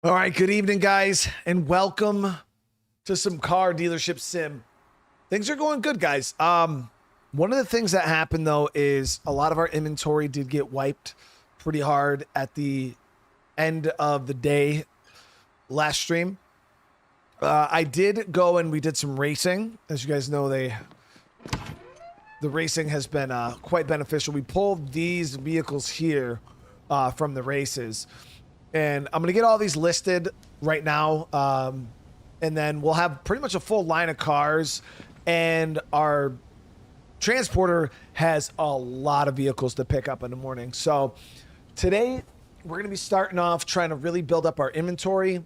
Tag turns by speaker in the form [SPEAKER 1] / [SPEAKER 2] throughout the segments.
[SPEAKER 1] All right, good evening, guys, and welcome to some car dealership sim. Things are going good, guys. One of the things that happened though is a lot of our inventory did get wiped pretty hard at the end of the day last stream. I did go and we did some racing. As you guys know, the racing has been quite beneficial. We pulled these vehicles here from the races. And I'm going to get all these listed right now. And then we'll have pretty much a full line of cars. And our transporter has a lot of vehicles to pick up in the morning. So today we're going to be starting off trying to really build up our inventory.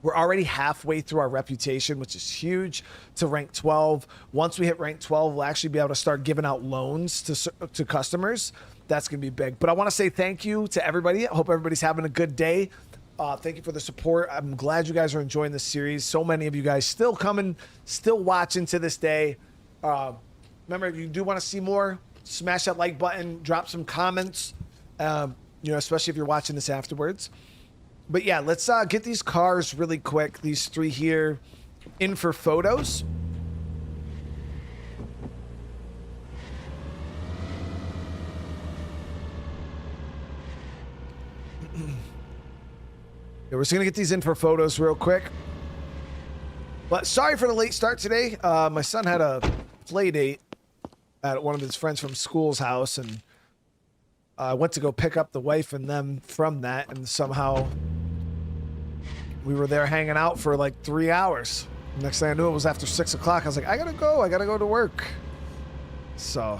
[SPEAKER 1] We're already halfway through our reputation, which is huge, to rank 12. Once we hit rank 12, we'll actually be able to start giving out loans to customers. That's going to be big. But I want to say thank you to everybody. I hope everybody's having a good day. Thank you for the support. I'm glad you guys are enjoying this series. So many of you guys still coming, still watching to this day. Remember, if you do want to see more, smash that like button, drop some comments, especially if you're watching this afterwards. But yeah, let's get these cars really quick. These three here in for photos. Yeah, we're just going to get these in for photos real quick. But sorry for the late start today. My son had a play date at one of his friends from school's house, and I went to go pick up the wife and them from that, and somehow we were there hanging out for like 3 hours. Next thing I knew, it was after 6 o'clock. I was like, I gotta go to work. So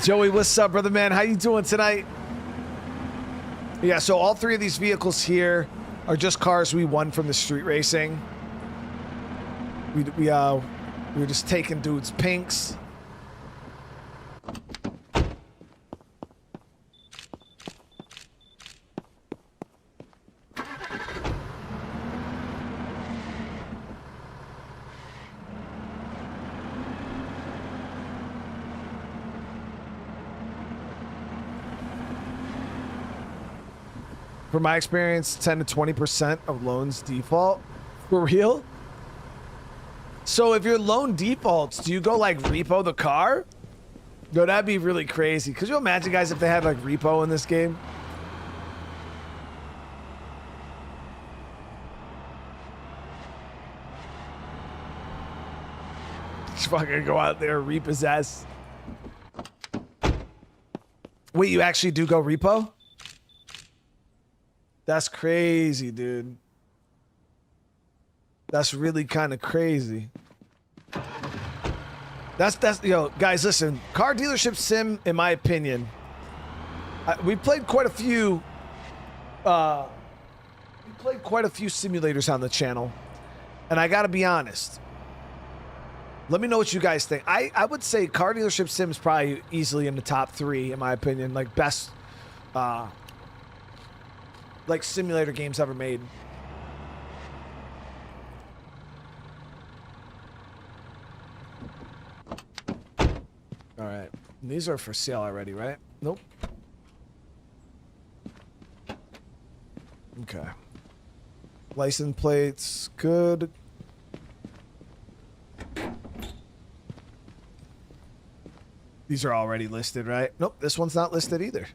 [SPEAKER 1] Joey, what's up, brother man? How you doing tonight? Yeah, so all three of these vehicles here are just cars we won from the street racing. We were just taking dudes' pinks. From my experience, 10 to 20% of loans default. For real? So if your loan defaults, do you go like repo the car? No, that'd be really crazy. Could you imagine, guys, if they had like repo in this game? Just fucking go out there, repossess. Wait, you actually do go repo? That's crazy, dude. That's really kind of crazy. That's yo, guys, listen. Car dealership sim, in my opinion, we played quite a few. We played quite a few simulators on the channel, and I gotta be honest. Let me know what you guys think. I would say car dealership sim is probably easily in the top 3, in my opinion, like best, like simulator games ever made. All right, these are for sale already, right? Nope. Okay. License plates, good. These are already listed, right? Nope, this one's not listed either.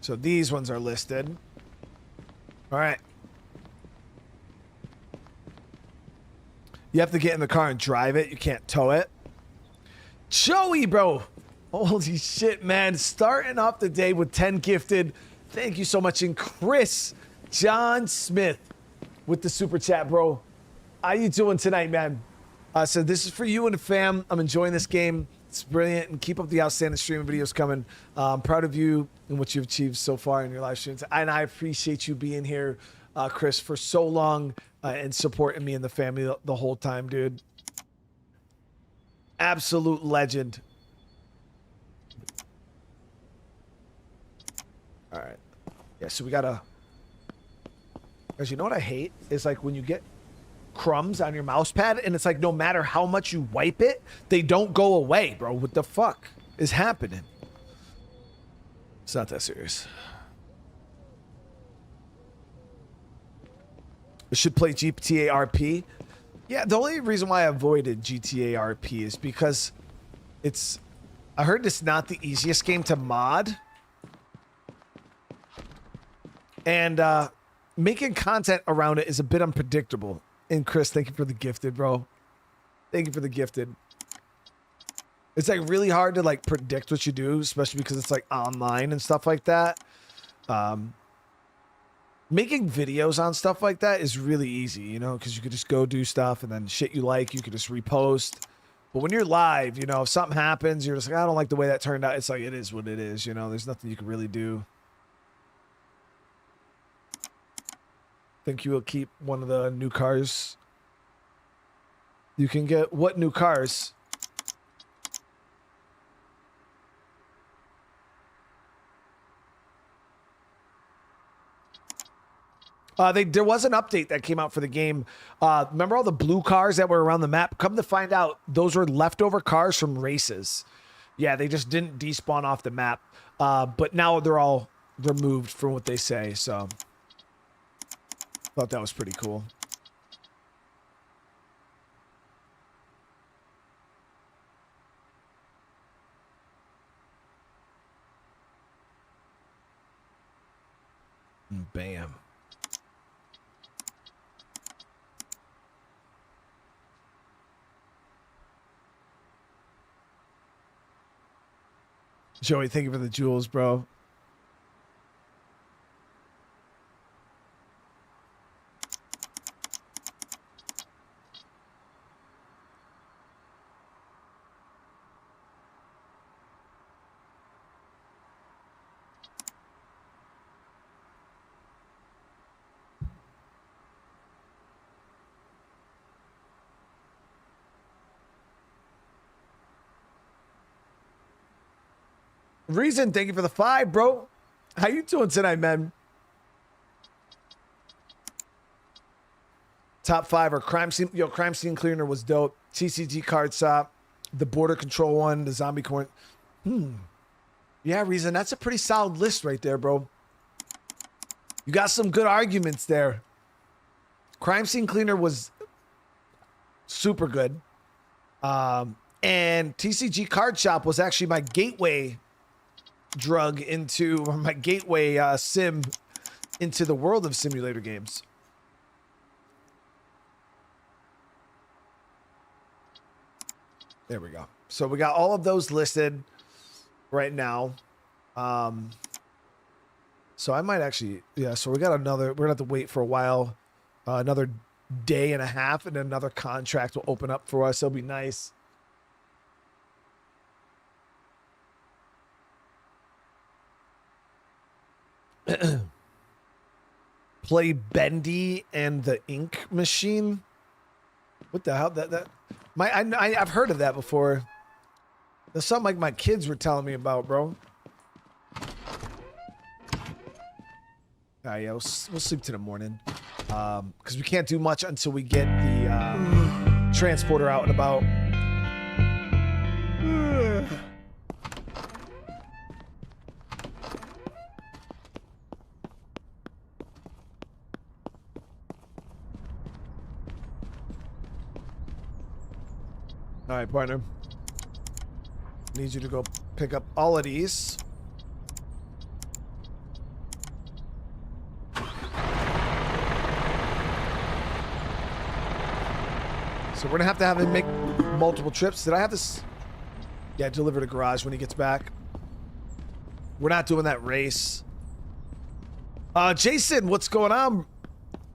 [SPEAKER 1] So these ones are listed. All right. You have to get in the car and drive it. You can't tow it. Joey, bro. Holy shit, man. Starting off the day with 10 gifted. Thank you so much. And Chris John Smith with the super chat, bro. How you doing tonight, man? So this is for you and the fam. I'm enjoying this game. It's brilliant, and keep up the outstanding streaming videos coming. I'm proud of you and what you've achieved so far in your live streams. And I appreciate you being here, Chris, for so long and supporting me and the family the whole time, dude. Absolute legend. All right. Yeah, so we gotta... Guys, you know what I hate? Is like when you get crumbs on your mouse pad, and it's like no matter how much you wipe it, they don't go away, bro. What the fuck is happening? It's not that serious. I should play GTA RP. Yeah, the only reason why I avoided GTA RP is because I heard it's not the easiest game to mod. And making content around it is a bit unpredictable. And Chris, thank you for the gifted, bro. Thank you for the gifted. It's like really hard to like predict what you do, especially because it's like online and stuff like that. Making videos on stuff like that is really easy, you know, because you could just go do stuff and then shit you like, you could just repost. But when you're live, you know, if something happens, you're just like, I don't like the way that turned out. It's like, it is what it is, you know, there's nothing you can really do. Think you will keep one of the new cars you can get? What new cars? There was an update that came out for the game. Remember all the blue cars that were around the map? Come to find out, those were leftover cars from races. Yeah, they just didn't despawn off the map. But now they're all removed from what they say, so thought that was pretty cool. Bam. Joey, thank you for the jewels, bro. Reason, thank you for the 5, bro. How you doing tonight, man? Top 5 are crime scene. Yo, crime scene cleaner was dope. TCG card stop, the border control one, the zombie corn. Yeah, Reason, that's a pretty solid list right there, bro. You got some good arguments there. Crime scene cleaner was super good. And TCG card shop was actually my gateway drug into my gateway sim into the world of simulator games. There we go. So we got all of those listed right now. So I might actually, yeah, so we got another, we're gonna have to wait for a while, another day and a half, and another contract will open up for us. It'll be nice. Play Bendy and the Ink Machine. What the hell? I've heard of that before. That's something like my kids were telling me about, bro. Yeah, we'll sleep to the morning. Because we can't do much until we get the transporter out and about. All right, partner. Need you to go pick up all of these. So we're gonna have to have him make multiple trips. Did I have this? Yeah, deliver to garage when he gets back. We're not doing that race. Jason, what's going on?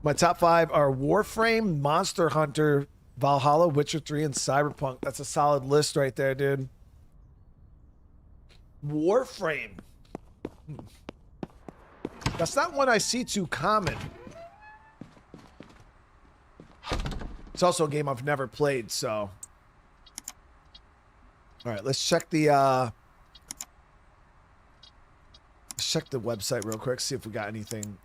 [SPEAKER 1] My top 5 are Warframe, Monster Hunter, Valhalla, Witcher 3, and Cyberpunk. That's a solid list right there, dude. Warframe. That's not one I see too common. It's also a game I've never played, so. All right, let's check the website real quick, see if we got anything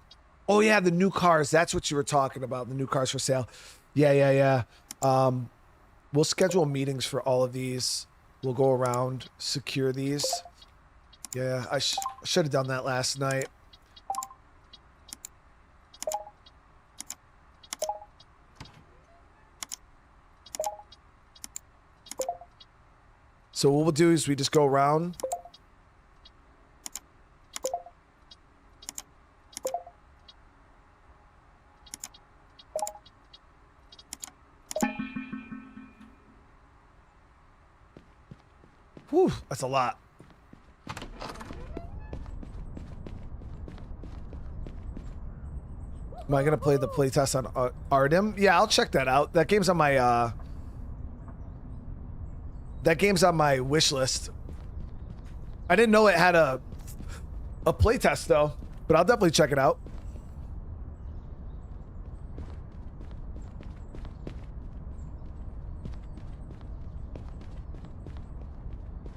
[SPEAKER 1] Oh yeah, the new cars. That's what you were talking about. The new cars for sale. Yeah. We'll schedule meetings for all of these. We'll go around, secure these. Yeah, I should have done that last night. So what we'll do is we just go around. Whew, that's a lot. Am I gonna play the playtest on Artem? Yeah, I'll check that out. That game's on my wish list. I didn't know it had a playtest though, but I'll definitely check it out.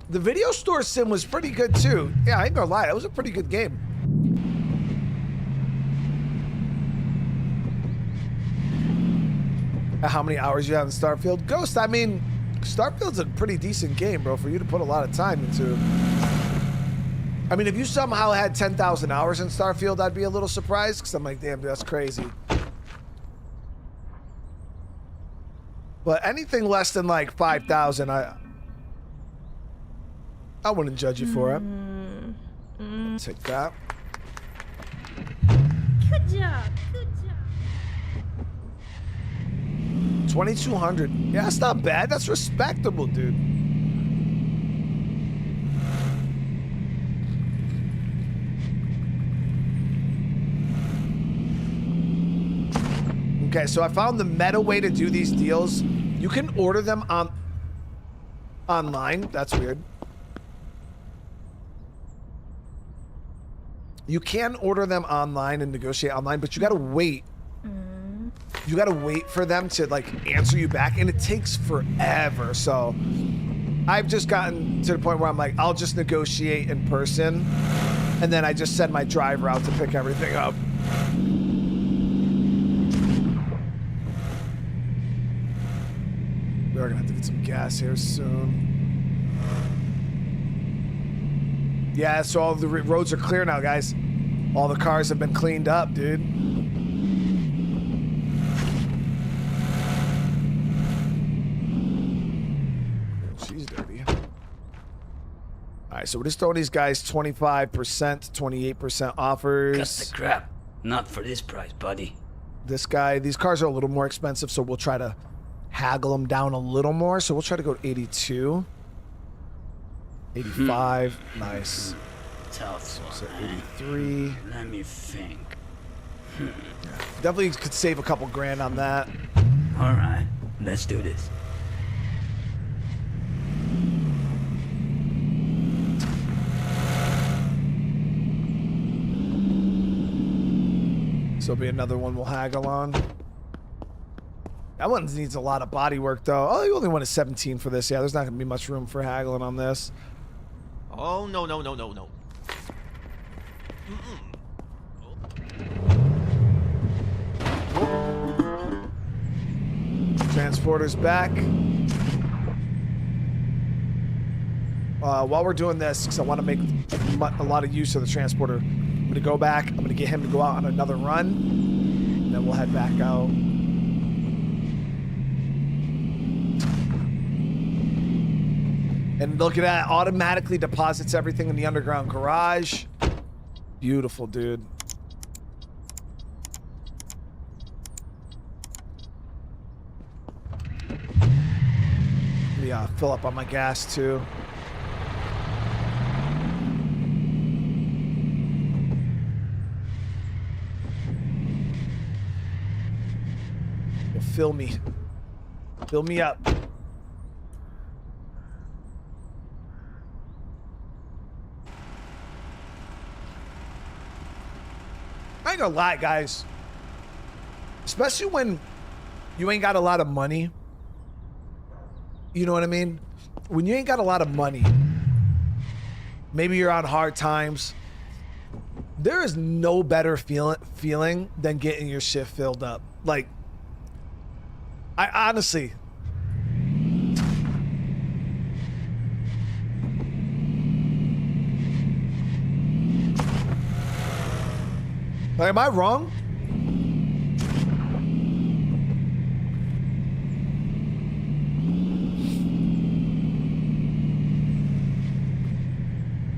[SPEAKER 1] The video store sim was pretty good too. Yeah, I ain't gonna lie, it was a pretty good game. How many hours you have in Starfield? Ghost, I mean, Starfield's a pretty decent game, bro, for you to put a lot of time into. I mean, if you somehow had 10,000 hours in Starfield, I'd be a little surprised, because I'm like, damn, dude, that's crazy. But anything less than like 5,000, I wouldn't judge you for it. I'll take that.
[SPEAKER 2] Good job.
[SPEAKER 1] 2,200. Yeah, that's not bad. That's respectable, dude. Okay, so I found the meta way to do these deals. You can order them online. That's weird. You can order them online and negotiate online, but you gotta wait. You gotta wait for them to like answer you back, and it takes forever. So I've just gotten to the point where I'm like, I'll just negotiate in person, and then I just send my driver out to pick everything up. We're gonna have to get some gas here soon. Yeah, so all the roads are clear now, guys. All the cars have been cleaned up, dude. She's dirty. All right, so we're just throwing these guys 25%, 28% offers.
[SPEAKER 3] Cut the crap. Not for this price, buddy.
[SPEAKER 1] This guy, these cars are a little more expensive, so we'll try to haggle them down a little more. So we'll try to go to 82. 85. Nice.
[SPEAKER 3] Tough one.
[SPEAKER 1] So 83.
[SPEAKER 3] Let me think.
[SPEAKER 1] Yeah, definitely could save a couple grand on that.
[SPEAKER 3] All right, let's do this.
[SPEAKER 1] So it'll be another one we'll haggle on. That one needs a lot of body work though. Oh, you only wanted 17 for this. Yeah, there's not gonna be much room for haggling on this.
[SPEAKER 4] Oh, no.
[SPEAKER 1] Transporter's back. While we're doing this, because I want to make a lot of use of the transporter, I'm going to go back. I'm going to get him to go out on another run, and then we'll head back out. And look at that. Automatically deposits everything in the underground garage. Beautiful, dude. Let me fill up on my gas, too. Well, fill me. Fill me up. I ain't gonna lie, guys. Especially when you ain't got a lot of money. You know what I mean? When you ain't got a lot of money, maybe you're on hard times, There is no better feeling than getting your shit filled up. Like, I honestly. Like, am I wrong?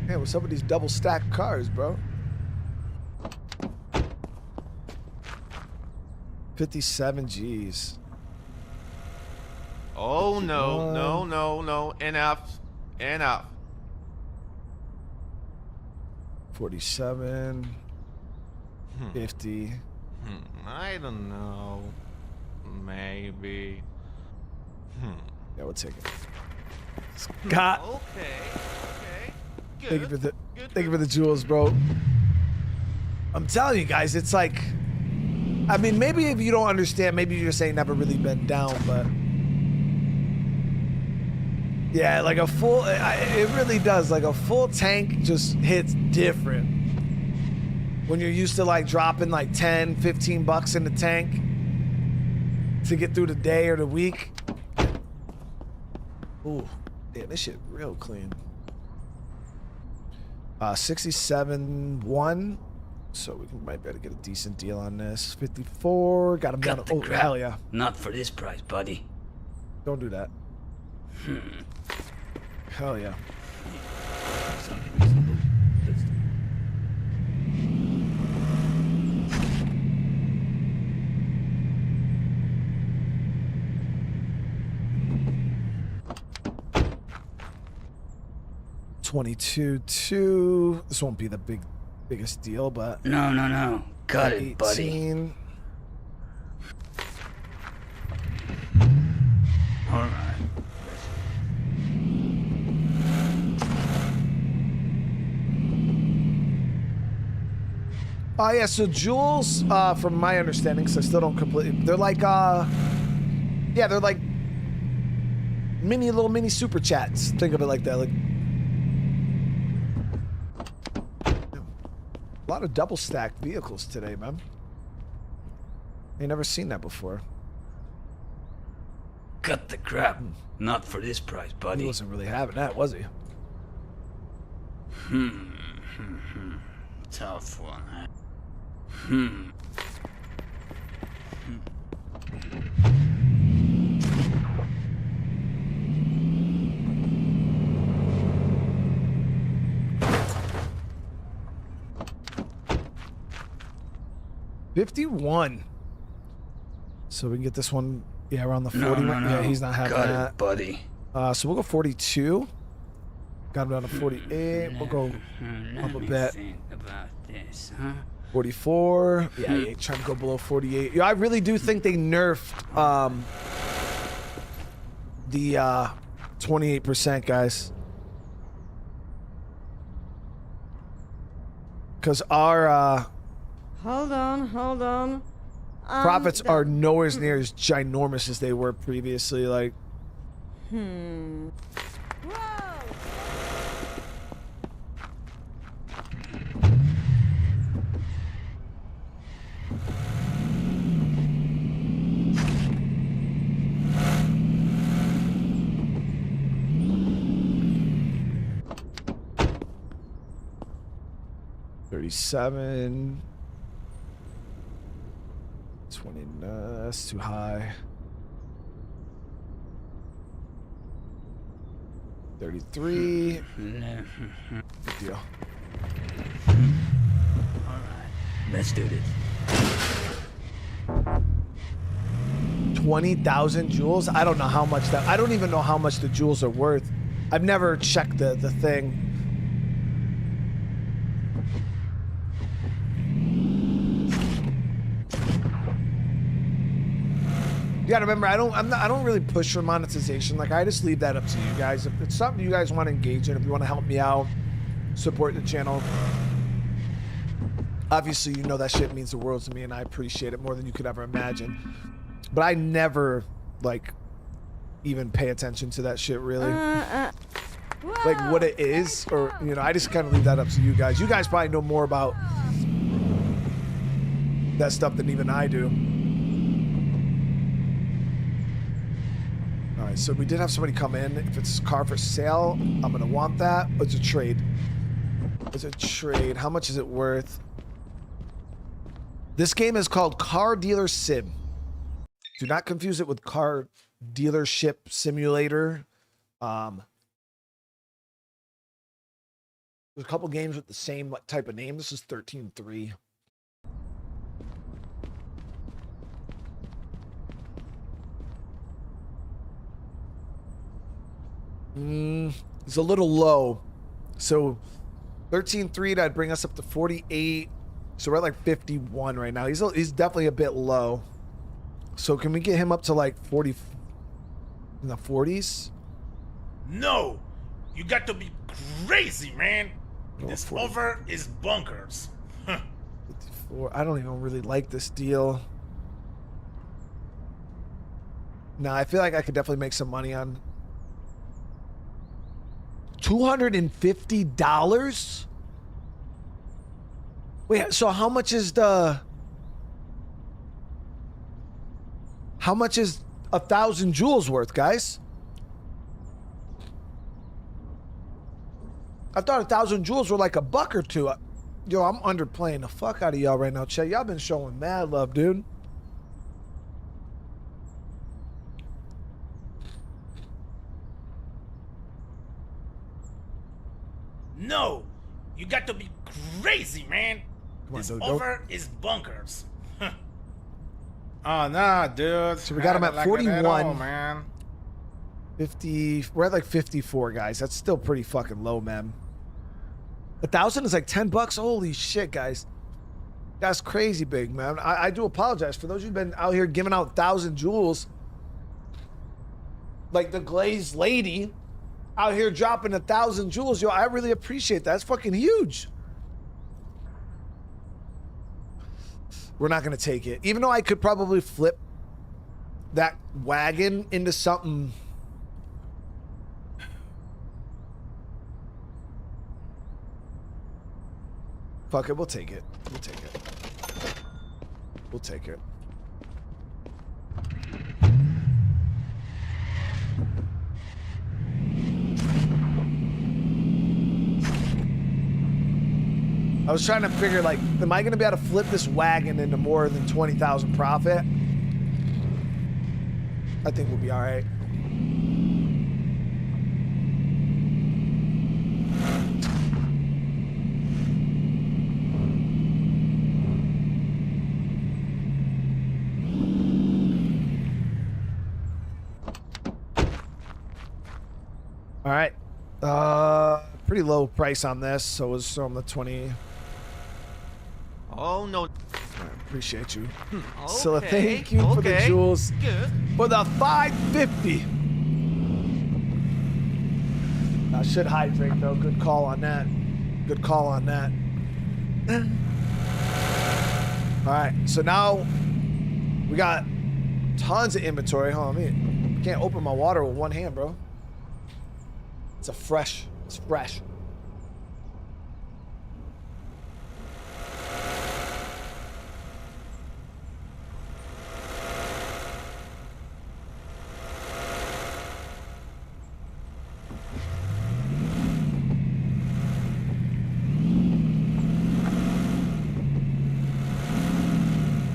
[SPEAKER 1] Man, what's up with these double stacked cars, bro? 57 G's.
[SPEAKER 4] Oh no, no, no, no. Enough. Enough.
[SPEAKER 1] 47. 50.
[SPEAKER 4] I don't know. Maybe.
[SPEAKER 1] Yeah, we'll take it. Scott.
[SPEAKER 4] Okay. Good.
[SPEAKER 1] Thank you for the jewels, bro. I'm telling you guys, it's like, I mean, maybe if you don't understand, maybe you're just ain't never really been down, but yeah, like a full, it really does. Like a full tank just hits different when you're used to like dropping like 10, 15 bucks in the tank to get through the day or the week. Ooh, damn, this shit real clean. 67.1, so we might be able to get a decent deal on this. 54, got him down. Oh, hell yeah.
[SPEAKER 3] Not for this price, buddy.
[SPEAKER 1] Don't do that. Hell yeah. $22.2. This won't be the biggest deal, but
[SPEAKER 3] No. Got it, buddy.
[SPEAKER 1] 18.
[SPEAKER 3] All right.
[SPEAKER 1] Oh yeah, so jewels, from my understanding, because I still don't completely, they're like, yeah, they're like little mini super chats. Think of it like that, like a lot of double stacked vehicles today, man. Ain't never seen that before.
[SPEAKER 3] Cut the crap. Not for this price,
[SPEAKER 1] He
[SPEAKER 3] buddy.
[SPEAKER 1] wasn't really having that, was he?
[SPEAKER 3] Tough one, huh?
[SPEAKER 1] $51. So we can get this one, yeah, around the 40.
[SPEAKER 3] No.
[SPEAKER 1] Yeah, he's not having
[SPEAKER 3] Got
[SPEAKER 1] that.
[SPEAKER 3] it, buddy.
[SPEAKER 1] So we'll go 42. Got him down to 48. We'll go up a bit.
[SPEAKER 3] Think about this, huh?
[SPEAKER 1] 44. Yeah, he ain't trying to go below 48. Yeah, I really do think they nerfed the 28%, guys. Because our
[SPEAKER 2] Hold on.
[SPEAKER 1] profits are nowhere near as ginormous as they were previously. Like,
[SPEAKER 2] Whoa!
[SPEAKER 1] 37. 29. That's too high. 33. Good deal.
[SPEAKER 3] All right. Let's do this.
[SPEAKER 1] 20,000 jewels? I don't know how much that. I don't even know how much the jewels are worth. I've never checked the thing. You gotta remember, I don't really push for monetization. Like, I just leave that up to you guys. If it's something you guys want to engage in, if you want to help me out, support the channel. Obviously, you know that shit means the world to me, and I appreciate it more than you could ever imagine. But I never, like, even pay attention to that shit, really. Like, what it is, or, you know, I just kind of leave that up to you guys. You guys probably know more about that stuff than even I do. All right, so we did have somebody come in. If it's a car for sale, I'm gonna want that. It's a trade. It's a trade. How much is it worth? This game is called Car Dealer Sim. Do not confuse it with Car Dealership Simulator. There's a couple games with the same type of name. This is 13.3. It's a little low. So 13.3, that'd bring us up to 48. So we're at like 51 right now. He's definitely a bit low. So can we get him up to like 40 in the 40s?
[SPEAKER 5] No, you got to be crazy, man.
[SPEAKER 1] Oh,
[SPEAKER 5] This
[SPEAKER 1] 40.
[SPEAKER 5] over is bunkers.
[SPEAKER 1] 54. I don't even really like this deal. Nah, I feel like I could definitely make some money on $250. Wait, so how much is 1,000 joules worth, guys? I thought 1,000 joules were like a buck or two. Yo, I'm underplaying the fuck out of y'all right now, Chet. Y'all been showing mad love, dude.
[SPEAKER 5] No, you got to be crazy, man.
[SPEAKER 1] on,
[SPEAKER 5] This
[SPEAKER 1] dude,
[SPEAKER 5] over is bunkers. Oh, nah, dude.
[SPEAKER 1] So we got him
[SPEAKER 5] I
[SPEAKER 1] at
[SPEAKER 5] don't like that
[SPEAKER 1] 41.
[SPEAKER 5] all, man.
[SPEAKER 1] 50. We're at like 54, guys. That's still pretty fucking low, man. 1,000 is like $10. Holy shit, guys. That's crazy big, man. I do apologize for those who've been out here giving out 1,000 joules. Like the glazed lady out here dropping 1,000 joules. Yo, I really appreciate that. That's fucking huge. We're not going to take it. Even though I could probably flip that wagon into something. Fuck it, we'll take it. We'll take it. We'll take it. I was trying to figure, like, am I going to be able to flip this wagon into more than 20,000 profit? I think we'll be all right. All right. Pretty low price on this, so we'll show them the 20.
[SPEAKER 4] Oh no.
[SPEAKER 1] Appreciate you.
[SPEAKER 4] Okay,
[SPEAKER 1] So thank you for the
[SPEAKER 4] okay,
[SPEAKER 1] jewels.
[SPEAKER 4] Good.
[SPEAKER 1] For the 550. I should hydrate though. Good call on that. Good call on that. All right. So now we got tons of inventory. Hold on, I can't open my water with one hand, bro. It's fresh.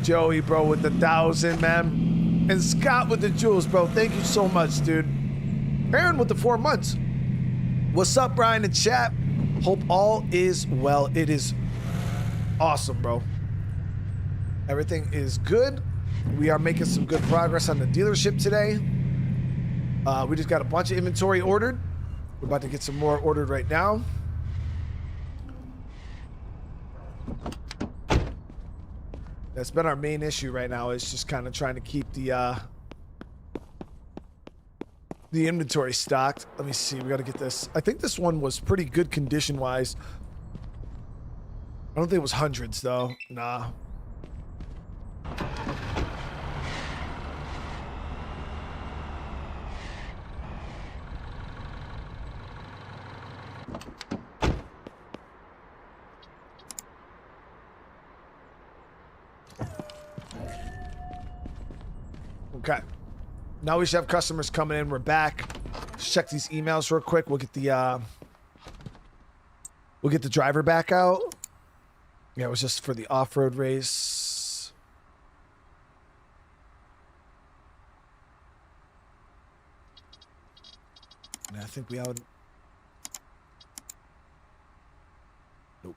[SPEAKER 1] Joey, bro, with the 1,000, man. And Scott with the jewels, bro. Thank you so much, dude. Aaron with the 4 months. What's up, Brian and chat? Hope all is well. It is awesome, bro. Everything is good. We are making some good progress on the dealership today. We just got a bunch of inventory ordered. We're about to get some more ordered right now. That's been our main issue right now, is just kind of trying to keep the inventory stocked. Let me see. We got to get this. I think this one was pretty good condition-wise. I don't think it was hundreds, though. Nah. Okay. Now we should have customers coming in. We're back. Let's check these emails real quick. We'll get the driver back out. Yeah, it was just for the off-road race. And I think we out. Nope.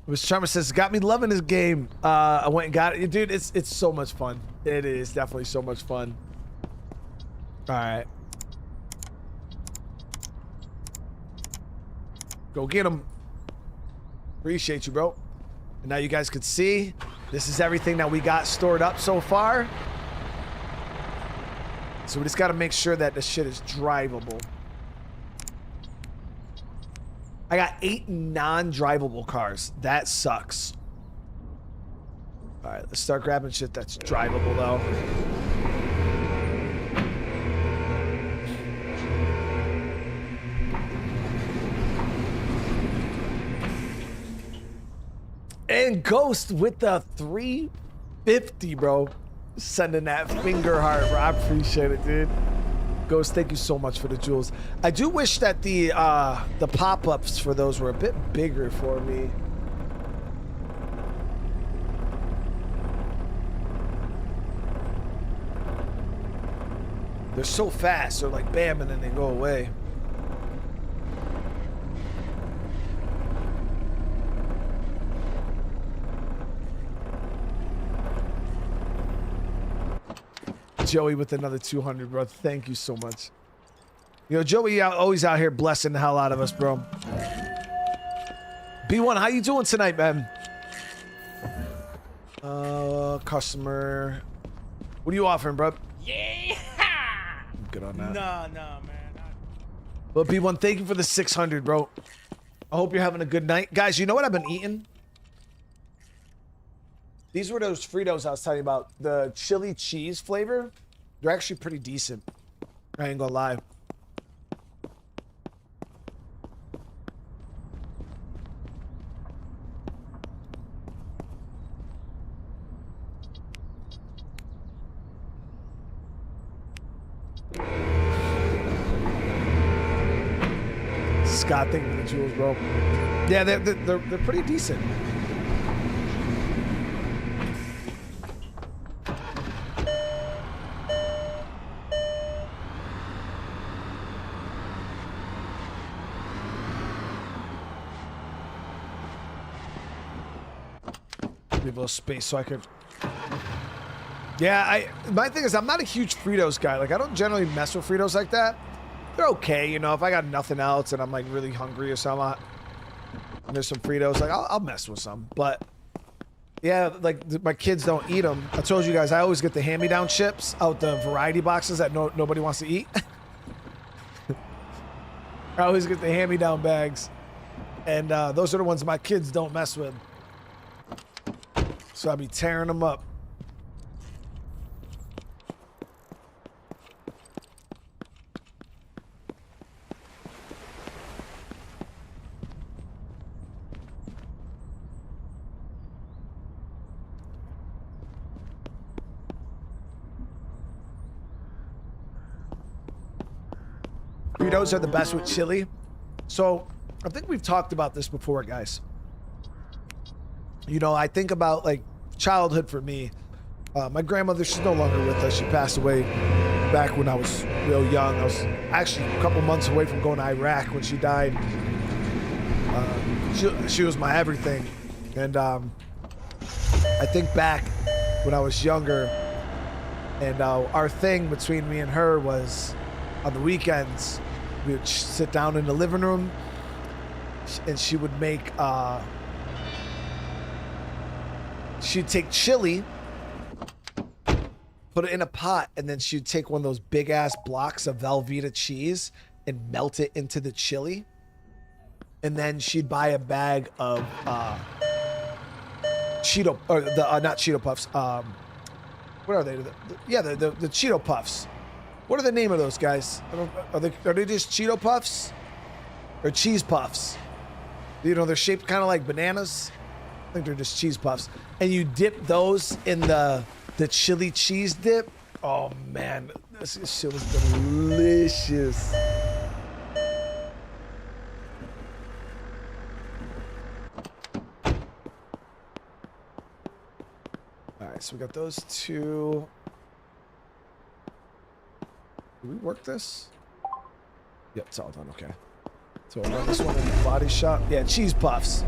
[SPEAKER 1] Mr. Charmer says, got me loving this game. I went and got it. Dude, it's so much fun. It is definitely so much fun. All right. Go get him. Appreciate you, bro. And now you guys could see, this is everything that we got stored up so far. So we just got to make sure that the shit is drivable. I got 8 non-drivable cars. That sucks. All right, let's start grabbing shit that's drivable, though. And Ghost with the 350, bro. Sending that finger heart, bro. I appreciate it, dude. Ghost, thank you so much for the jewels. I do wish that the pop-ups for those were a bit bigger for me. They're so fast. They're like bam, and then they go away. Joey with another 200, bro. Thank you so much. You know, Joey always out here blessing the hell out of us, bro. B1, how you doing tonight, man? Customer. What are you offering, bro?
[SPEAKER 5] Yeah.
[SPEAKER 1] I'm good on that.
[SPEAKER 5] Nah, man.
[SPEAKER 1] Well, B1, thank you for the 600, bro. I hope you're having a good night. Guys, you know what I've been eating? These were those Fritos I was telling you about. The chili cheese flavor. They're actually pretty decent. I ain't gonna lie. Scott, thank you for the jewels, bro. Yeah, they're pretty decent. Leave a little space so I could. Yeah, my thing is I'm not a huge Fritos guy. Like I don't generally mess with Fritos like that. They're okay, you know. If I got nothing else and I'm like really hungry or something, and there's some Fritos, like I'll mess with some. But yeah, like my kids don't eat them. I told you guys I always get the hand-me-down chips out the variety boxes that nobody wants to eat. I always get the hand-me-down bags, and those are the ones my kids don't mess with. So I'll be tearing them up. Fritos are the best with chili. So I think we've talked about this before, guys. You know, I think about like childhood for me. My grandmother, she's no longer with us. She passed away back when I was real young. I was actually a couple months away from going to Iraq when she died. She was my everything. And I think back when I was younger, and our thing between me and her was on the weekends, we would sit down in the living room and she would make she'd take chili, put it in a pot, and then she'd take one of those big ass blocks of Velveeta cheese and melt it into the chili. And then she'd buy a bag of Cheeto, or the not Cheeto Puffs. What are they? The Cheeto Puffs. What are the name of those guys? Are they just Cheeto Puffs or Cheese Puffs? You know, they're shaped kind of like bananas. I think they're just cheese puffs. And you dip those in the chili cheese dip. Oh man, this shit was delicious. All right, so we got those two. Did we work this? Yep, it's all done. Okay. So I'll run this one in the body shop. Yeah, cheese puffs.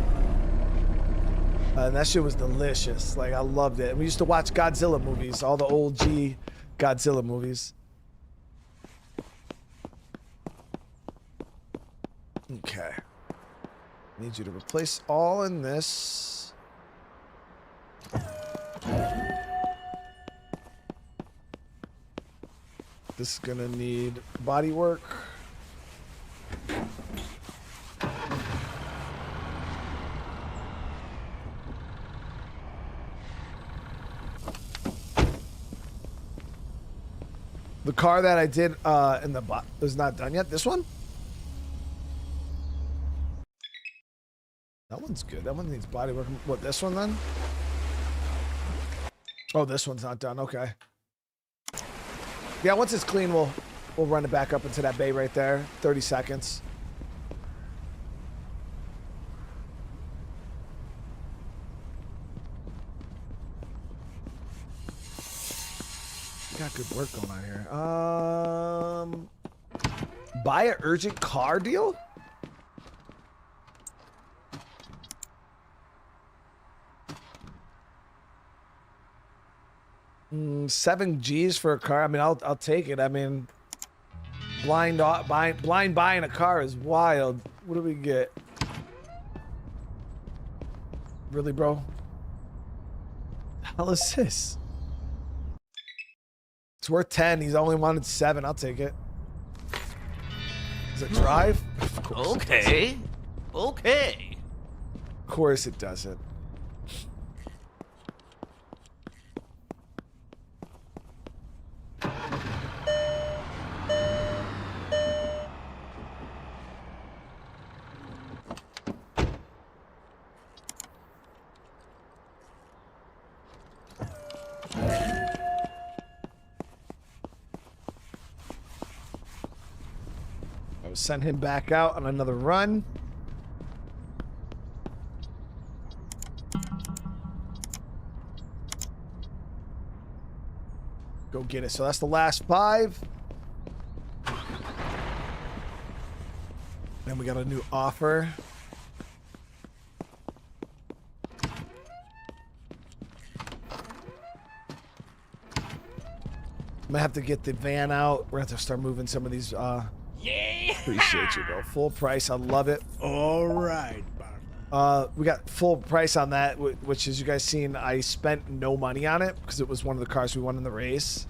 [SPEAKER 1] And that shit was delicious. Like, I loved it. And we used to watch Godzilla movies, all the old G Godzilla movies. Okay. Need you to replace all in this. This is gonna need body work. The car that I did in the bot is not done yet. This one? That one's good. That one needs body work. What, this one then? Oh, this one's not done. Okay. Yeah, once it's clean, we'll run it back up into that bay right there. 30 seconds. Got good work going on here. Buy an urgent car deal? $7 G's for a car. I mean, I'll take it. I mean, blind buying a car is wild. What do we get? Really, bro? The hell is this? It's worth 10. He's only wanted 7. I'll take it. Does it drive? Of course
[SPEAKER 3] Okay. Okay.
[SPEAKER 1] Of course it doesn't. Send him back out on another run. Go get it. So that's the last 5. Then we got a new offer. I'm gonna have to get the van out. We're gonna have to start moving some of these
[SPEAKER 5] Yeah.
[SPEAKER 1] appreciate you, bro. Full price. I love it.
[SPEAKER 5] All right, partner.
[SPEAKER 1] We got full price on that, which as you guys seen, I spent no money on it because it was one of the cars we won in the race.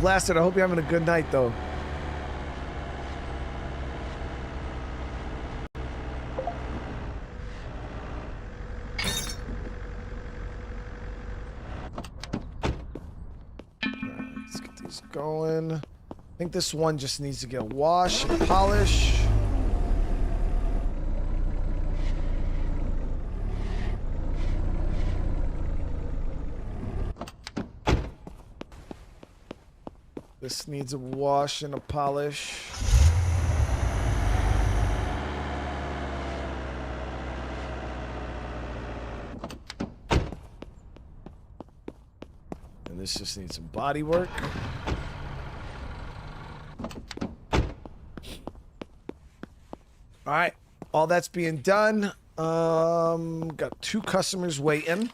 [SPEAKER 1] Blasted, I hope you're having a good night, though. Let's get these going. I think this one just needs to get a wash and polish. This needs a wash and a polish. And this just needs some body work. All right, all that's being done. Got 2 customers waiting.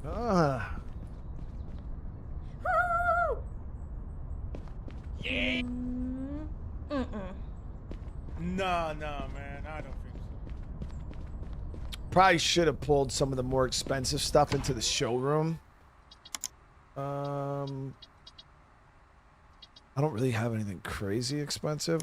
[SPEAKER 5] Yeah. No, man. I don't think so.
[SPEAKER 1] Probably should have pulled some of the more expensive stuff into the showroom. I don't really have anything crazy expensive.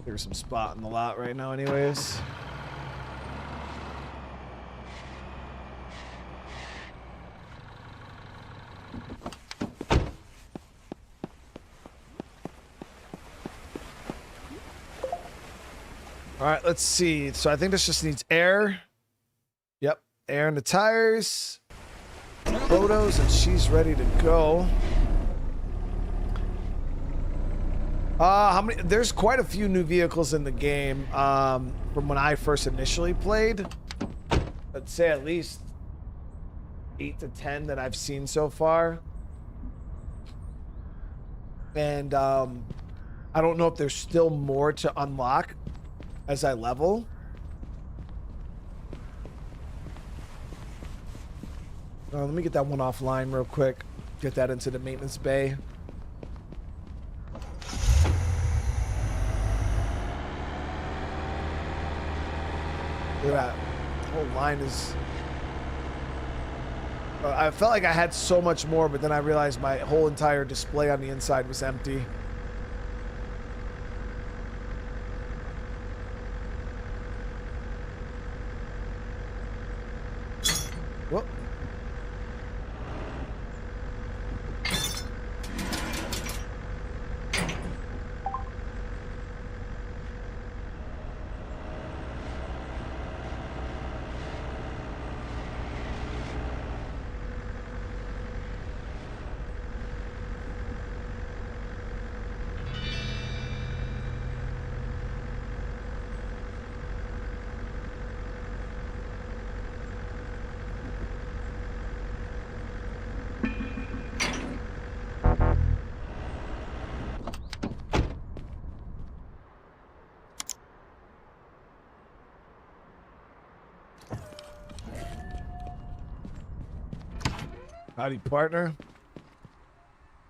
[SPEAKER 1] There's some spot in the lot right now anyways. All right, let's see. So I think this just needs air. Yep, air in the tires. Photos, and she's ready to go. How many? There's quite a few new vehicles in the game from when I first initially played. I'd say at least 8 to 10 that I've seen so far. And I don't know if there's still more to unlock as I level. Let me get that one offline real quick. Get that into the maintenance bay. Look at that. The whole line is... I felt like I had so much more, but then I realized my whole entire display on the inside was empty. Whoop. Howdy, partner.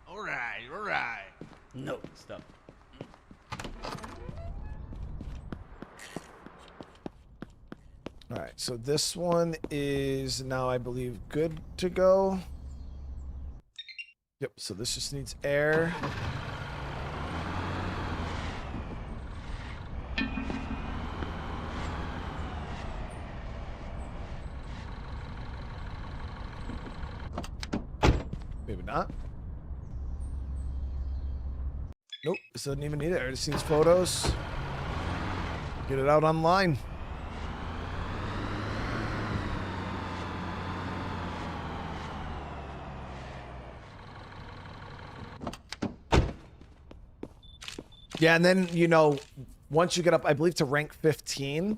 [SPEAKER 3] All right, all right.
[SPEAKER 6] No, stop.
[SPEAKER 1] All right, so this one is now, I believe, good to go. Yep, so this just needs air. Maybe not. Nope, this doesn't even need it. It just needs photos. Get it out online. Yeah, and then, you know, once you get up, I believe, to rank 15,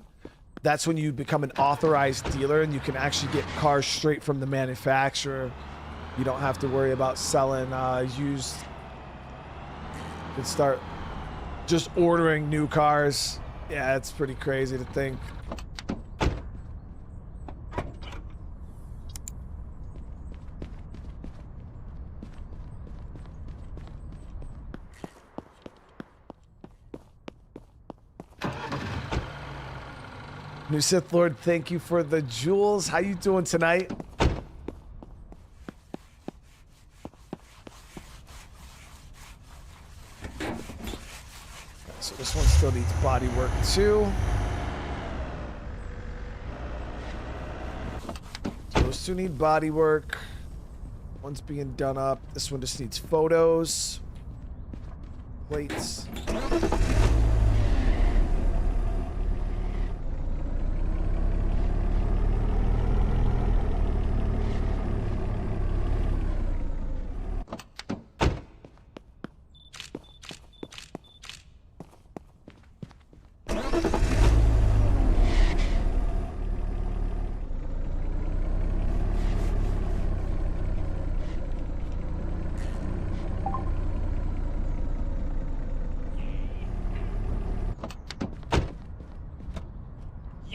[SPEAKER 1] that's when you become an authorized dealer and you can actually get cars straight from the manufacturer. You don't have to worry about selling used. You can start just ordering new cars. Yeah, it's pretty crazy to think. New Sith Lord, thank you for the jewels. How you doing tonight? So this one still needs body work too. So those two need body work. One's being done up. This one just needs photos. Plates.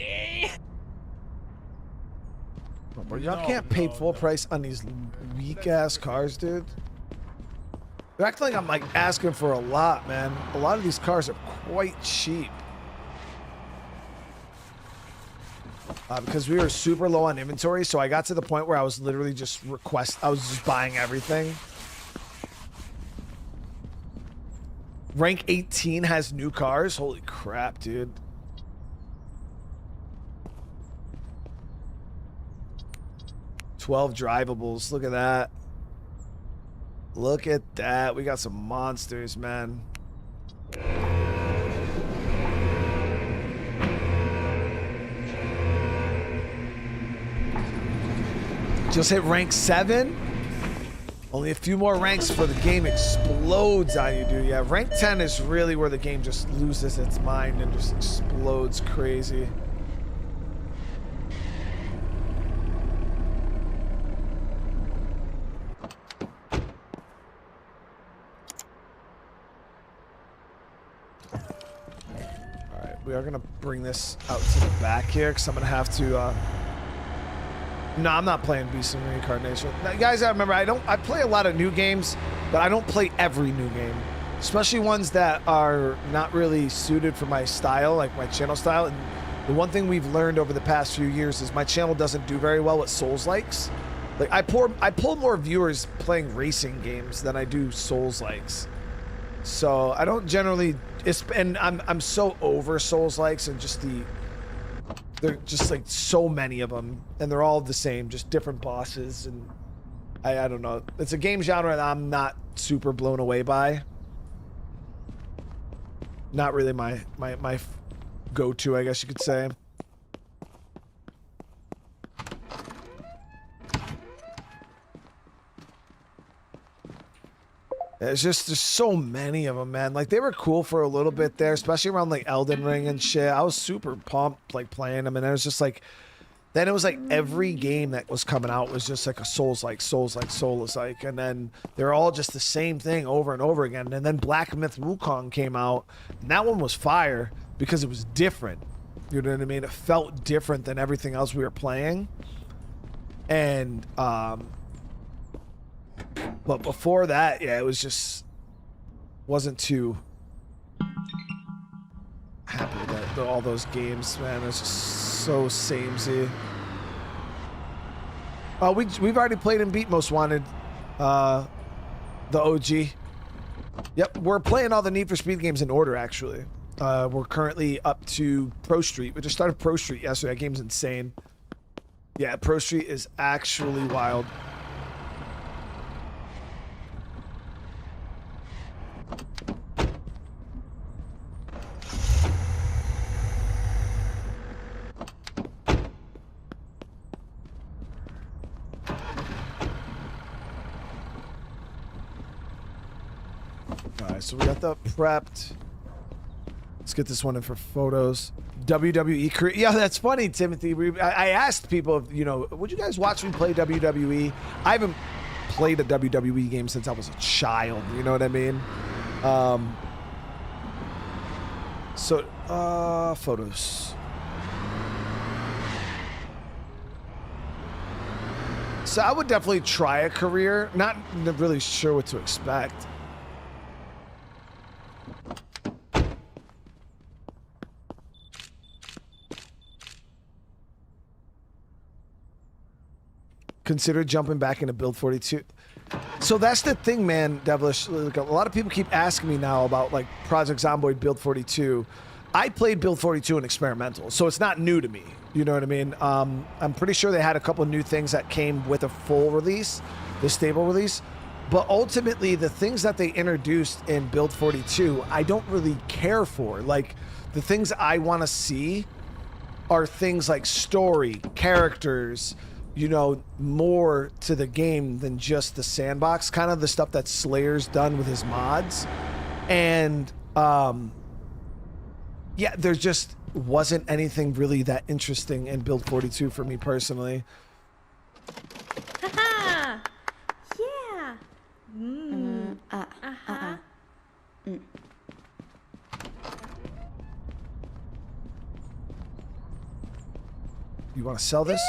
[SPEAKER 5] Okay.
[SPEAKER 1] Bro, y'all can't pay full price on these weak ass cars, dude. They're acting like I'm like asking for a lot, man. A lot of these cars are quite cheap. Because we were super low on inventory, so I got to the point where I was literally just I was just buying everything. Rank 18 has new cars. Holy crap, dude. $12 drivables. Look at that. Look at that. We got some monsters, man. Just hit rank 7. Only a few more ranks before the game explodes on you, dude. Yeah, rank 10 is really where the game just loses its mind and just explodes crazy. Alright, we are going to bring this out to the back here because I'm going to have to... No, I'm not playing Beast and Reincarnation. Now, guys, I remember I play a lot of new games, but I don't play every new game. Especially ones that are not really suited for my style, like my channel style. And the one thing we've learned over the past few years is my channel doesn't do very well with Souls-likes. Like I pull more viewers playing racing games than I do Souls-likes. So I don't generally and I'm so over Souls-likes and just they're just like so many of them, and they're all the same, just different bosses, and I don't know. It's a game genre that I'm not super blown away by. Not really my go-to, I guess you could say. It's just, there's so many of them, man. Like, they were cool for a little bit there, especially around, like, Elden Ring and shit. I was super pumped, like, playing them, and it was just, like... Then it was, like, every game that was coming out was just, like, a Souls-like, Souls-like. And then they're all just the same thing over and over again. And then Black Myth Wukong came out, and that one was fire because it was different. You know what I mean? It felt different than everything else we were playing. And, but before that, yeah, it was just wasn't too happy with that, all those games, man. It was just so samey. We've already played and beat Most Wanted, the OG. Yep, we're playing all the Need for Speed games in order, actually. We're currently up to Pro Street. We just started Pro Street yesterday. That game's insane. Yeah, Pro Street is actually wild. Alright, so we got that prepped. Let's get this one in for photos. WWE career. Yeah, that's funny, Timothy. I asked people, if, you know, would you guys watch me play WWE? I haven't played a WWE game since I was a child. You know what I mean? Photos. So I would definitely try a career. Not really sure what to expect. Consider jumping back into Build 42. So that's the thing, man, Devilish. Like, a lot of people keep asking me now about like Project Zomboid Build 42. I played Build 42 in experimental, so it's not new to me. You know what I mean? I'm pretty sure they had a couple of new things that came with a full release, the stable release. But ultimately, the things that they introduced in Build 42, I don't really care for. Like, the things I want to see are things like story, characters, you know, more to the game than just the sandbox, kind of the stuff that Slayer's done with his mods. And yeah, there just wasn't anything really that interesting in Build 42 for me personally.
[SPEAKER 6] Haha! Yeah!
[SPEAKER 1] You want to sell this?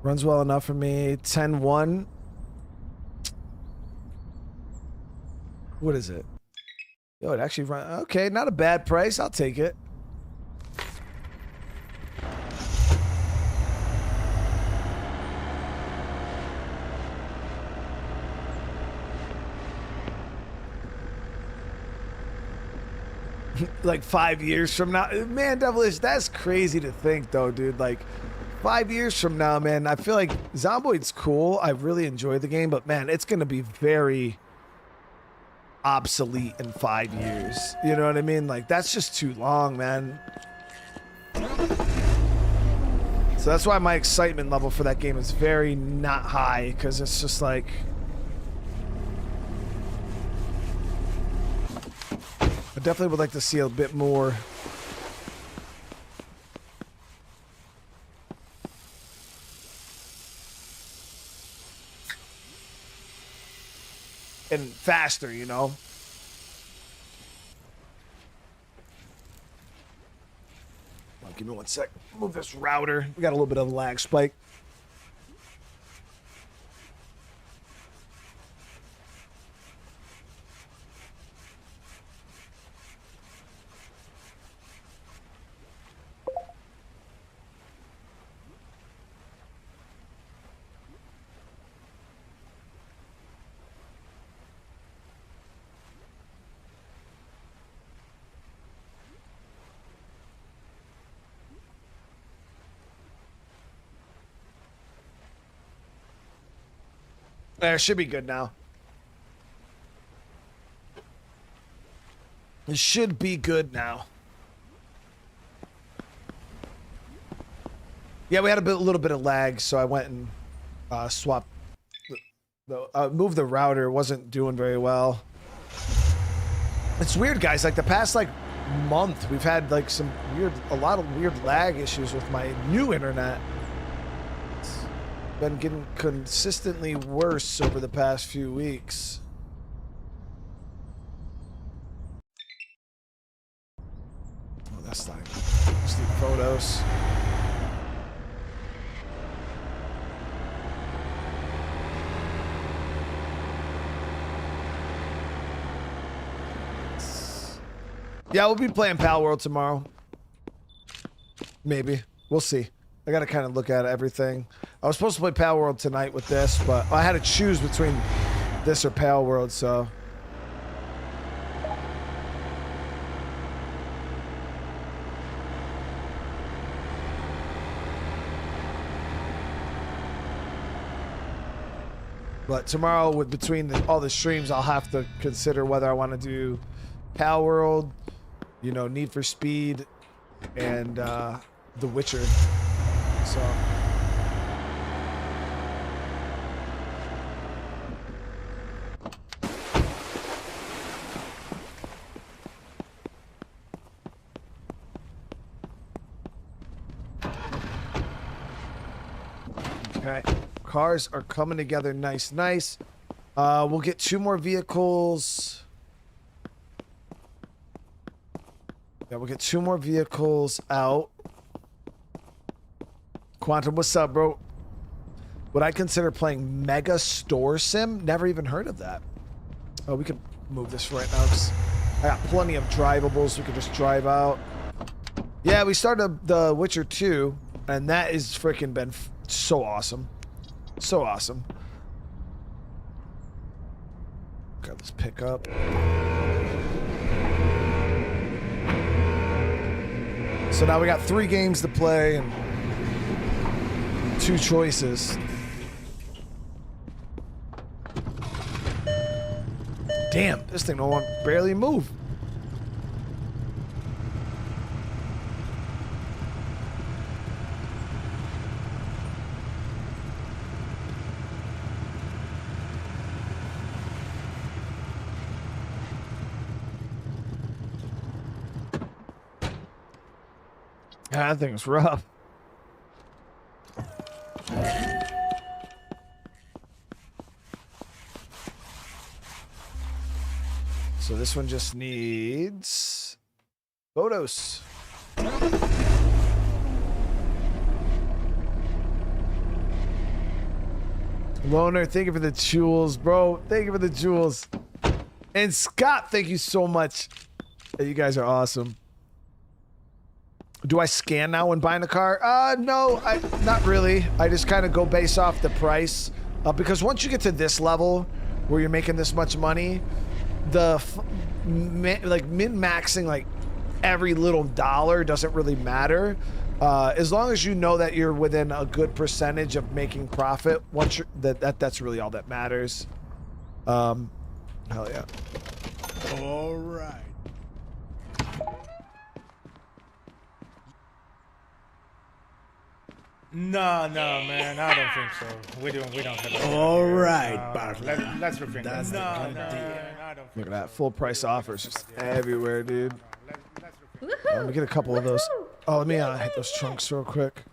[SPEAKER 1] Runs well enough for me. 10-1. What is it? Yo, it actually run. Okay, not a bad price. I'll take it. Like 5 years from now, man, Devilish, that's crazy to think though, dude. Like 5 years from now, man, I feel like Zomboid's cool. I really enjoy the game, but man, it's gonna be very obsolete in 5 years. You know what I mean? Like that's just too long, man. So that's why my excitement level for that game is very not high, because it's just like, I definitely would like to see a bit more. And faster, you know? Well, give me 1 sec. Move this router. We got a little bit of a lag spike. There, should be good now. It should be good now. Yeah, we had a little bit of lag, so I went and swapped. Moved the router. Wasn't doing very well. It's weird, guys. Like the past month, we've had like a lot of weird lag issues with my new internet. Been getting consistently worse over the past few weeks. Oh, that's not. Let's do photos. Yeah, we'll be playing Pal World tomorrow. Maybe. We'll see. I gotta kind of look at everything. I was supposed to play Pal World tonight with this, but I had to choose between this or Pal World, so. But tomorrow, between all the streams, I'll have to consider whether I want to do Pal World, you know, Need for Speed, and The Witcher. So. Okay. Cars are coming together nice. We'll get 2 more vehicles. Yeah, we'll get 2 more vehicles out. Quantum, what's up, bro? Would I consider playing Mega Store Sim? Never even heard of that. Oh, we could move this right now, 'cause I got plenty of drivables. We could just drive out. Yeah, we started The Witcher 2, and that is freaking been so awesome. So awesome. Got this pickup. So now we got 3 games to play and 2 choices. Damn, this thing don't want barely move. That thing's rough. So this one just needs photos. Loner, thank you for the jewels, bro. Thank you for the jewels. And Scott, thank you so much. You guys are awesome. Do I scan now when buying a car? No, not really. I just kind of go based off the price. Because once you get to this level where you're making this much money, like min-maxing like every little dollar doesn't really matter. As long as you know that you're within a good percentage of making profit, once you're, that's really all that matters. Hell yeah.
[SPEAKER 5] All right. No, man, I don't think so. We don't have that.
[SPEAKER 7] All right,
[SPEAKER 5] Let's refrain.
[SPEAKER 7] That's the
[SPEAKER 5] I
[SPEAKER 7] idea.
[SPEAKER 5] don't think
[SPEAKER 1] Look at that full price offers just everywhere, dude.
[SPEAKER 5] Let's refrain.
[SPEAKER 1] Let me get a couple of those. Oh, let me hit those trunks real quick.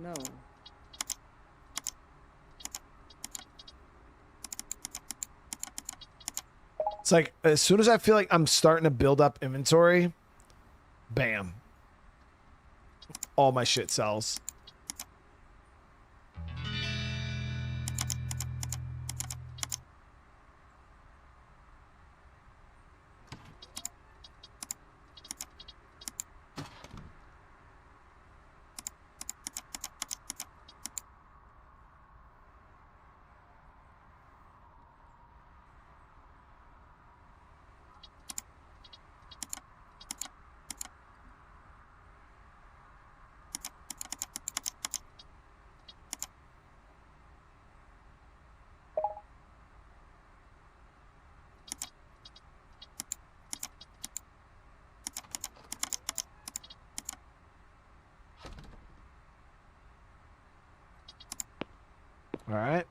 [SPEAKER 2] No.
[SPEAKER 1] It's like as soon as I feel like I'm starting to build up inventory, bam. All my shit sells. All right.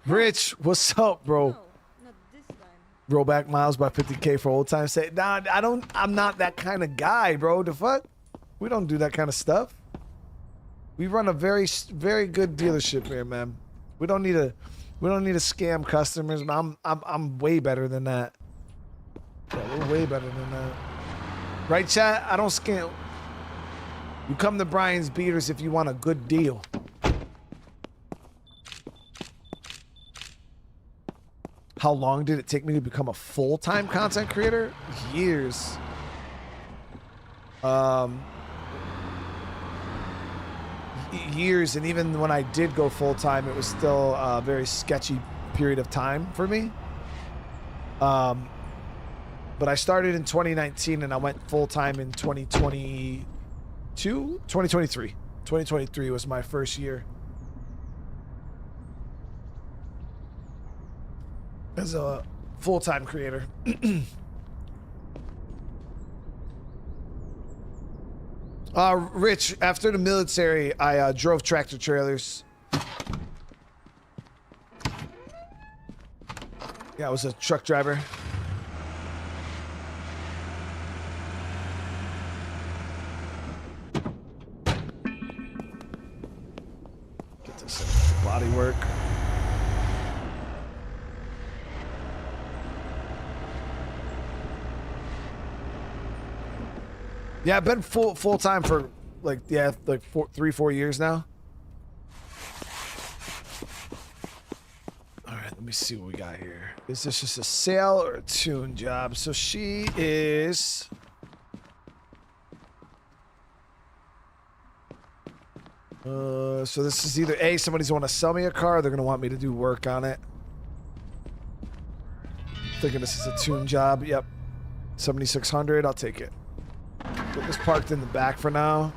[SPEAKER 1] Rich, what's up, bro?
[SPEAKER 2] No, not this time.
[SPEAKER 1] Roll back miles by 50K for old time's sake. Nah, I'm not that kind of guy, bro. The fuck? We don't do that kind of stuff. We run a very good dealership here, man. We don't need to scam customers. I'm way better than that. Yeah, we're way better than that. Right, chat? I don't scam. You come to Brian's Beaters if you want a good deal. How long did it take me to become a full-time content creator? Years. Years, and even when I did go full-time, it was still a very sketchy period of time for me. But I started in 2019 and I went full-time in 2023. 2023 was my first year as a full-time creator. Rich, after the military, I drove tractor trailers. Yeah, I was a truck driver. Get this body work. Yeah, I've been full time for like 3-4 years now. All right, let me see what we got here. Is this just a sale or a tune job? So she is. So this is either A, somebody's want to sell me a car, or they're gonna want me to do work on it. Thinking this is a tune job. Yep, 7,600. I'll take it. Get this parked in the back for now.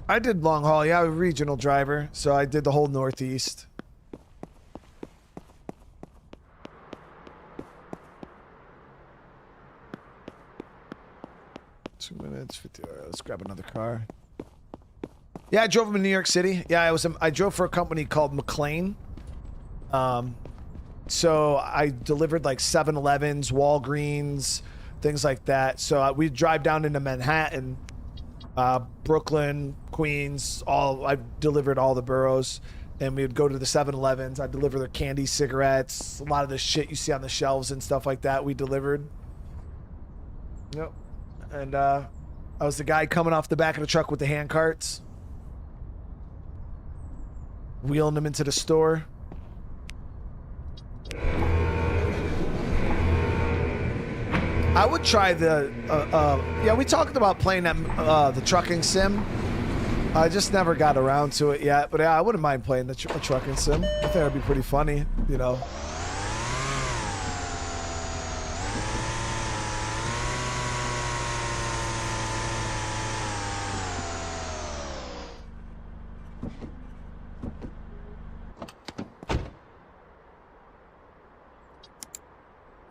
[SPEAKER 1] I did long haul. Yeah, I was a regional driver, so I did the whole Northeast. Two minutes, 50. All right, let's grab another car. Yeah, I drove them in New York City. Yeah, I drove for a company called McLean. So I delivered like 7-Elevens, Walgreens, things like that. So we'd drive down into Manhattan, Brooklyn, Queens, I delivered all the boroughs. And we'd go to the 7-Elevens. I'd deliver their candy, cigarettes, a lot of the shit you see on the shelves and stuff like that we delivered. Yep. And I was the guy coming off the back of the truck with the hand carts, wheeling them into the store. I would try the yeah, we talked about playing that the trucking sim. I just never got around to it yet, but yeah, I wouldn't mind playing the trucking sim. I think that'd be pretty funny, you know.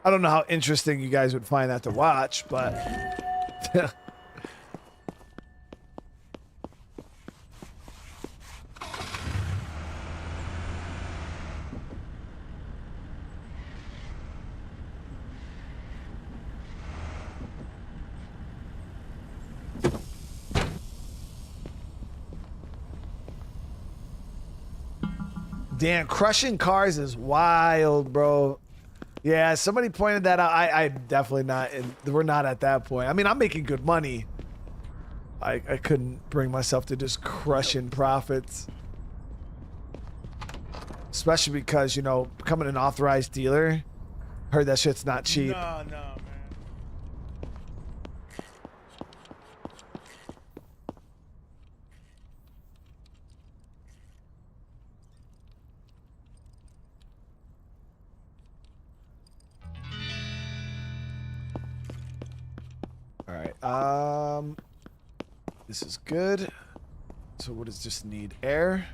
[SPEAKER 1] I don't know how interesting you guys would find that to watch, but damn, crushing cars is wild, bro. Yeah, somebody pointed that out. I definitely not. We're not at that point. I mean, I'm making good money. I couldn't bring myself to just crushing profits. Especially because, you know, becoming an authorized dealer, heard that shit's not cheap.
[SPEAKER 5] No, man.
[SPEAKER 1] All right. This is good. So what does this need? Air?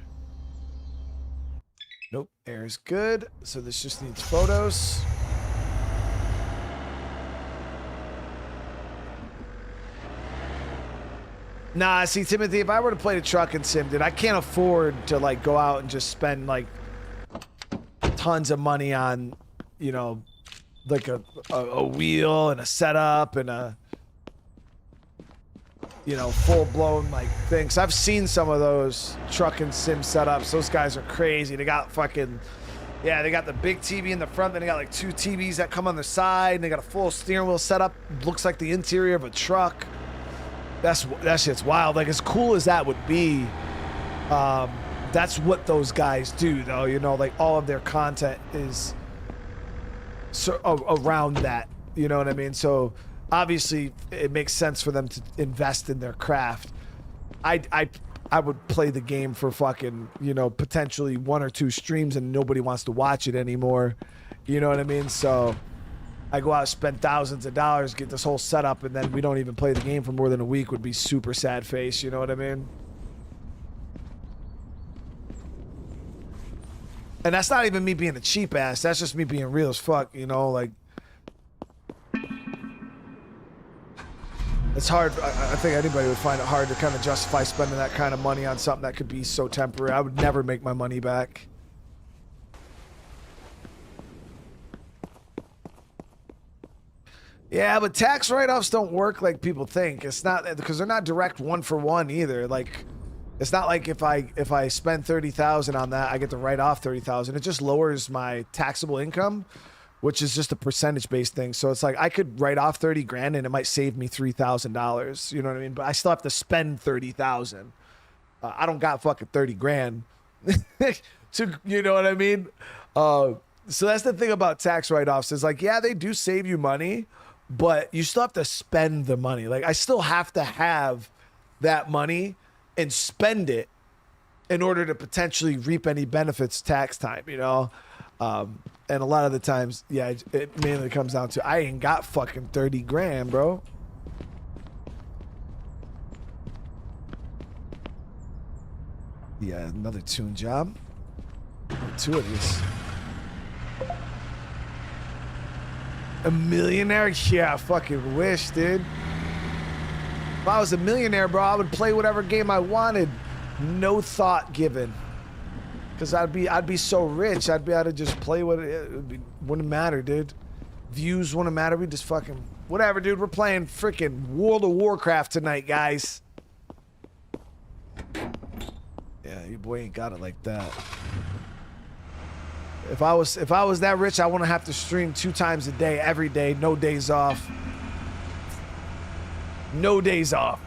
[SPEAKER 1] Nope. Air is good. So this just needs photos. Nah, see, Timothy, if I were to play the truck and sim, dude, I can't afford to like go out and just spend like tons of money on, you know, like a wheel and a setup and a, you know, full-blown like things. I've seen some of those truck and sim setups. Those guys are crazy. They got fucking, yeah, they got the big TV in the front, then they got like 2 TVs that come on the side, and they got a full steering wheel setup. Looks like the interior of a truck. That shit's wild. Like, as cool as that would be, that's what those guys do, though. You know, like all of their content is around that. You know what I mean? So obviously, it makes sense for them to invest in their craft. I would play the game for fucking, you know, potentially 1 or 2 streams and nobody wants to watch it anymore. You know what I mean? So I go out, spend thousands of dollars, get this whole setup, and then we don't even play the game for more than a week would be super sad face. You know what I mean? And that's not even me being a cheap ass. That's just me being real as fuck, you know, like. It's hard. I think anybody would find it hard to kind of justify spending that kind of money on something that could be so temporary. I would never make my money back. Yeah, but tax write-offs don't work like people think. It's not because they're not direct 1-for-1 either. Like, it's not like if I spend $30,000 on that, I get to write off $30,000. It just lowers my taxable income, which is just a percentage-based thing. So it's like I could write off 30 grand and it might save me $3,000. You know what I mean? But I still have to spend 30,000. I don't got fucking 30 grand. To, you know what I mean? So that's the thing about tax write-offs is like, yeah, they do save you money, but you still have to spend the money. Like, I still have to have that money and spend it in order to potentially reap any benefits tax time, you know? And a lot of the times, yeah, it mainly comes down to I ain't got fucking 30 grand, bro. Yeah, another tune job. Two of these. A millionaire? Yeah, I fucking wish, dude. If I was a millionaire, bro, I would play whatever game I wanted. No thought given. Cause I'd be so rich. I'd be able to just play what wouldn't matter, dude. Views wouldn't matter. We just fucking whatever, dude. We're playing freaking World of Warcraft tonight, guys. Yeah, your boy ain't got it like that. If I was that rich, I wouldn't have to stream 2 times a day, every day, no days off. No days off.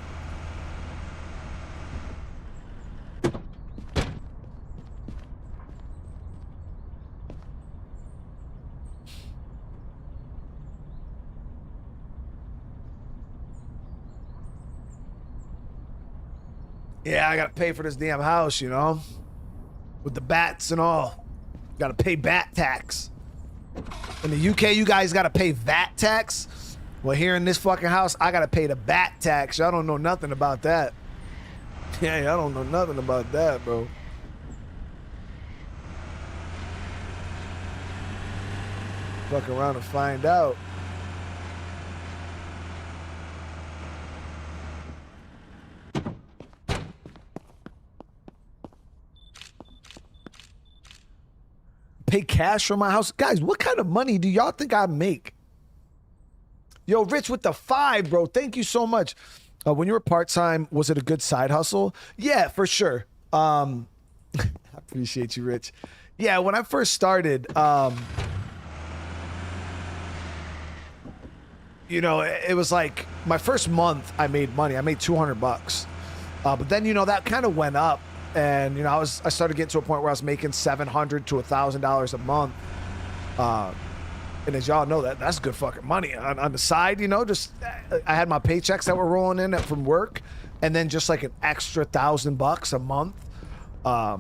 [SPEAKER 1] Yeah, I gotta pay for this damn house, you know? With the bats and all. Gotta pay VAT tax. In the UK, you guys gotta pay VAT tax? Well, here in this fucking house, I gotta pay the VAT tax. Y'all don't know nothing about that. Yeah, y'all don't know nothing about that, bro. Fuck around and find out. Pay cash for my house. Guys, what kind of money do y'all think I make? Yo, Rich with the 5, bro. Thank you so much. When you were part-time, was it a good side hustle? Yeah, for sure. I appreciate you, Rich. Yeah, when I first started, you know, it was like my first month I made money. I made $200. But then, you know, that kind of went up. And, you know, I started getting to a point where I was making $700 to $1,000 a month. And as y'all know, that's good fucking money. On the side, you know, just I had my paychecks that were rolling in from work, and then just like an extra $1,000 a month. Yeah,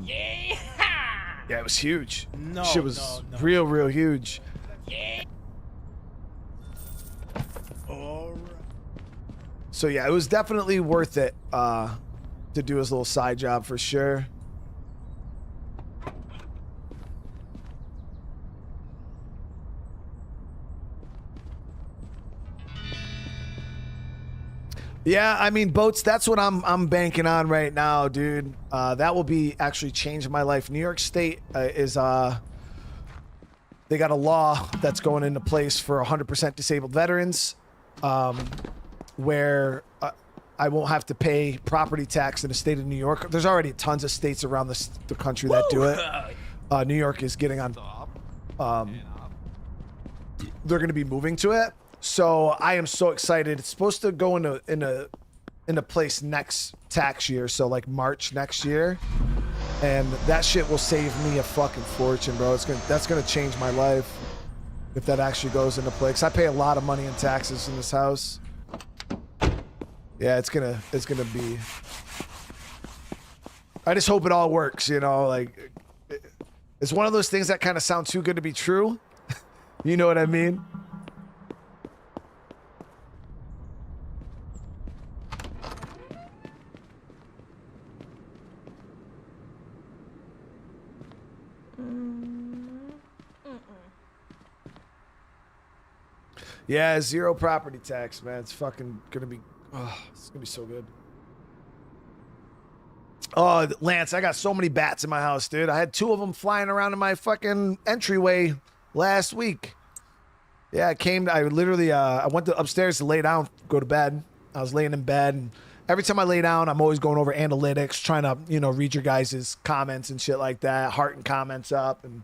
[SPEAKER 1] it was huge.
[SPEAKER 5] No,
[SPEAKER 1] shit was real huge.
[SPEAKER 5] Yeah. All right.
[SPEAKER 1] So yeah, it was definitely worth it to do his little side job for sure. Yeah, I mean, boats, that's what I'm banking on right now, dude. That will be actually changing my life. New York State is they got a law that's going into place for 100% disabled veterans, where I won't have to pay property tax in the state of New York. There's already tons of states around the country that do it. New York is getting on. They're going to be moving to it. So I am so excited. It's supposed to go into place next tax year, so like March next year, and that shit will save me a fucking fortune, bro. That's gonna change my life if that actually goes into place. I pay a lot of money in taxes in this house. Yeah, it's gonna be. I just hope it all works, you know. Like, it's one of those things that kind of sound too good to be true. You know what I mean? Yeah, 0 property tax, man. It's fucking gonna be, it's gonna be so good. Oh, Lance, I got so many bats in my house, dude. I had 2 of them flying around in my fucking entryway last week. Yeah, I literally, I went upstairs to lay down, go to bed. I was laying in bed, and every time I lay down, I'm always going over analytics, trying to, you know, read your guys' comments and shit like that, hearting comments up, and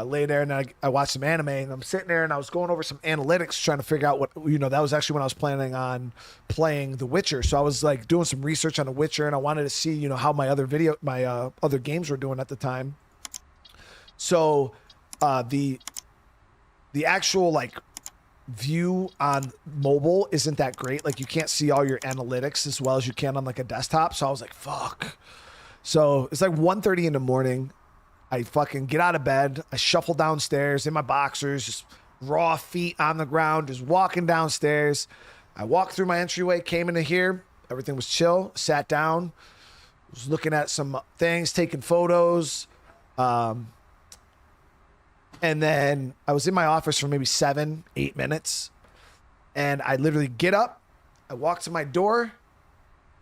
[SPEAKER 1] lay there, and I watched some anime, and I'm sitting there, and I was going over some analytics, trying to figure out what, you know, that was actually when I was planning on playing The Witcher. So I was like doing some research on The Witcher, and I wanted to see, you know, how my other other games were doing at the time. So the actual like view on mobile isn't that great. Like, you can't see all your analytics as well as you can on like a desktop. So I was like, fuck. So it's like 1:30 in the morning. I fucking get out of bed. I shuffle downstairs in my boxers, just raw feet on the ground, just walking downstairs. I walked through my entryway, came into here. Everything was chill. Sat down. Was looking at some things, taking photos. And then I was in my office for maybe 7-8 minutes. And I literally get up, I walk to my door,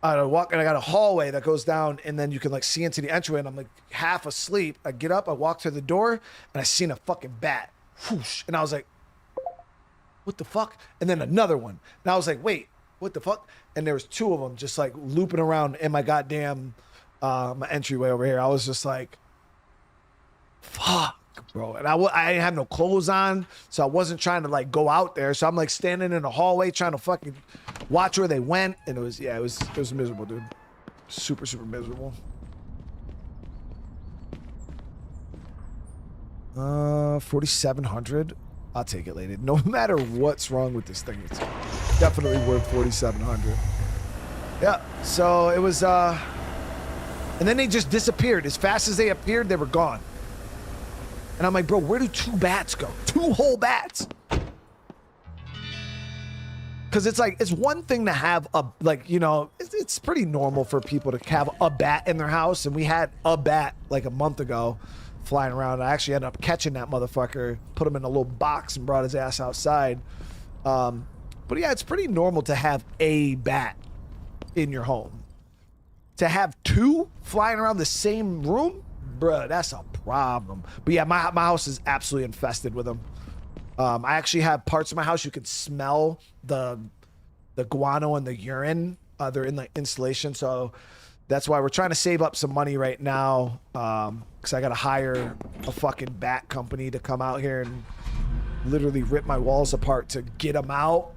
[SPEAKER 1] I walk, and I got a hallway that goes down, and then you can like see into the entryway, and I'm like half asleep. I get up, I walk to the door, and I seen a fucking bat. Whoosh. And I was like, what the fuck? And then another one. And I was like, wait, what the fuck? And there was 2 of them just like looping around in my goddamn my entryway over here. I was just like, fuck, bro. And I didn't have no clothes on, so I wasn't trying to like go out there. So I'm like standing in the hallway trying to fucking watch where they went. And it was miserable, dude. Super, super miserable. 4,700. I'll take it, lady. No matter what's wrong with this thing, it's definitely worth 4,700. Yeah. So it was, and then they just disappeared. As fast as they appeared, they were gone. And I'm like, bro, where do 2 bats go? 2 whole bats. Because it's like, it's one thing to have a, like, you know, it's pretty normal for people to have a bat in their house. And we had a bat like a month ago flying around. I actually ended up catching that motherfucker, put him in a little box and brought his ass outside. But yeah, it's pretty normal to have a bat in your home. To have 2 flying around the same room, bruh, that's a problem. But yeah, my house is absolutely infested with them. I actually have parts of my house you can smell the guano and the urine. They're in the insulation, so that's why we're trying to save up some money right now. Because I gotta hire a fucking bat company to come out here and literally rip my walls apart to get them out.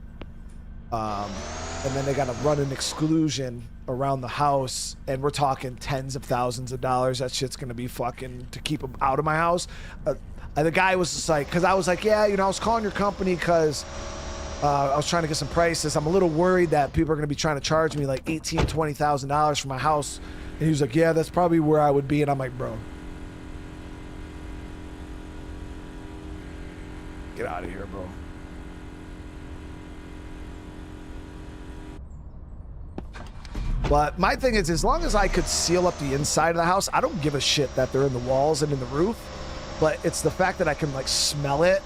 [SPEAKER 1] And then they gotta run an exclusion around the house, and we're talking tens of thousands of dollars. That shit's gonna be fucking to keep them out of my house. And the guy was just like, because I was like, yeah, you know, I was calling your company because I was trying to get some prices. I'm a little worried that people are going to be trying to charge me like $18,000, $20,000 for my house. And he was like, yeah, that's probably where I would be. And I'm like, bro, get out of here, bro. But my thing is, as long as I could seal up the inside of the house, I don't give a shit that they're in the walls and in the roof. But it's the fact that I can like smell it.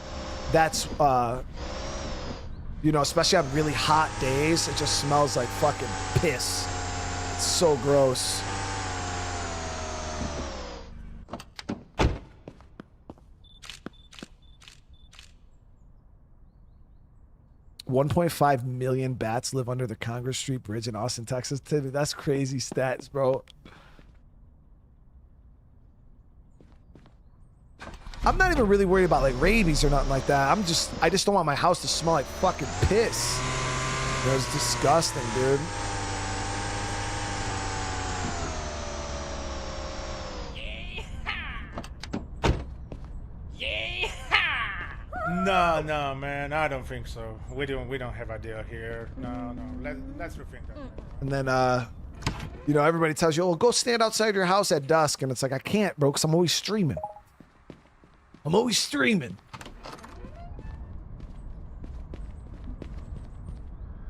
[SPEAKER 1] That's, you know, especially on really hot days, it just smells like fucking piss. It's so gross. $1.5 million bats live under the Congress Street Bridge in Austin, Texas. That's crazy stats, bro. I'm not even really worried about like rabies or nothing like that. I just don't want my house to smell like fucking piss. It was disgusting, dude.
[SPEAKER 5] No, man, I don't think so. We don't have a deal here. No. Let's rethink that.
[SPEAKER 1] And then, you know, everybody tells you, oh, go stand outside your house at dusk. And it's like, I can't, bro, because I'm always streaming. I'm always streaming.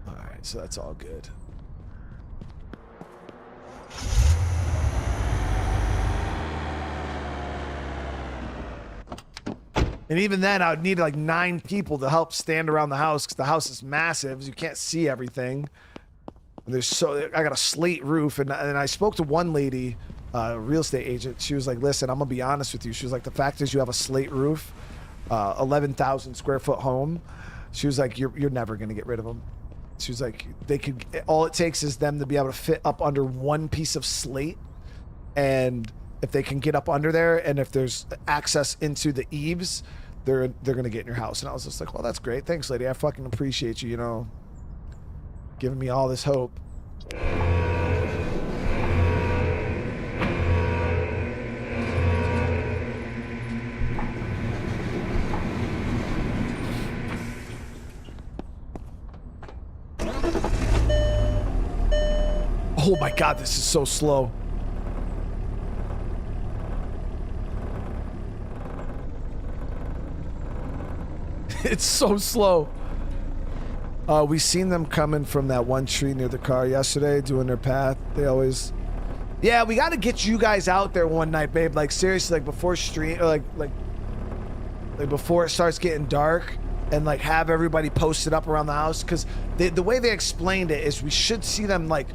[SPEAKER 1] All right, so that's all good. And even then, I would need like 9 people to help stand around the house because the house is massive. So you can't see everything. And I got a slate roof, and I spoke to one lady, a real estate agent. She was like, listen, I'm gonna be honest with you. She was like, the fact is you have a slate roof, 11,000 square foot home. She was like, you're never gonna get rid of them. She was like, all it takes is them to be able to fit up under one piece of slate. And if they can get up under there, and if there's access into the eaves, they're gonna get in your house. And I was just like, well, that's great. Thanks, lady. I fucking appreciate you, you know, giving me all this hope. Oh my God, this is so slow. It's so slow. We seen them coming from that one tree near the car yesterday, doing their path. They always Yeah, we got to get you guys out there one night, babe. Like seriously, like before stream, or like before it starts getting dark, and like have everybody posted up around the house. Because the way they explained it is we should see them like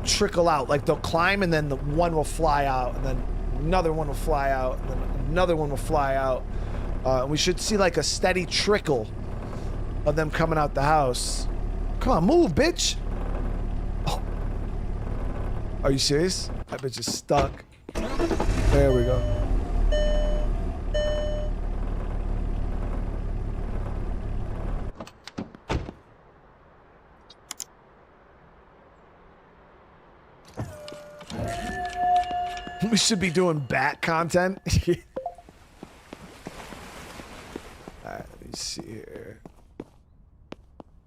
[SPEAKER 1] trickle out. Like they'll climb, and then the one will fly out, and then another one will fly out, and then another one will fly out. We should see like a steady trickle of them coming out the house. Come on, move, bitch. Oh. Are you serious? That bitch is stuck. There we go. We should be doing bat content. Alright, let me see here.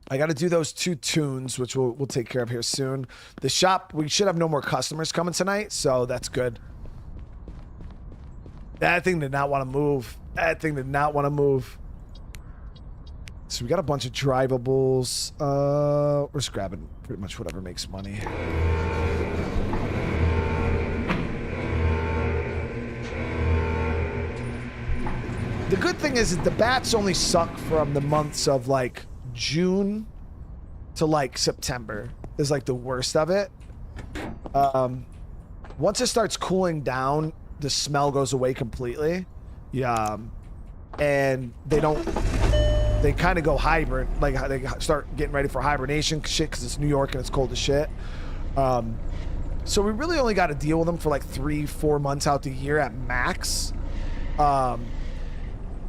[SPEAKER 1] I got to do those 2 tunes, which we'll take care of here soon. The shop, we should have no more customers coming tonight, so that's good. That thing did not want to move. That thing did not want to move. So we got a bunch of drivables. We're just grabbing pretty much whatever makes money. The good thing is that the bats only suck from the months of like June to like September is like the worst of it. Once it starts cooling down, the smell goes away completely. Yeah. And they kind of go hibernate, like they start getting ready for hibernation shit because it's New York and it's cold as shit. So we really only got to deal with them for like 3-4 months out the year at max.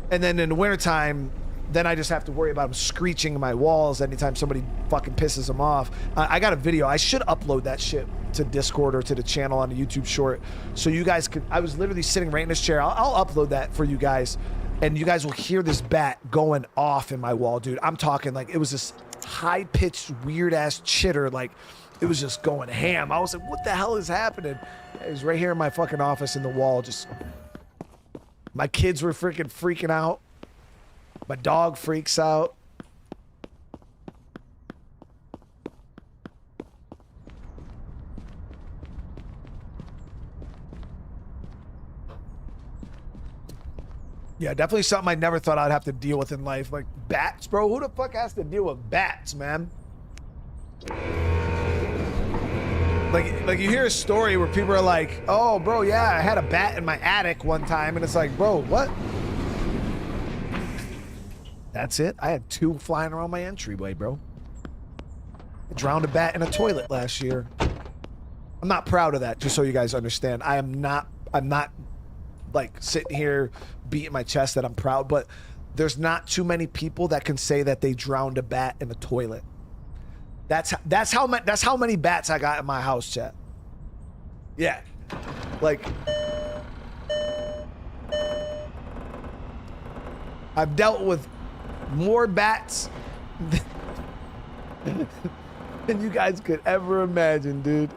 [SPEAKER 1] And then in the wintertime, then I just have to worry about them screeching in my walls anytime somebody fucking pisses them off. I got a video. I should upload that shit to Discord or to the channel on the YouTube short so you guys could. I was literally sitting right in this chair. I'll upload that for you guys, and you guys will hear this bat going off in my wall, dude. I'm talking like it was this high-pitched, weird-ass chitter. Like it was just going ham. I was like, what the hell is happening? It was right here in my fucking office in the wall, just... My kids were freaking out. My dog freaks out. Yeah, definitely something I never thought I'd have to deal with in life. Like bats, bro. Who the fuck has to deal with bats, man? Like you hear a story where people are like, oh, bro, yeah, I had a bat in my attic one time. And it's like, bro, what? That's it. I had 2 flying around my entryway, bro. I drowned a bat in a toilet last year. I'm not proud of that, just so you guys understand. I'm not like sitting here beating my chest that I'm proud, but there's not too many people that can say that they drowned a bat in a toilet. That's how many bats I got in my house, chat. Yeah. Like I've dealt with more bats than you guys could ever imagine, dude.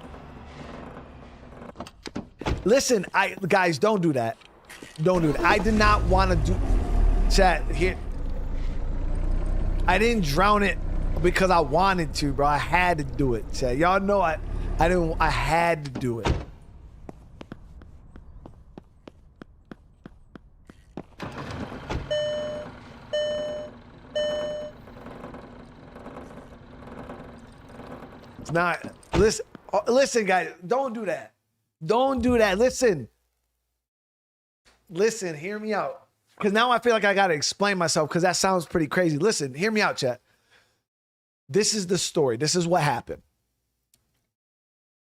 [SPEAKER 1] Listen, guys, don't do that. Don't do that. I did not want to do chat here. I didn't drown it because I wanted to, bro. I had to do it, chat. Y'all know I had to do it. It's not. Listen, guys. Don't do that. Don't do that. Listen, hear me out. Because now I feel like I got to explain myself because that sounds pretty crazy. Listen, hear me out, chat. This is the story. This is what happened.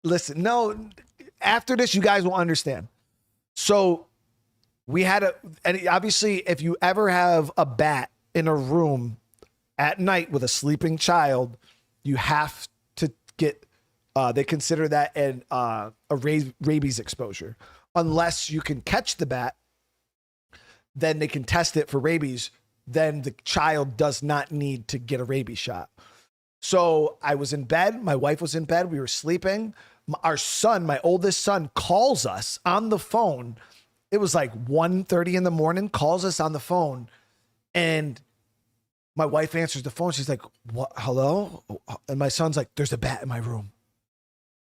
[SPEAKER 1] Listen, no, after this, you guys will understand. So we had and obviously, if you ever have a bat in a room at night with a sleeping child, you have to get, they consider that a rabies exposure. Unless you can catch the bat, then they can test it for rabies. Then the child does not need to get a rabies shot. So I was in bed. My wife was in bed. We were sleeping. Our son, my oldest son, calls us on the phone. It was like 1:30 in the morning, calls us on the phone. And my wife answers the phone. She's like, what? Hello? And my son's like, there's a bat in my room.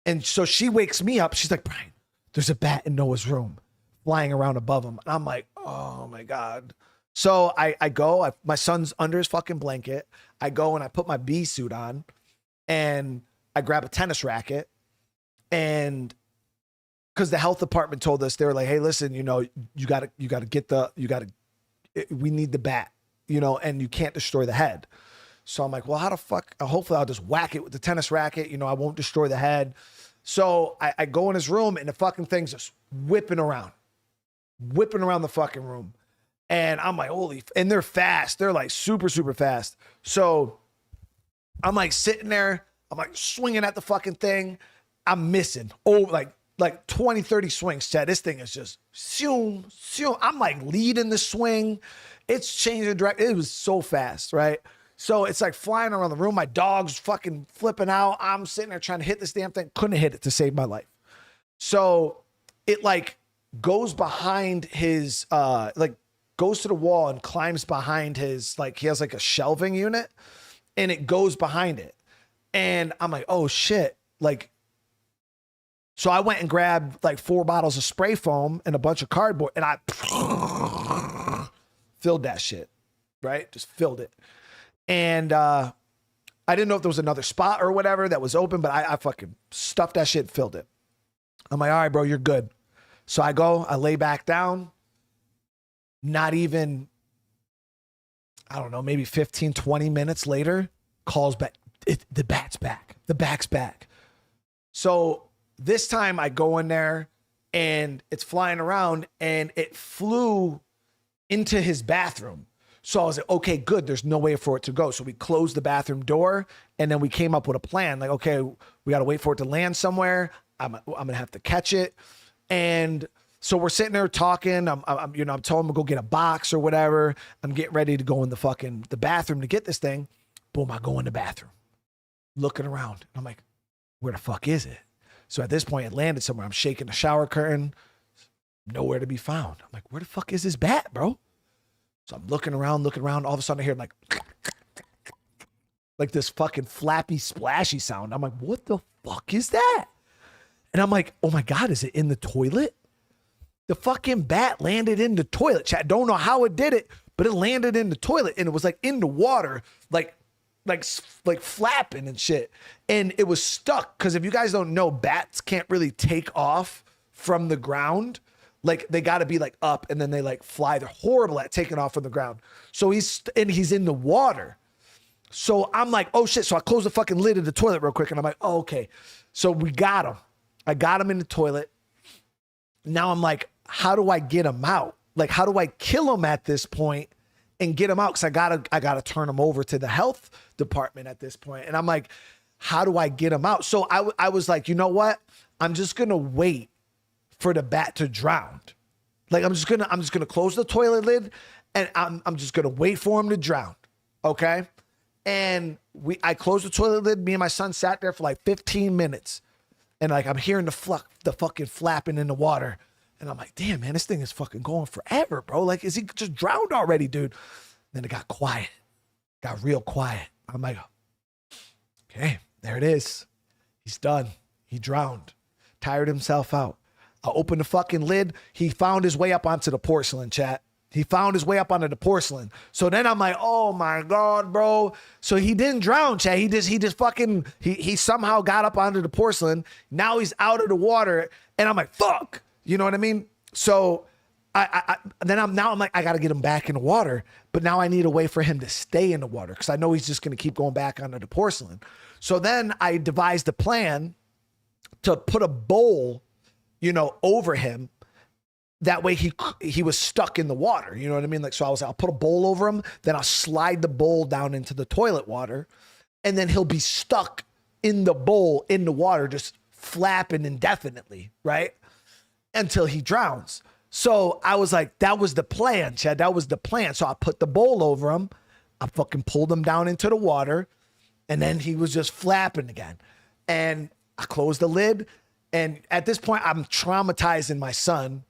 [SPEAKER 1] And so she wakes me up. She's like, Brian, there's a bat in Noah's room flying around above him. And I'm like, oh my God. So I go, my son's under his fucking blanket. I go and I put my bee suit on and I grab a tennis racket. And because the health department told us, they were like, hey, listen, you know, we need the bat, you know, and you can't destroy the head. So I'm like, well, how the fuck? Hopefully I'll just whack it with the tennis racket. You know, I won't destroy the head. So I go in his room and the fucking thing's just whipping around the fucking room. And I'm like, holy, and they're fast. They're like super, super fast. So I'm like sitting there. I'm like swinging at the fucking thing. I'm missing. Oh, like 20, 30 swings, Chad. This thing is just zoom, zoom. I'm like leading the swing. It's changing direction. It was so fast, right? So it's like flying around the room. My dog's fucking flipping out. I'm sitting there trying to hit this damn thing. Couldn't hit it to save my life. So it like goes behind his, goes to the wall and climbs behind his, like he has like a shelving unit and it goes behind it. And I'm like, oh shit. Like, so I went and grabbed like 4 bottles of spray foam and a bunch of cardboard and I filled that shit, right? Just filled it. And I didn't know if there was another spot or whatever that was open, but I fucking stuffed that shit and filled it. I'm like, all right, bro, you're good. So I go, I lay back down. Not even, I don't know, maybe 15, 20 minutes later, calls back. The bat's back. The bat's back. So this time I go in there and it's flying around and it flew into his bathroom. So I was like, okay, good. There's no way for it to go. So we closed the bathroom door and then we came up with a plan. Like, okay, we got to wait for it to land somewhere. I'm going to have to catch it. And so we're sitting there talking. I'm telling him to go get a box or whatever. I'm getting ready to go in the bathroom to get this thing. Boom, I go in the bathroom, looking around. I'm like, where the fuck is it? So at this point, it landed somewhere. I'm shaking the shower curtain. Nowhere to be found. I'm like, where the fuck is this bat, bro? So I'm looking around. All of a sudden I hear like this fucking flappy, splashy sound. I'm like, what the fuck is that? And I'm like, oh my God, is it in the toilet? The fucking bat landed in the toilet. Chat, don't know how it did it, but it landed in the toilet and it was like in the water, like flapping and shit. And it was stuck. Cause if you guys don't know, bats can't really take off from the ground. Like they got to be like up and then they like fly. They're horrible at taking off from the ground. So he's in the water. So I'm like, oh shit. So I close the fucking lid of the toilet real quick and I'm like, oh, okay. So we got him. I got him in the toilet. Now I'm like, how do I get him out? Like, how do I kill him at this point and get him out? Cause I gotta turn him over to the health department at this point. And I'm like, how do I get him out? So I was like, you know what? I'm just going to wait for the bat to drown. Like, I'm just gonna close the toilet lid and I'm just gonna wait for him to drown. Okay. And I closed the toilet lid. Me and my son sat there for like 15 minutes. And like, I'm hearing the fucking flapping in the water. And I'm like, damn, man, this thing is fucking going forever, bro. Like, is he just drowned already, dude? Then it got quiet. Got real quiet. I'm like, okay, there it is. He's done. He drowned. Tired himself out. I opened the fucking lid. He found his way up onto the porcelain, chat. He found his way up onto the porcelain. So then I'm like, oh my God, bro. So he didn't drown, chat. He just fucking, he somehow got up onto the porcelain. Now he's out of the water. And I'm like, fuck. You know what I mean? So I'm like, I got to get him back in the water. But now I need a way for him to stay in the water because I know he's just going to keep going back onto the porcelain. So then I devised a plan to put a bowl, over him. That way he was stuck in the water. You know what I mean? Like, so I'll put a bowl over him, then I'll slide the bowl down into the toilet water, and then he'll be stuck in the bowl, in the water, just flapping indefinitely, right? Until he drowns. So I was like, that was the plan, Chad. That was the plan. So I put the bowl over him. I fucking pulled him down into the water, and then he was just flapping again. And I closed the lid, and at this point, I'm traumatizing my son.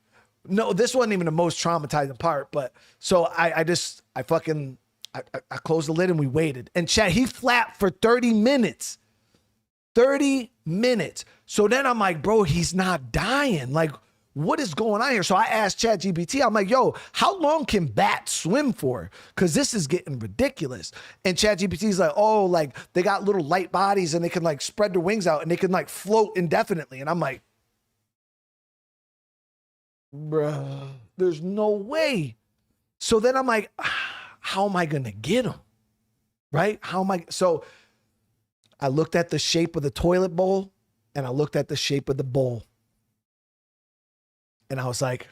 [SPEAKER 1] No, this wasn't even the most traumatizing part, but so I closed the lid and we waited. And Chad, he flapped for 30 minutes. 30 minutes. So then I'm like, bro, he's not dying. Like, what is going on here? So I asked ChatGPT, I'm like, yo, how long can bats swim for? Because this is getting ridiculous. And ChatGPT's like, oh, like they got little light bodies and they can like spread their wings out and they can like float indefinitely. And I'm like, bruh, there's no way. So then I'm like, how am I going to get them? Right? How am I? So I looked at the shape of the toilet bowl and I looked at the shape of the bowl. And I was like,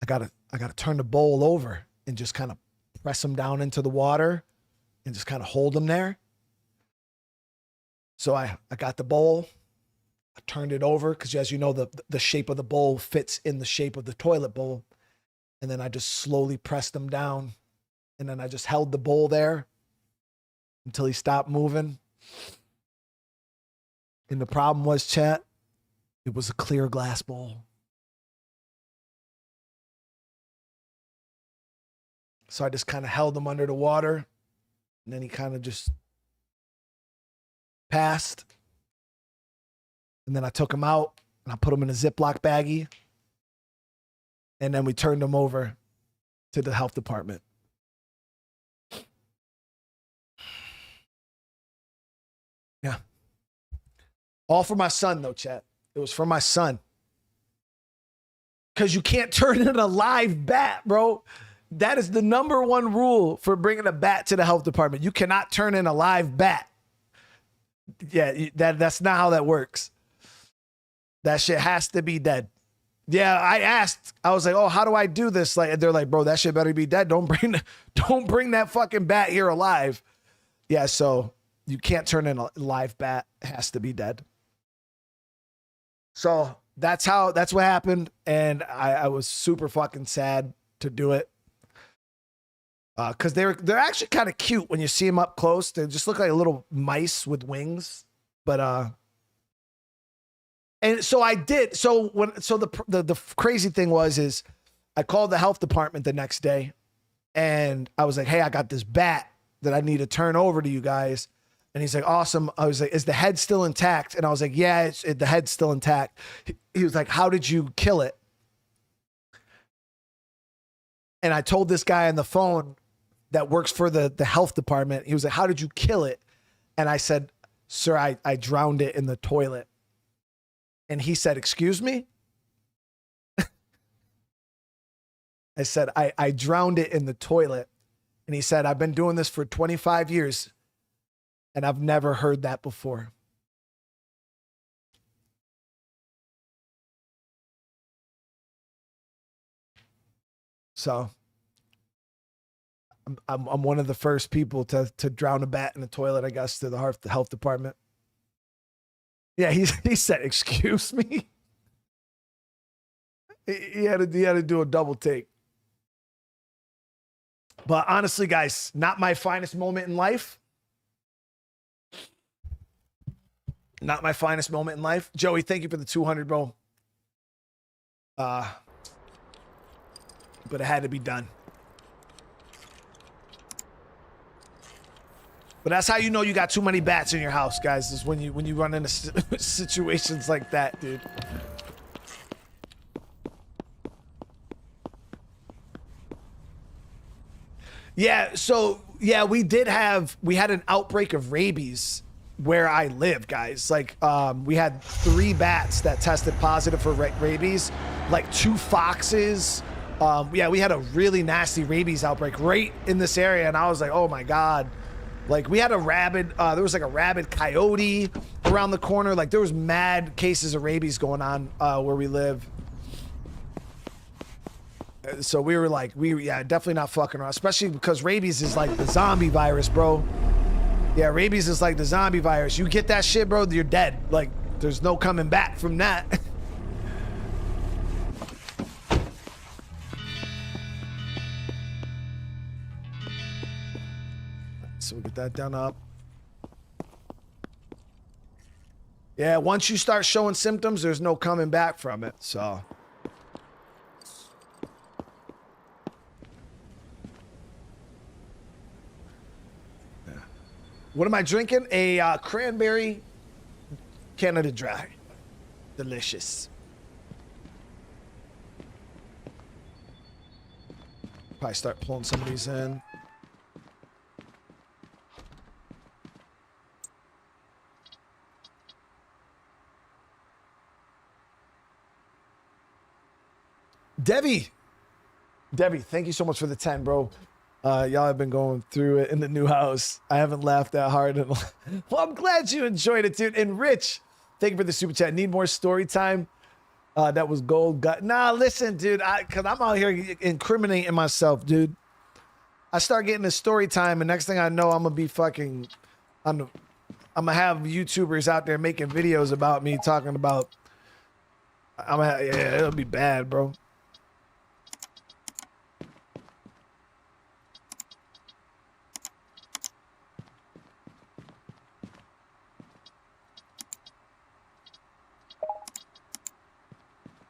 [SPEAKER 1] I gotta turn the bowl over and just kind of press them down into the water and just kind of hold them there. So I got the bowl, I turned it over because as you know, the shape of the bowl fits in the shape of the toilet bowl. And then I just slowly pressed them down. And then I just held the bowl there until he stopped moving. And the problem was, chat, it was a clear glass bowl. So I just kind of held him under the water, and then he kind of just passed. And then I took him out, and I put him in a Ziploc baggie, and then we turned him over to the health department. Yeah. All for my son, though, chat. It was for my son. Because you can't turn in a live bat, bro. That is the number one rule for bringing a bat to the health department. You cannot turn in a live bat. Yeah, that's not how that works. That shit has to be dead. Yeah, I asked. I was like, "Oh, how do I do this?" Like, they're like, "Bro, that shit better be dead. Don't bring that fucking bat here alive." Yeah, so you can't turn in a live bat. It has to be dead. So that's what happened, and I was super fucking sad to do it. Because they're actually kind of cute when you see them up close. They just look like little mice with wings. But and so I did. So the crazy thing is I called the health department the next day, and I was like, "Hey, I got this bat that I need to turn over to you guys." And he's like, "Awesome." I was like, "Is the head still intact?" And I was like, "Yeah, the head's still intact." He was like, "How did you kill it?" And I told this guy on the phone that works for the health department. He was like, "How did you kill it?" And I said, "Sir, I drowned it in the toilet." And he said, "Excuse me?" I said, I drowned it in the toilet. And he said, "I've been doing this for 25 years and I've never heard that before." So I'm one of the first people to drown a bat in the toilet, I guess, to the health department. Yeah, he said, "Excuse me." He had to do a double take. But honestly, guys, not my finest moment in life. Not my finest moment in life. Joey, thank you for the 200, bro. But it had to be done. But that's how you know you got too many bats in your house, guys, is when you run into situations like that, dude. Yeah, so yeah, we had an outbreak of rabies where I live, guys. Like, we had 3 bats that tested positive for rabies, like 2 foxes. Yeah, we had a really nasty rabies outbreak right in this area, and I was like, oh my God. Like, we had a rabid, there was like a rabid coyote around the corner. Like, there was mad cases of rabies going on where we live. So we were like, yeah, definitely not fucking around, especially because rabies is like the zombie virus, bro. Yeah, rabies is like the zombie virus. You get that shit, bro, you're dead. Like, there's no coming back from that. So we'll get that done up. Yeah, once you start showing symptoms, there's no coming back from it, so. What am I drinking? A cranberry Canada Dry. Delicious. Probably start pulling some of these in. Debbie, thank you so much for the 10, bro. Y'all have been going through it in the new house. I haven't laughed that hard. Well, I'm glad you enjoyed it, dude. And Rich, thank you for the super chat. Need more story time? That was gold. Nah, listen, dude. Cause I'm out here incriminating myself, dude. I start getting a story time, and next thing I know, I'm gonna be fucking. I'm gonna have YouTubers out there making videos about me talking about. Yeah, it'll be bad, bro.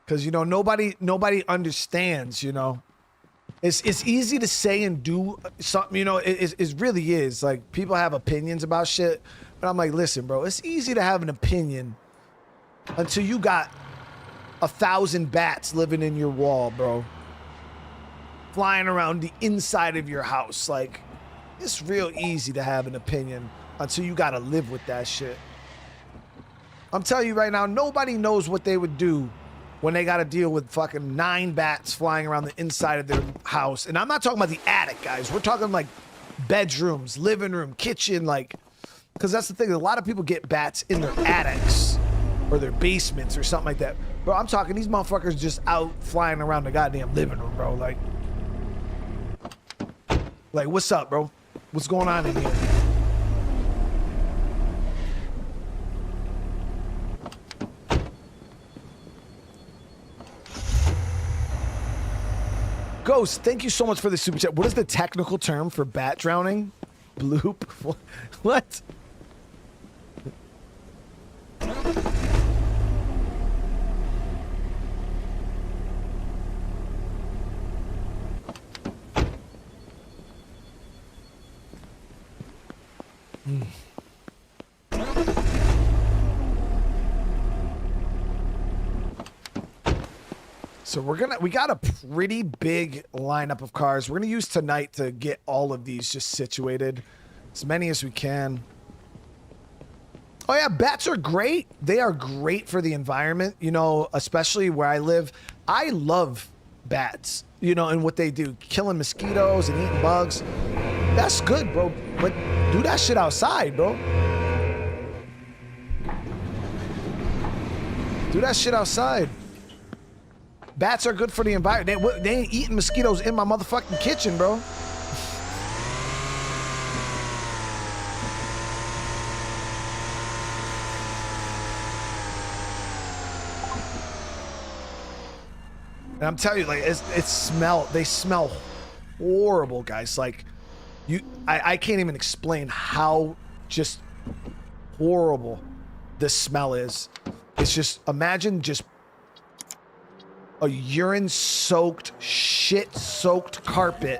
[SPEAKER 1] Because, you know, nobody understands, you know. It's easy to say and do something, you know, it really is. Like, people have opinions about shit. But I'm like, listen, bro, it's easy to have an opinion until you got 1,000 bats living in your wall, bro. Flying around the inside of your house. Like, it's real easy to have an opinion until you got to live with that shit. I'm telling you right now, nobody knows what they would do when they got to deal with fucking 9 bats flying around the inside of their house. And I'm not talking about the attic, guys. We're talking like bedrooms, living room, kitchen, like, because that's the thing. A lot of people get bats in their attics or their basements or something like that. Bro, I'm talking these motherfuckers just out flying around the goddamn living room, bro. Like what's up, bro? What's going on in here? Ghost, thank you so much for the super chat. What is the technical term for bat drowning? Bloop? What? So we got a pretty big lineup of cars. We're gonna use tonight to get all of these just situated, as many as we can. Oh yeah, bats are great. They are great for the environment, you know, especially where I live. I love bats, you know, and what they do, killing mosquitoes and eating bugs. That's good, bro, but do that shit outside, bro. Do that shit outside. Bats are good for the environment. They ain't eating mosquitoes in my motherfucking kitchen, bro. And I'm telling you, like, they smell horrible, guys. Like, I can't even explain how just horrible the smell is. It's just, imagine just a urine-soaked, shit-soaked carpet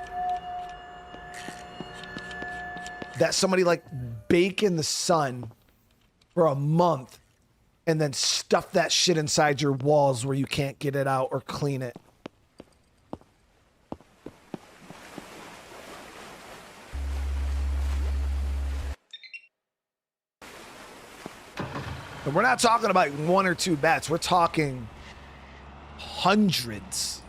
[SPEAKER 1] that somebody like bake in the sun for a month and then stuff that shit inside your walls where you can't get it out or clean it. And we're not talking about 1 or 2 bats. We're talking hundreds.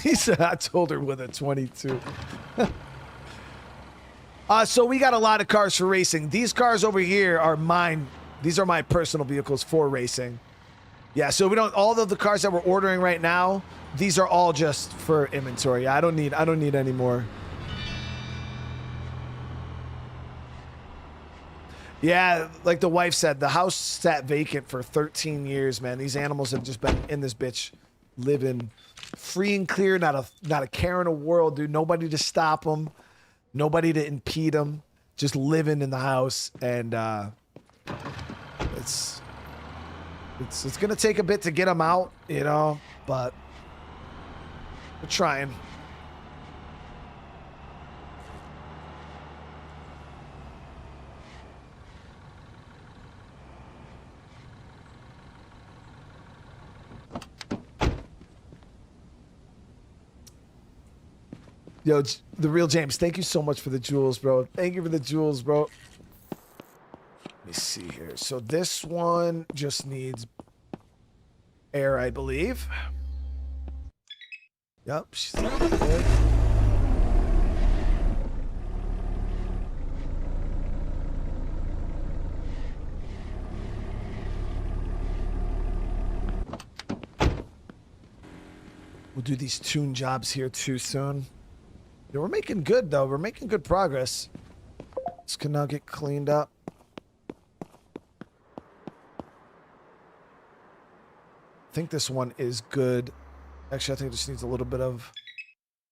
[SPEAKER 1] He said, I told her with a 22. So we got a lot of cars for racing. These cars over here are mine. These are my personal vehicles for racing. Yeah, so we don't, all of the cars that we're ordering right now, these are all just for inventory. I don't need any more. Yeah, like the wife said, the house sat vacant for 13 years, man. These animals have just been in this bitch living free and clear, not a care in the world, dude. Nobody to stop them, nobody to impede them, just living in the house. And it's gonna take a bit to get them out, you know, but we're trying. Yo, the real James, thank you so much for the jewels, bro. Thank you for the jewels, bro. Let me see here. So this one just needs air, I believe. Yep, she's good. We'll do these tune jobs here too soon. Yeah, we're making good though. We're making good progress. This can now get cleaned up. I think this one is good. Actually, I think it just needs a little bit of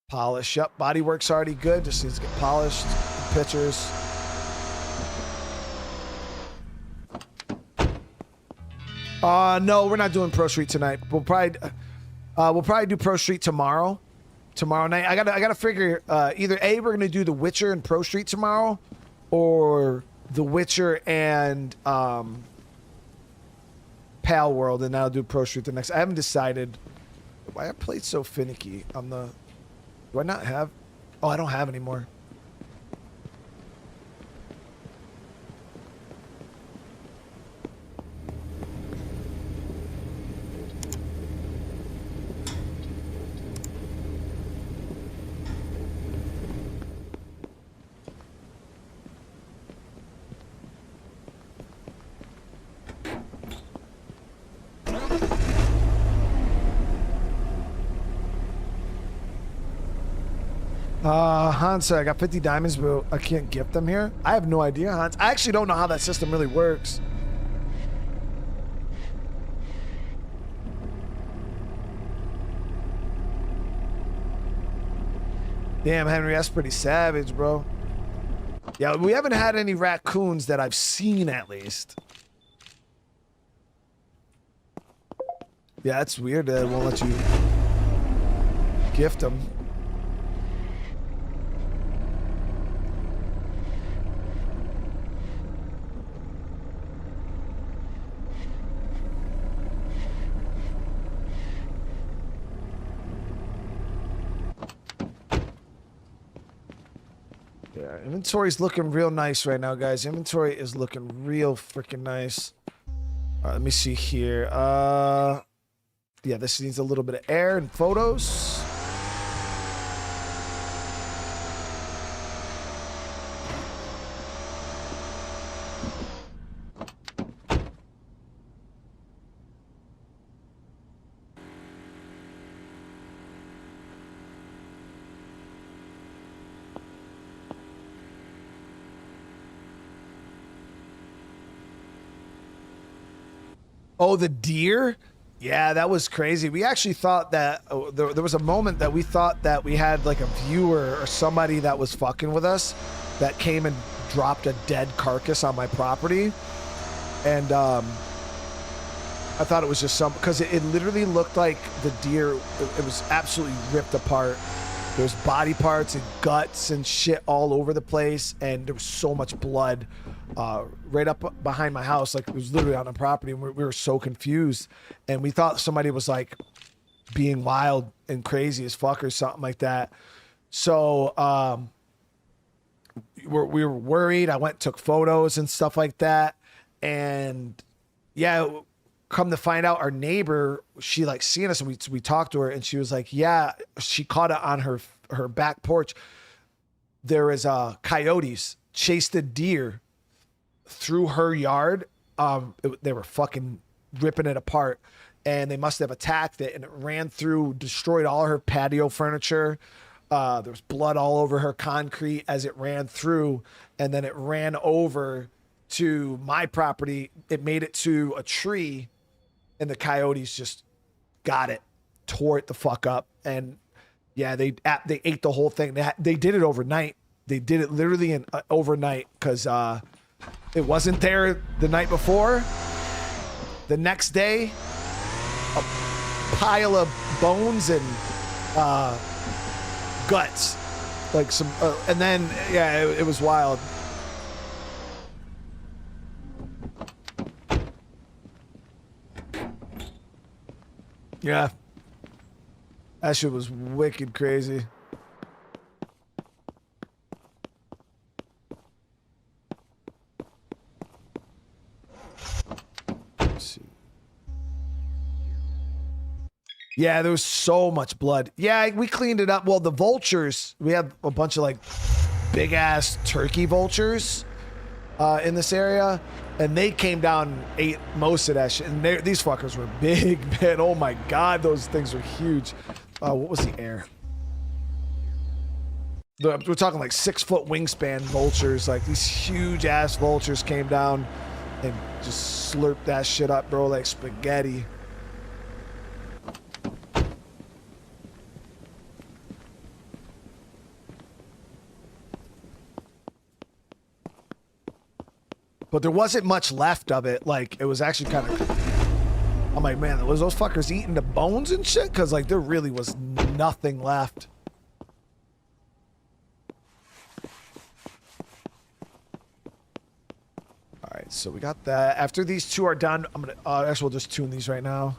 [SPEAKER 1] polish. Yep, bodywork's already good. Just needs to get polished. Pictures. No, we're not doing Pro Street tonight. We'll probably do Pro Street tomorrow. Tomorrow night. I gotta figure either A, we're gonna do The Witcher and Pro Street tomorrow, or The Witcher and Pal World, and then I'll do Pro Street the next. I haven't decided. Why are plates so finicky on the... Do I not have... Oh, I don't have any more. Hans said, I got 50 diamonds, but I can't gift them here. I have no idea, Hans. I actually don't know how that system really works. Damn, Henry, that's pretty savage, bro. Yeah, we haven't had any raccoons that I've seen, at least. Yeah, that's weird that it won't let you gift them. Yeah, inventory's looking real nice right now, guys. Inventory is looking real freaking nice. All right, let me see here. Yeah, this needs a little bit of air and photos. Oh, the deer? Yeah, that was crazy. We actually thought that there was a moment that we thought that we had like a viewer or somebody that was fucking with us that came and dropped a dead carcass on my property. And I thought it was just because it literally looked like the deer, it was absolutely ripped apart. There's body parts and guts and shit all over the place, and there was so much blood right up behind my house. Like, it was literally on the property, and we were so confused. And we thought somebody was like being wild and crazy as fuck or something like that. So we were worried. I went and took photos and stuff like that. And yeah, come to find out, our neighbor, she like seen us, and we talked to her, and she was like, yeah, she caught it on her back porch. There is coyotes chased a deer through her yard. They were fucking ripping it apart, and they must have attacked it, and it ran through, destroyed all her patio furniture. There was blood all over her concrete as it ran through, and then it ran over to my property. It made it to a tree, and the coyotes just got it, tore it the fuck up. And yeah, they ate the whole thing. They did it overnight. They did it literally in overnight because it wasn't there the night before. The next day, a pile of bones and guts, like some, and then yeah, it was wild. Yeah, that shit was wicked crazy. Let's see. Yeah, there was so much blood. Yeah, we cleaned it up. Well, the vultures, we had a bunch of like big ass turkey vultures in this area, and they came down and ate most of that shit. And these fuckers were big, man. Oh my god, those things were huge. What was the air? We're talking like 6 foot wingspan vultures. Like these huge ass vultures came down and just slurped that shit up, bro, like spaghetti. But there wasn't much left of it. Like, it was actually kind of... I'm like, man, was those fuckers eating the bones and shit? Because, like, there really was nothing left. All right, so we got that. After these two are done, I'm going to... actually, we'll just tune these right now.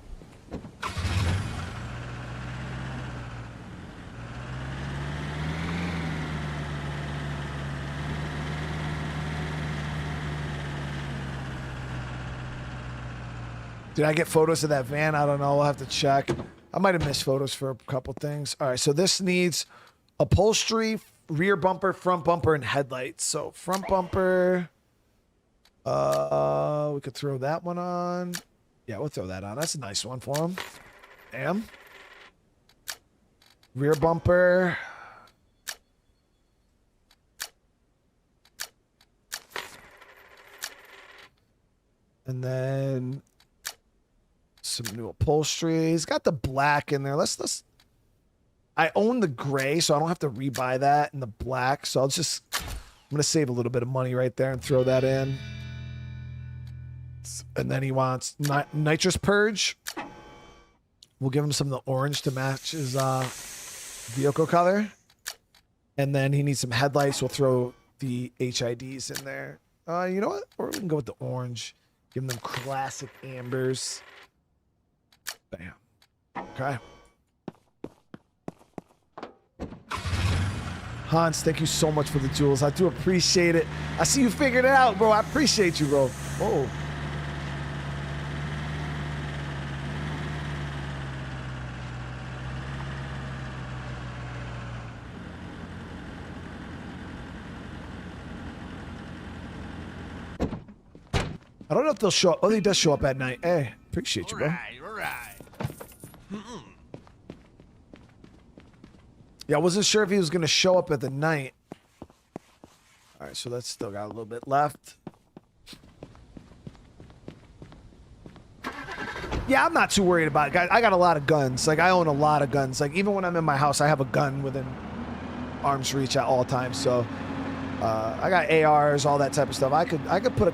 [SPEAKER 1] Did I get photos of that van? I don't know. I'll have to check. I might have missed photos for a couple things. All right, so this needs upholstery, rear bumper, front bumper, and headlights. So front bumper, we could throw that one on. Yeah, we'll throw that on. That's a nice one for him. Damn. Rear bumper. And then some new upholstery. He's got the black in there. Let's I own the gray, so I don't have to rebuy that, and the black. So I'm gonna save a little bit of money right there and throw that in. And then he wants nitrous purge. We'll give him some of the orange to match his vehicle color. And then he needs some headlights. We'll throw the HIDs in there. You know what? Or we can go with the orange. Give them classic ambers. Bam. Okay. Hans, thank you so much for the jewels. I do appreciate it. I see you figured it out, bro. I appreciate you, bro. Whoa. I don't know if they'll show up. Oh, he does show up at night. Hey, appreciate you, bro.
[SPEAKER 3] All right.
[SPEAKER 1] Yeah, I wasn't sure if he was going to show up at the night. All right, so that's still got a little bit left. Yeah, I'm not too worried about it. I got a lot of guns. Like, I own a lot of guns. Like, even when I'm in my house, I have a gun within arm's reach at all times. So, I got ARs, all that type of stuff. I could put a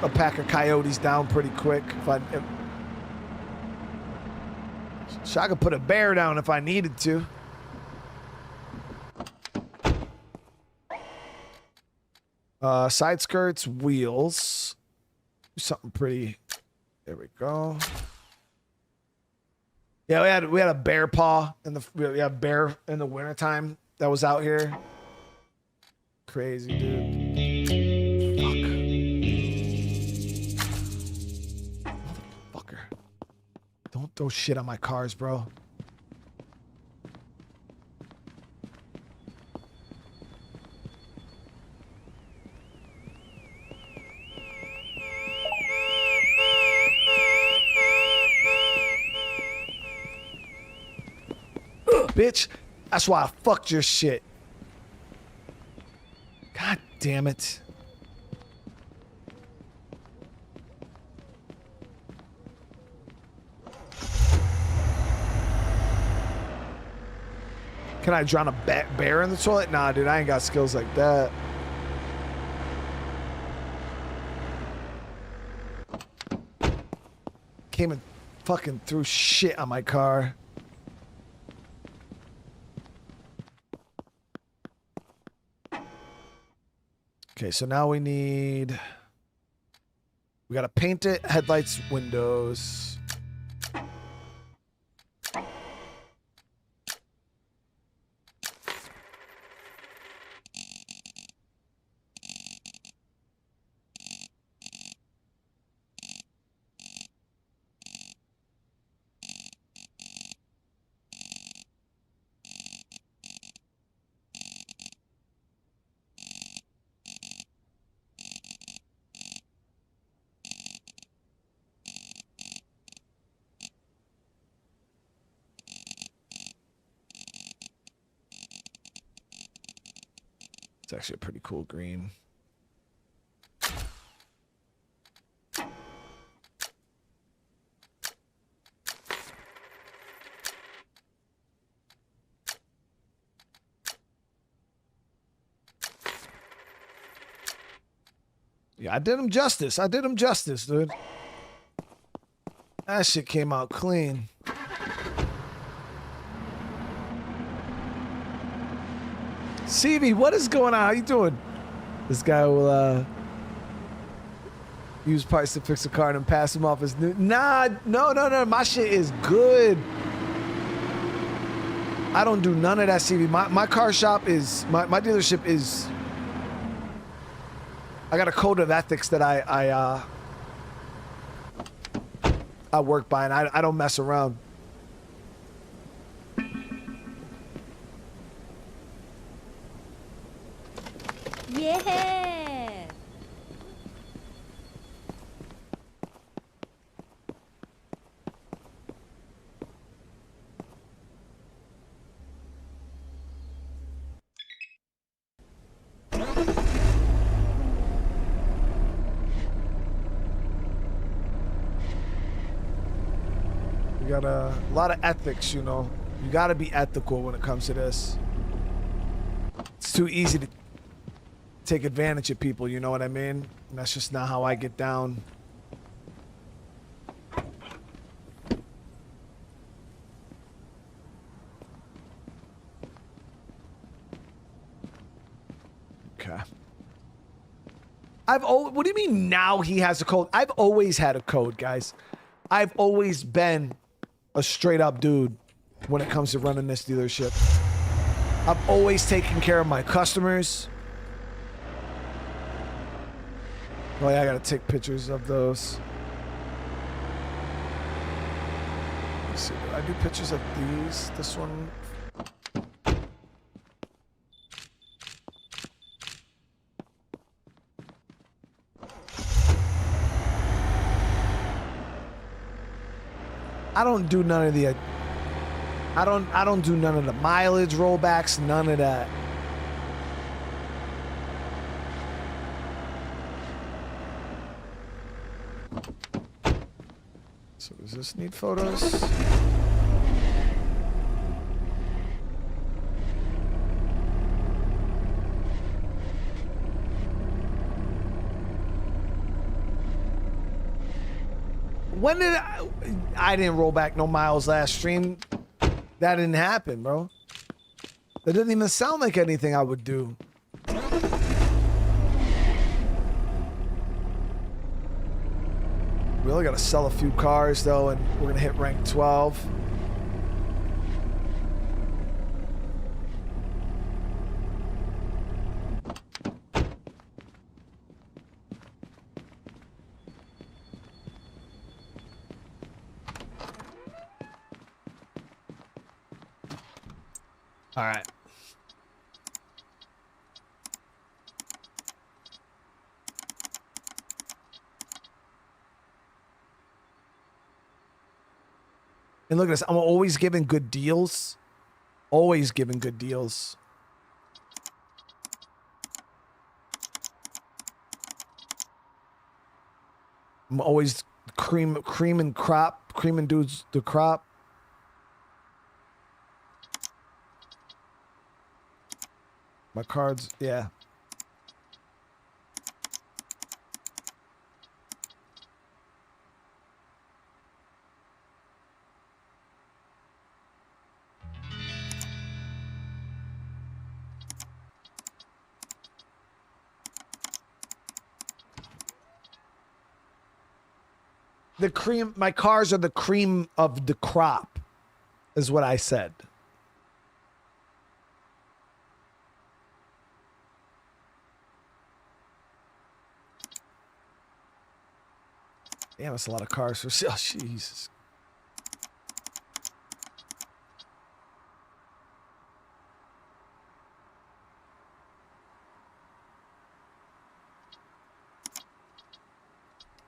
[SPEAKER 1] pack of coyotes down pretty quick so I could put a bear down if I needed to. Side skirts, wheels. Do something pretty. There we go. Yeah, we had a bear paw we had bear in the wintertime that was out here. Crazy, dude. Fuck. Motherfucker. Don't throw shit on my cars, bro. Bitch, that's why I fucked your shit. God damn it. Can I drown a bear in the toilet? Nah, dude, I ain't got skills like that. Came and fucking threw shit on my car. Okay, so now we gotta paint it, headlights, windows. It's actually a pretty cool green. Yeah, I did him justice. I did him justice, dude. That shit came out clean. CV, what is going on? How you doing? This guy will use parts to fix a car and then pass him off as new. Nah, no. My shit is good. I don't do none of that, CV. My car shop is my dealership is. I got a code of ethics that I work by, and I don't mess around.
[SPEAKER 6] Yeah.
[SPEAKER 1] We got a lot of ethics, you know. You got to be ethical when it comes to this. It's too easy to take advantage of people, you know what I mean? And that's just not how I get down. Okay. What do you mean now he has a code? I've always had a code, guys. I've always been a straight up dude when it comes to running this dealership. I've always taken care of my customers. Oh yeah, I gotta take pictures of those. Let's see, do I do pictures of these? This one. I don't do none of the. I don't do none of the mileage rollbacks. None of that. So does this need photos? When did I didn't roll back no miles last stream. That didn't happen, bro. That didn't even sound like anything I would do. We only gotta sell a few cars though, and we're gonna hit rank 12. All right. And look at this. I'm always giving good deals. Always giving good deals. I'm always creaming dudes the crop. My cards, yeah. The cream, my cars are the cream of the crop, is what I said. Damn, that's a lot of cars for sale. Oh, Jesus.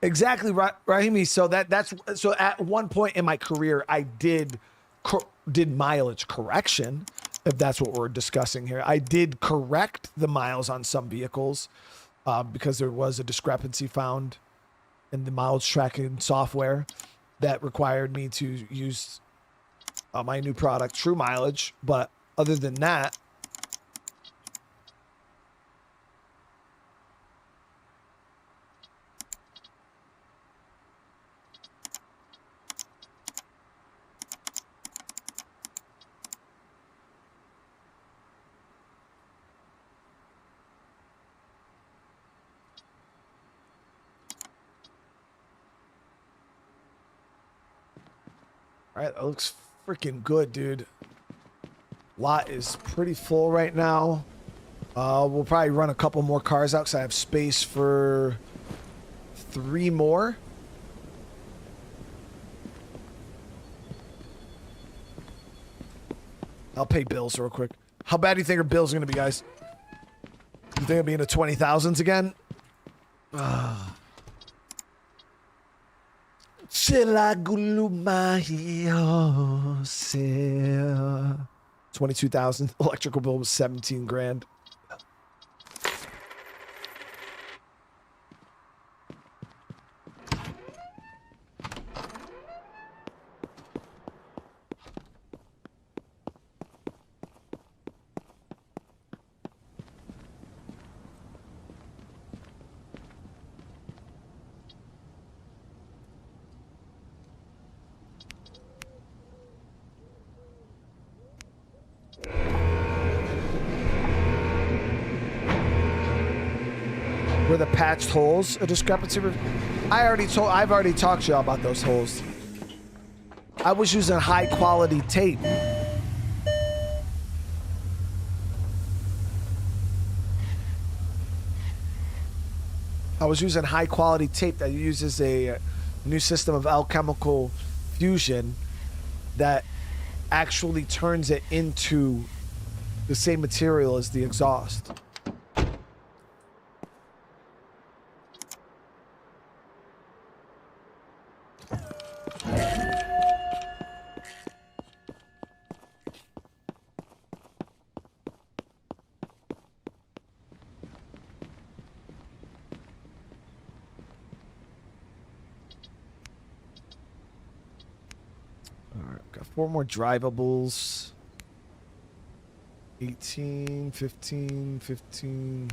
[SPEAKER 1] Exactly, Rahimi. So that's so. At one point in my career, I did mileage correction, if that's what we're discussing here. I did correct the miles on some vehicles because there was a discrepancy found in the mileage tracking software that required me to use my new product, True Mileage. But other than that, all right, that looks freaking good, dude. Lot is pretty full right now. We'll probably run a couple more cars out because I have space for 3 more. I'll pay bills real quick. How bad do you think our bills are going to be, guys? You think it'll be in the 20,000s again? Silagulumahiose. 22,000. Electrical bill was 17 grand. Were the patched holes a discrepancy? I've already talked to y'all about those holes. I was using high quality tape. I was using high quality tape that uses a new system of alchemical fusion that actually turns it into the same material as the exhaust. Got 4 more drivables. 18, 15, 15.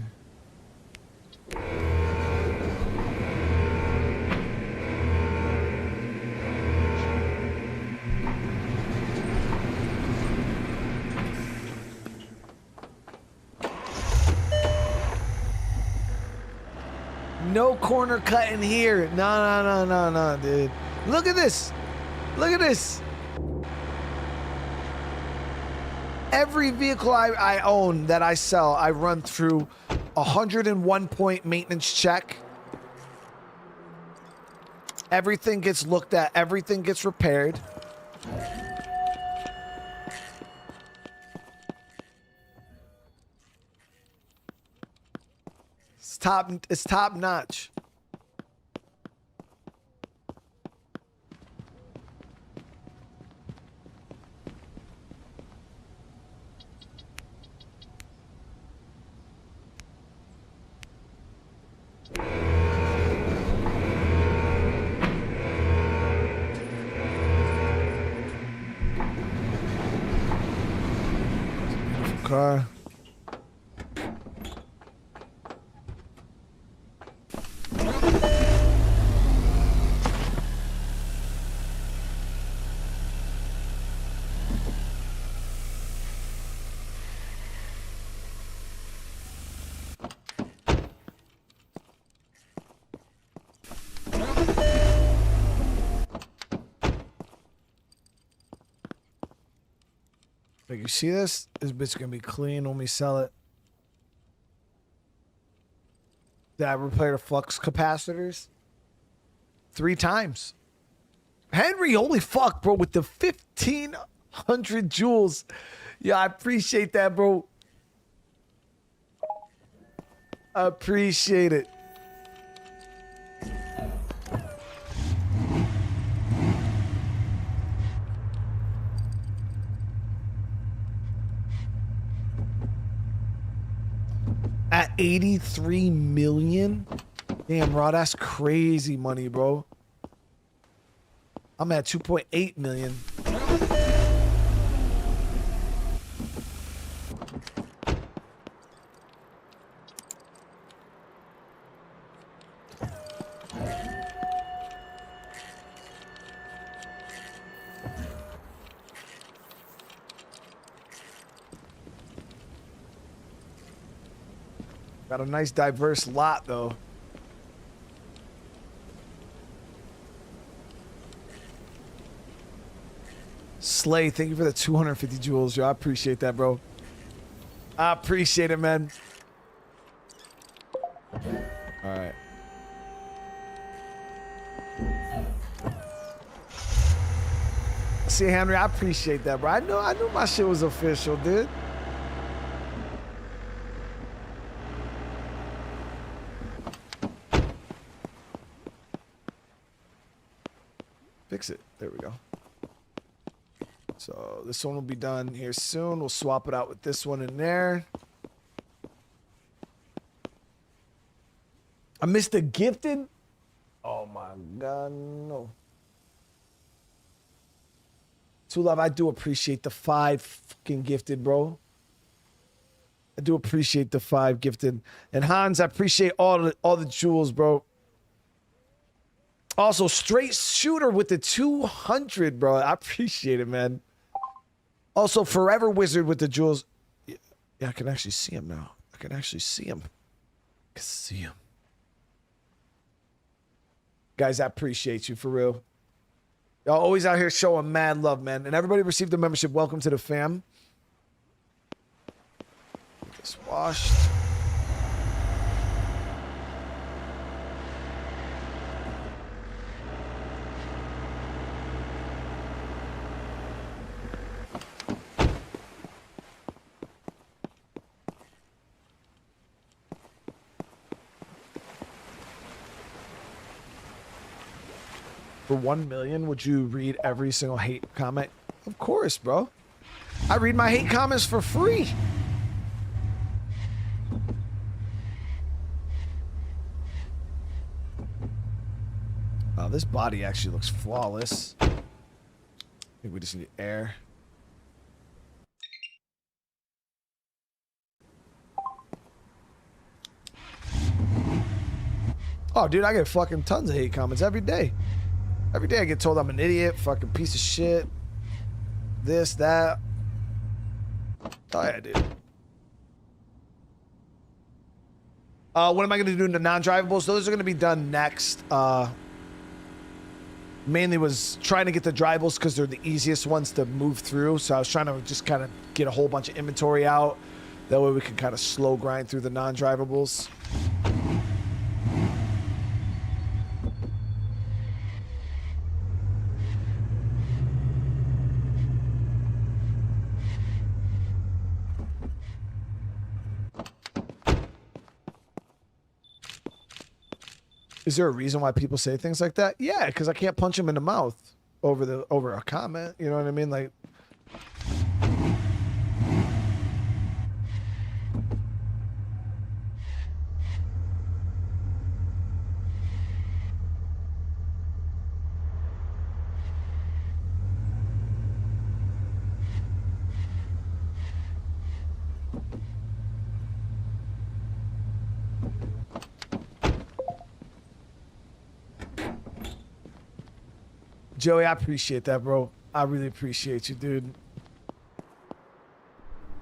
[SPEAKER 1] No corner cut in here. No, dude. Look at this. Look at this. Every vehicle I own that I sell, I run through 101 point maintenance check. Everything gets looked at. Everything gets repaired. It's top notch. Car. Like, you see this? This bitch gonna be clean when we sell it. Did I repair the flux capacitors? 3 times. Henry, holy fuck, bro, with the 1,500 joules. Yeah, I appreciate that, bro. I appreciate it. At 83 million? Damn, Rod, that's crazy money, bro. I'm at 2.8 million. Got a nice diverse lot, though. Slay, thank you for the 250 joules, yo. I appreciate that, bro. I appreciate it, man. All right. See, Henry, I appreciate that, bro. I knew my shit was official, dude. Fix it. There we go. So this one will be done here soon. We'll swap it out with this one in there. I missed the gifted. Oh my God, no. Two Love, I do appreciate the 5 fucking gifted, bro. I do appreciate the 5 gifted. And Hans, I appreciate all the jewels, bro. Also, Straight Shooter with the 200, bro. I appreciate it, man. Also, Forever Wizard with the jewels. Yeah, I can actually see him now. I can actually see him. I can see him. Guys, I appreciate you, for real. Y'all always out here showing mad love, man. And everybody received a membership. Welcome to the fam. Get this washed. For 1 million, would you read every single hate comment? Of course, bro. I read my hate comments for free. Oh, this body actually looks flawless. I think we just need air. Oh, dude, I get fucking tons of hate comments every day. Every day I get told I'm an idiot, fucking piece of shit. This, that. Oh, yeah, dude. What am I going to do in the non-drivables? Those are going to be done next. Mainly was trying to get the drivables because they're the easiest ones to move through. So I was trying to just kind of get a whole bunch of inventory out. That way we can kind of slow grind through the non-drivables. Is there a reason why people say things like that? Yeah, because I can't punch them in the mouth over a comment. You know what I mean? Like, Joey, I appreciate that, bro. I really appreciate you, dude.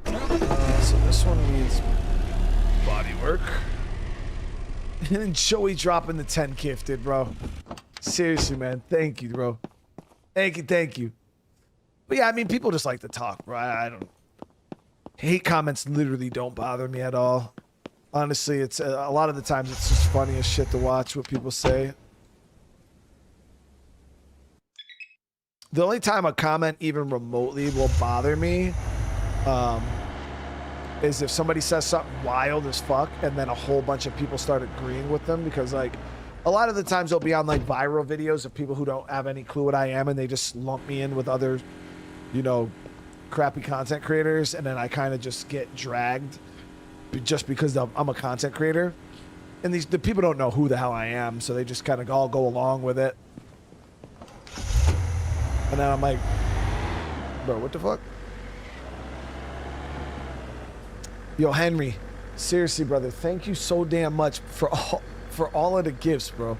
[SPEAKER 1] So this one needs body work. And then Joey dropping the 10 gifted, bro. Seriously, man. Thank you, bro. Thank you. But yeah, I mean, people just like to talk, bro. I don't Hate comments literally don't bother me at all. Honestly, it's a lot of the times it's just funny as shit to watch what people say. The only time a comment even remotely will bother me is if somebody says something wild as fuck and then a whole bunch of people start agreeing with them, because like a lot of the times they'll be on like viral videos of people who don't have any clue what I am and they just lump me in with other, you know, crappy content creators, and then I kind of just get dragged just because I'm a content creator, and the people don't know who the hell I am, so they just kind of all go along with it. And then I'm like, bro, what the fuck? Yo, Henry, seriously, brother, thank you so damn much for all of the gifts, bro.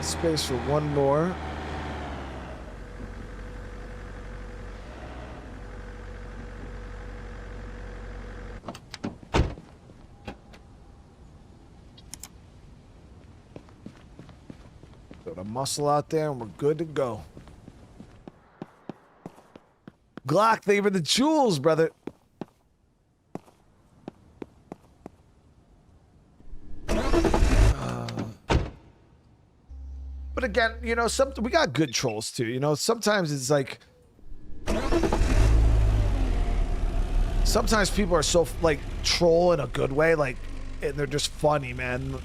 [SPEAKER 1] Space for one more. Got a muscle out there and we're good to go. Glock, thank you for the jewels, brother. But again, you know, we got good trolls too. You know, sometimes it's like, sometimes people are so like troll in a good way, like, and they're just funny, man.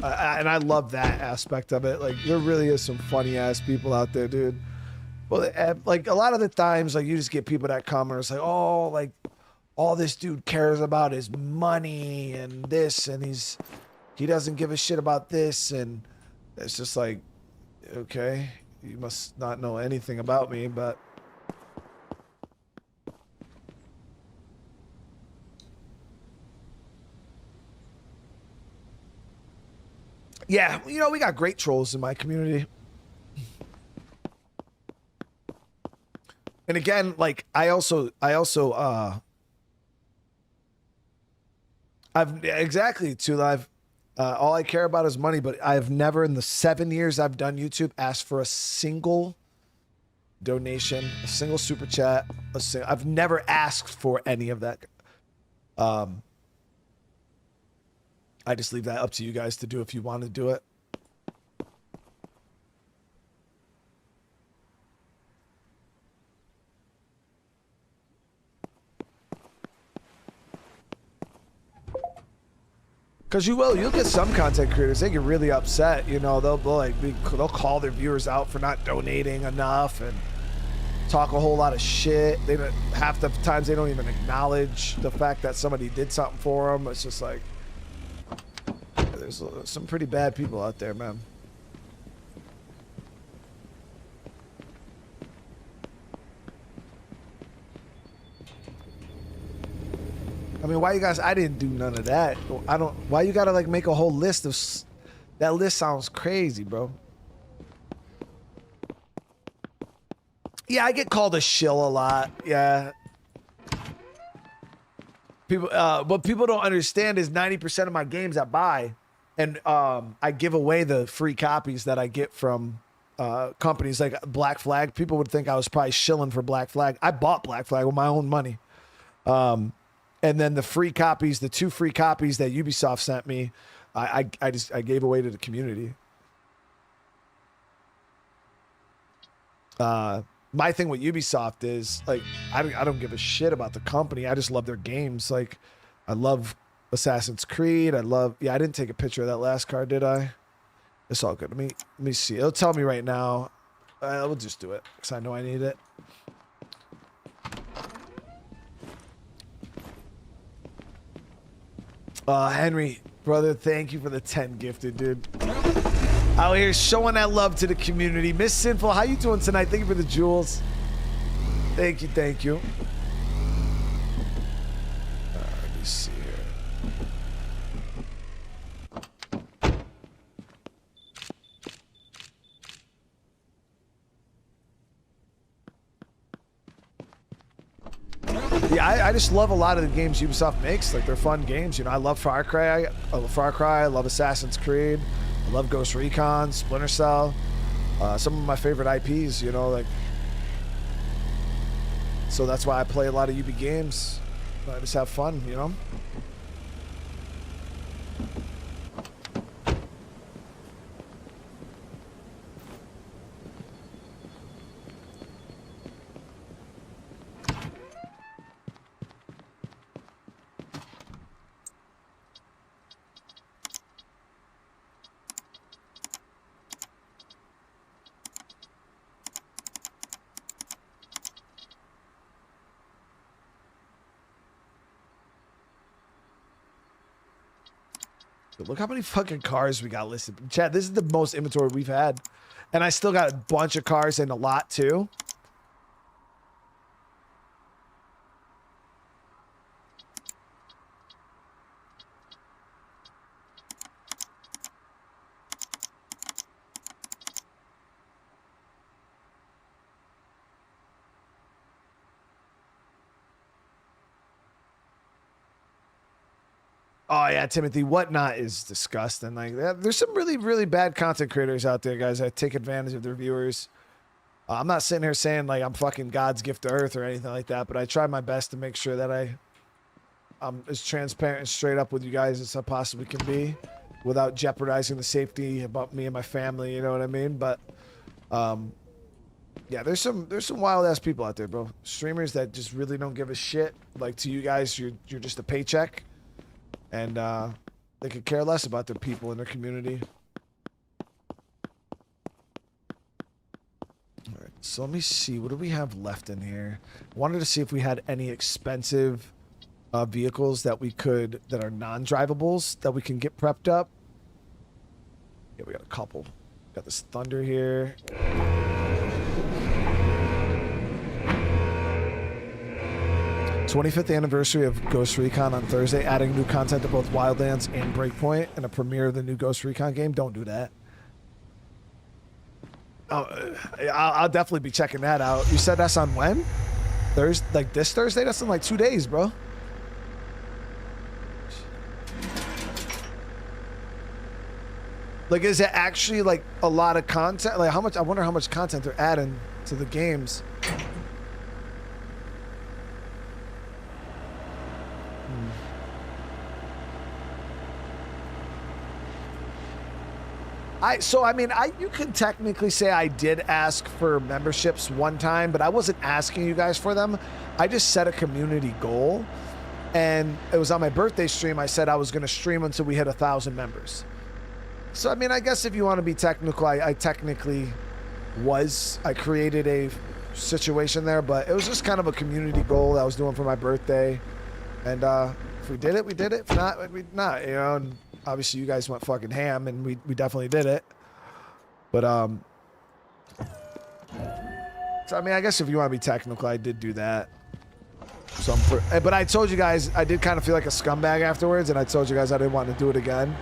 [SPEAKER 1] And I love that aspect of it. Like, there really is some funny ass people out there, dude. But like a lot of the times, like you just get people that come and it's like, oh, like all this dude cares about is money and this, and he doesn't give a shit about this, and it's just like, okay, you must not know anything about me, but yeah, you know, we got great trolls in my community. And again, like I've exactly too live. All I care about is money, but I've never in the 7 years I've done YouTube asked for a single donation, a single super chat. I've never asked for any of that. I just leave that up to you guys to do if you want to do it. Because you'll get some content creators, they get really upset, you know, they'll call their viewers out for not donating enough and talk a whole lot of shit. Half the times they don't even acknowledge the fact that somebody did something for them. It's just like, there's some pretty bad people out there, man. I mean, why you guys? I didn't do none of that. Why you gotta like make a whole list of? That list sounds crazy, bro. Yeah, I get called a shill a lot. Yeah. People, what people don't understand is 90% of my games I buy, and I give away the free copies that I get from companies like Black Flag. People would think I was probably shilling for Black Flag. I bought Black Flag with my own money. And then the free copies, the 2 free copies that Ubisoft sent me, I gave away to the community. My thing with Ubisoft is like, I don't give a shit about the company. I just love their games. Like, I love Assassin's Creed. I didn't take a picture of that last card, did I? It's all good. Let me see. It'll tell me right now. We'll just do it because I know I need it. Henry, brother, thank you for the 10 gifted, dude. Out here showing that love to the community. Miss Sinful, how you doing tonight? Thank you for the jewels. Thank you, thank you. Yeah, I just love a lot of the games Ubisoft makes. Like, they're fun games. You know, I love Far Cry. I love Assassin's Creed. I love Ghost Recon, Splinter Cell. Some of my favorite IPs, you know, like. So that's why I play a lot of UB games. I just have fun, you know? Look how many fucking cars we got listed. Chad, this is the most inventory we've had. And I still got a bunch of cars and a lot too. Oh yeah, Timothy, Whatnot is disgusting. Like, there's some really, really bad content creators out there, guys, that take advantage of their viewers. I'm not sitting here saying like I'm fucking God's gift to Earth or anything like that, but I try my best to make sure that I'm as transparent and straight up with you guys as I possibly can be, without jeopardizing the safety about me and my family. You know what I mean? But yeah, there's some wild ass people out there, bro. Streamers that just really don't give a shit. Like, to you guys, you're just a paycheck. And they could care less about their people in their community. All right, so let me see. What do we have left in here? I wanted to see if we had any expensive vehicles that are non-drivables that we can get prepped up. Yeah, we got a couple. Got this Thunder here. 25th anniversary of Ghost Recon on Thursday, adding new content to both Wildlands and Breakpoint, and a premiere of the new Ghost Recon game. Don't do that. Oh, I'll definitely be checking that out. You said that's on when? Thursday, like this Thursday? That's in like 2 days, bro. Like, is it actually like a lot of content? Like, how much? I wonder how much content they're adding to the games. You could technically say I did ask for memberships one time, but I wasn't asking you guys for them. I just set a community goal, and it was on my birthday stream. I said I was going to stream until we hit 1,000 members. So, I mean, I guess if you want to be technical, I technically was. I created a situation there, but it was just kind of a community goal that I was doing for my birthday. And if we did it, we did it. If not, we not, you know. And obviously, you guys went fucking ham, and we definitely did it. But, so, I mean, I guess if you want to be technical, I did do that. So but I told you guys, I did kind of feel like a scumbag afterwards, and I told you guys I didn't want to do it again.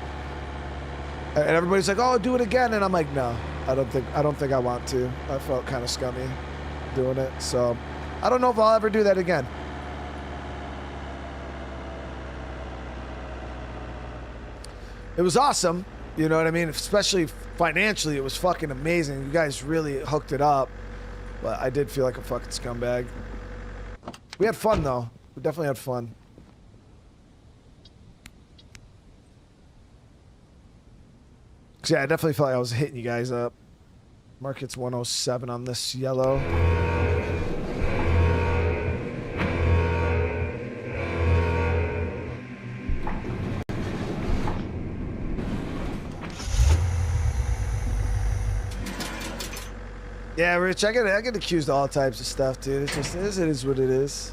[SPEAKER 1] And everybody's like, "Oh, do it again," and I'm like, "No, I don't think I want to." I felt kind of scummy doing it, so I don't know if I'll ever do that again. It was awesome, you know what I mean? Especially financially, it was fucking amazing. You guys really hooked it up, but I did feel like a fucking scumbag. We had fun though. We definitely had fun. Yeah, I definitely felt like I was hitting you guys up. Market's 107 on this yellow. Yeah, Rich, I get accused of all types of stuff, dude. It is what it is.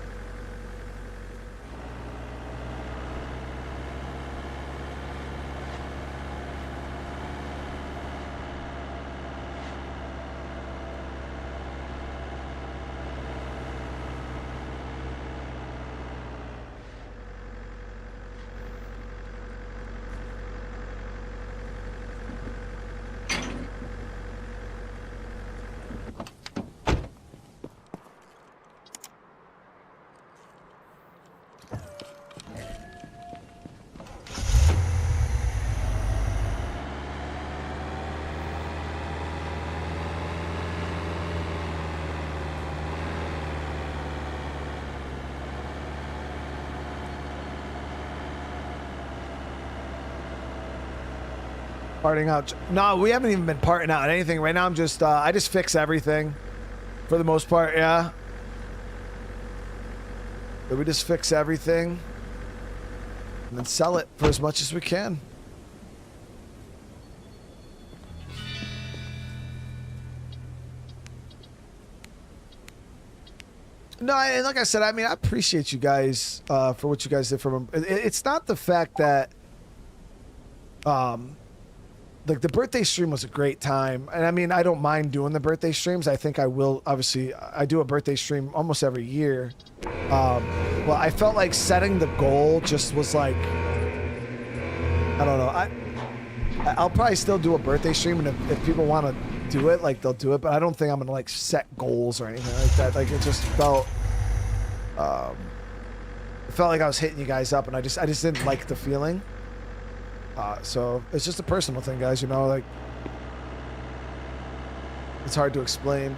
[SPEAKER 1] Parting out. No, we haven't even been parting out anything right now. I'm just I just fix everything for the most part. Yeah. But we just fix everything and then sell it for as much as we can. No, like I said, I mean, I appreciate you guys for what you guys did for them. It's not the fact that, like the birthday stream was a great time, and I mean, I don't mind doing the birthday streams. I think I will. Obviously, I do a birthday stream almost every year. Well, I felt like setting the goal just was like, I don't know. I'll probably still do a birthday stream, and if people want to do it, like they'll do it. But I don't think I'm gonna like set goals or anything like that. Like it just felt, it felt like I was hitting you guys up, and I just didn't like the feeling. So it's just a personal thing, guys. You know, like it's hard to explain.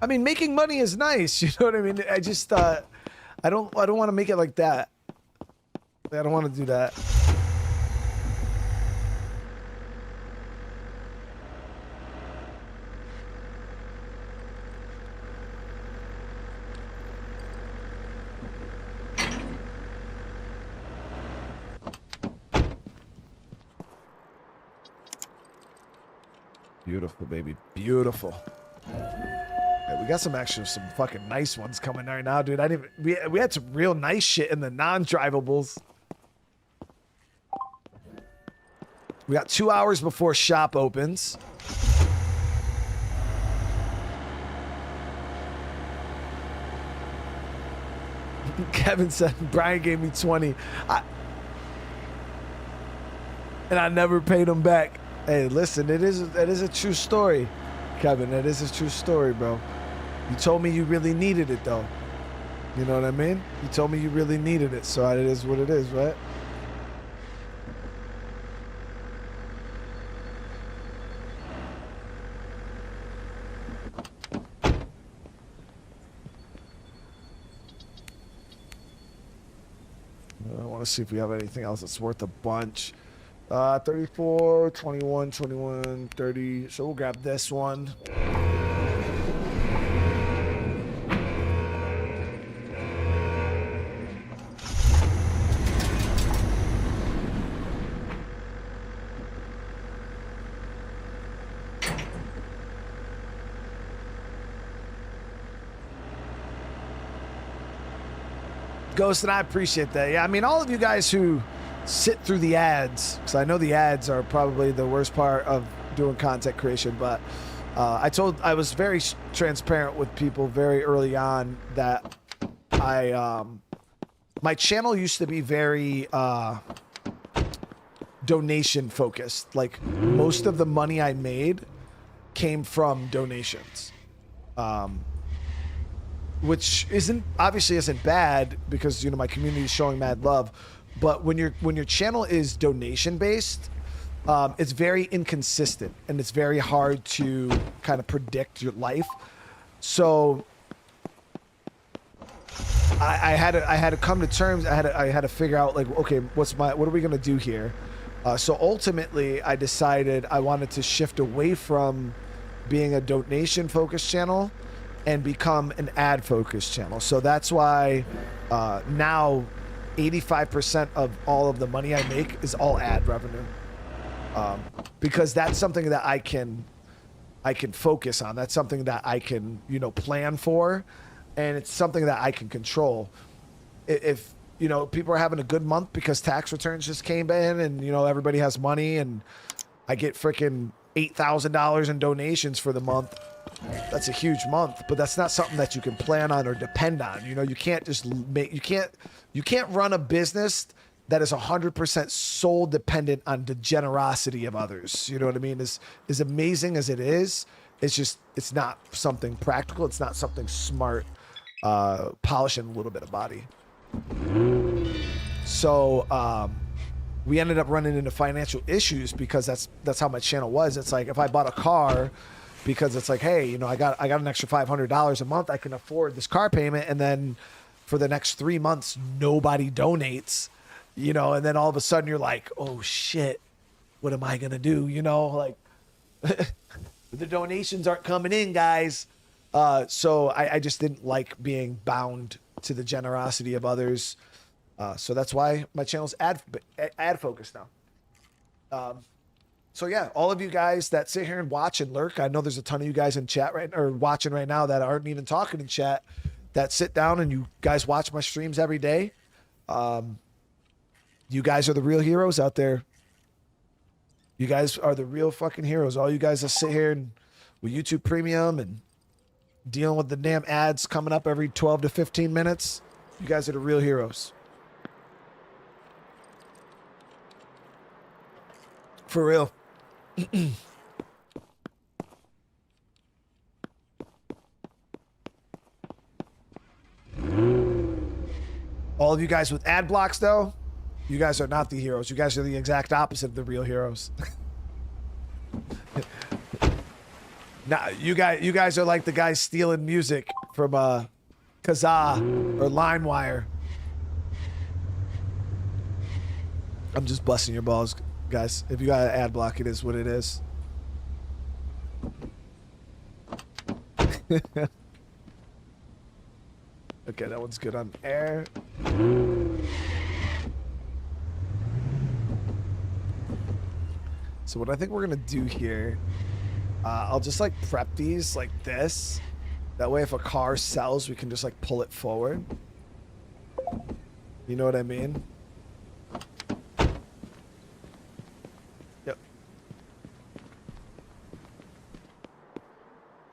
[SPEAKER 1] I mean, making money is nice. You know what I mean? I just, I don't want to make it like that. I don't want to do that. Beautiful, baby. Beautiful. Yeah, we got some fucking nice ones coming right now, dude. We had some real nice shit in the non-drivables. We got 2 hours before shop opens. Kevin said Brian gave me 20. And I never paid him back. Hey, listen, it is a true story, Kevin. It is a true story, bro. You told me you really needed it, though. You know what I mean? You told me you really needed it, so it is what it is, right? I want to see if we have anything else that's worth a bunch. 34, 21, 21, 30. So we'll grab this one. Ghost, and I appreciate that. Yeah, I mean, all of you guys who sit through the ads, because I know the ads are probably the worst part of doing content creation, but I was very transparent with people very early on that my channel used to be very donation focused. Like most of the money I made came from donations. Which obviously isn't bad because, you know, my community is showing mad love. But when your channel is donation based, it's very inconsistent and it's very hard to kind of predict your life. So I had to come to terms. I had to figure out, like, okay, what are we gonna do here? So ultimately, I decided I wanted to shift away from being a donation focused channel and become an ad focused channel. So that's why now 85% of all of the money I make is all ad revenue, because that's something that I can focus on. That's something that I can, you know, plan for, and it's something that I can control. If you know, people are having a good month because tax returns just came in, and you know, everybody has money, and I get freaking $8,000 in donations for the month. That's a huge month, but that's not something that you can plan on or depend on. You know, you can't just you can't run a business that is 100% sole dependent on the generosity of others. You know what I mean? As amazing as it is, it's not something practical. It's not something smart, polishing a little bit of body. So, we ended up running into financial issues because that's how my channel was. It's like if I bought a car, because it's like, hey, you know, I got an extra $500 a month, I can afford this car payment, and then for the next 3 months nobody donates, you know, and then all of a sudden you're like, oh shit, what am I gonna do? You know, like the donations aren't coming in, guys. So I just didn't like being bound to the generosity of others. So that's why my channel's ad focused now. So yeah, all of you guys that sit here and watch and lurk, I know there's a ton of you guys in chat or watching right now that aren't even talking in chat, that sit down and you guys watch my streams every day. You guys are the real heroes out there. You guys are the real fucking heroes. All you guys that sit here and with YouTube Premium and dealing with the damn ads coming up every 12 to 15 minutes, you guys are the real heroes. For real. All of you guys with ad blocks, though, you guys are not the heroes. You guys are the exact opposite of the real heroes. Nah, you guys are like the guys stealing music from Kazaa or LimeWire. I'm just busting your balls, guys. If you got an ad block, it is what it is. Okay, that one's good on air. So what I think we're gonna do here, I'll just like prep these like this. That way if a car sells, we can just like pull it forward. You know what I mean? Yep.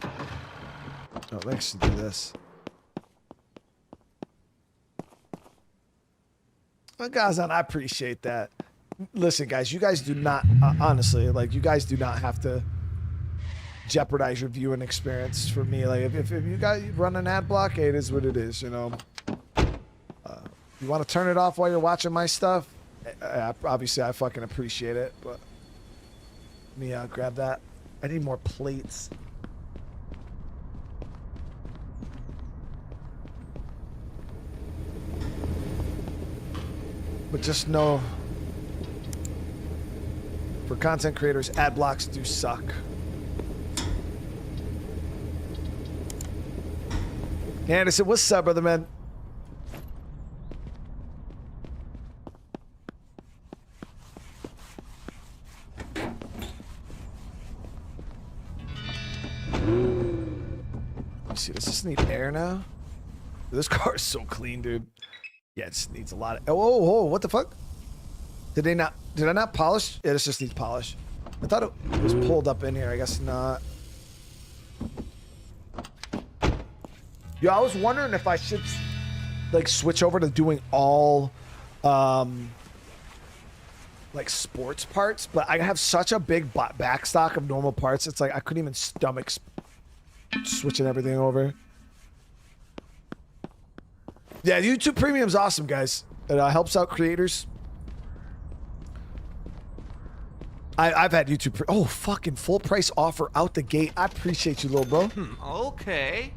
[SPEAKER 1] Oh, let's do this. Well, Gazan, I appreciate that. Listen, guys, you guys do not, honestly, like, you guys do not have to jeopardize your viewing experience for me. Like, if you guys run an ad block, hey, it is what it is, you know. You want to turn it off while you're watching my stuff? Obviously, I fucking appreciate it, but let me grab that. I need more plates. But just know, for content creators, ad blocks do suck. Anderson, what's up, brother man? Let's see, does this need air now? This car is so clean, dude. Yeah, it just needs a lot of... Oh, what the fuck? Did I not polish? Yeah, this just needs polish. I thought it was pulled up in here. I guess not. Yo, I was wondering if I should like switch over to doing all like sports parts, but I have such a big back stock of normal parts. It's like I couldn't even stomach switching everything over. Yeah, YouTube Premium's awesome, guys. It helps out creators. I've had YouTube. Oh, fucking full price offer out the gate. I appreciate you, little bro.
[SPEAKER 4] Okay.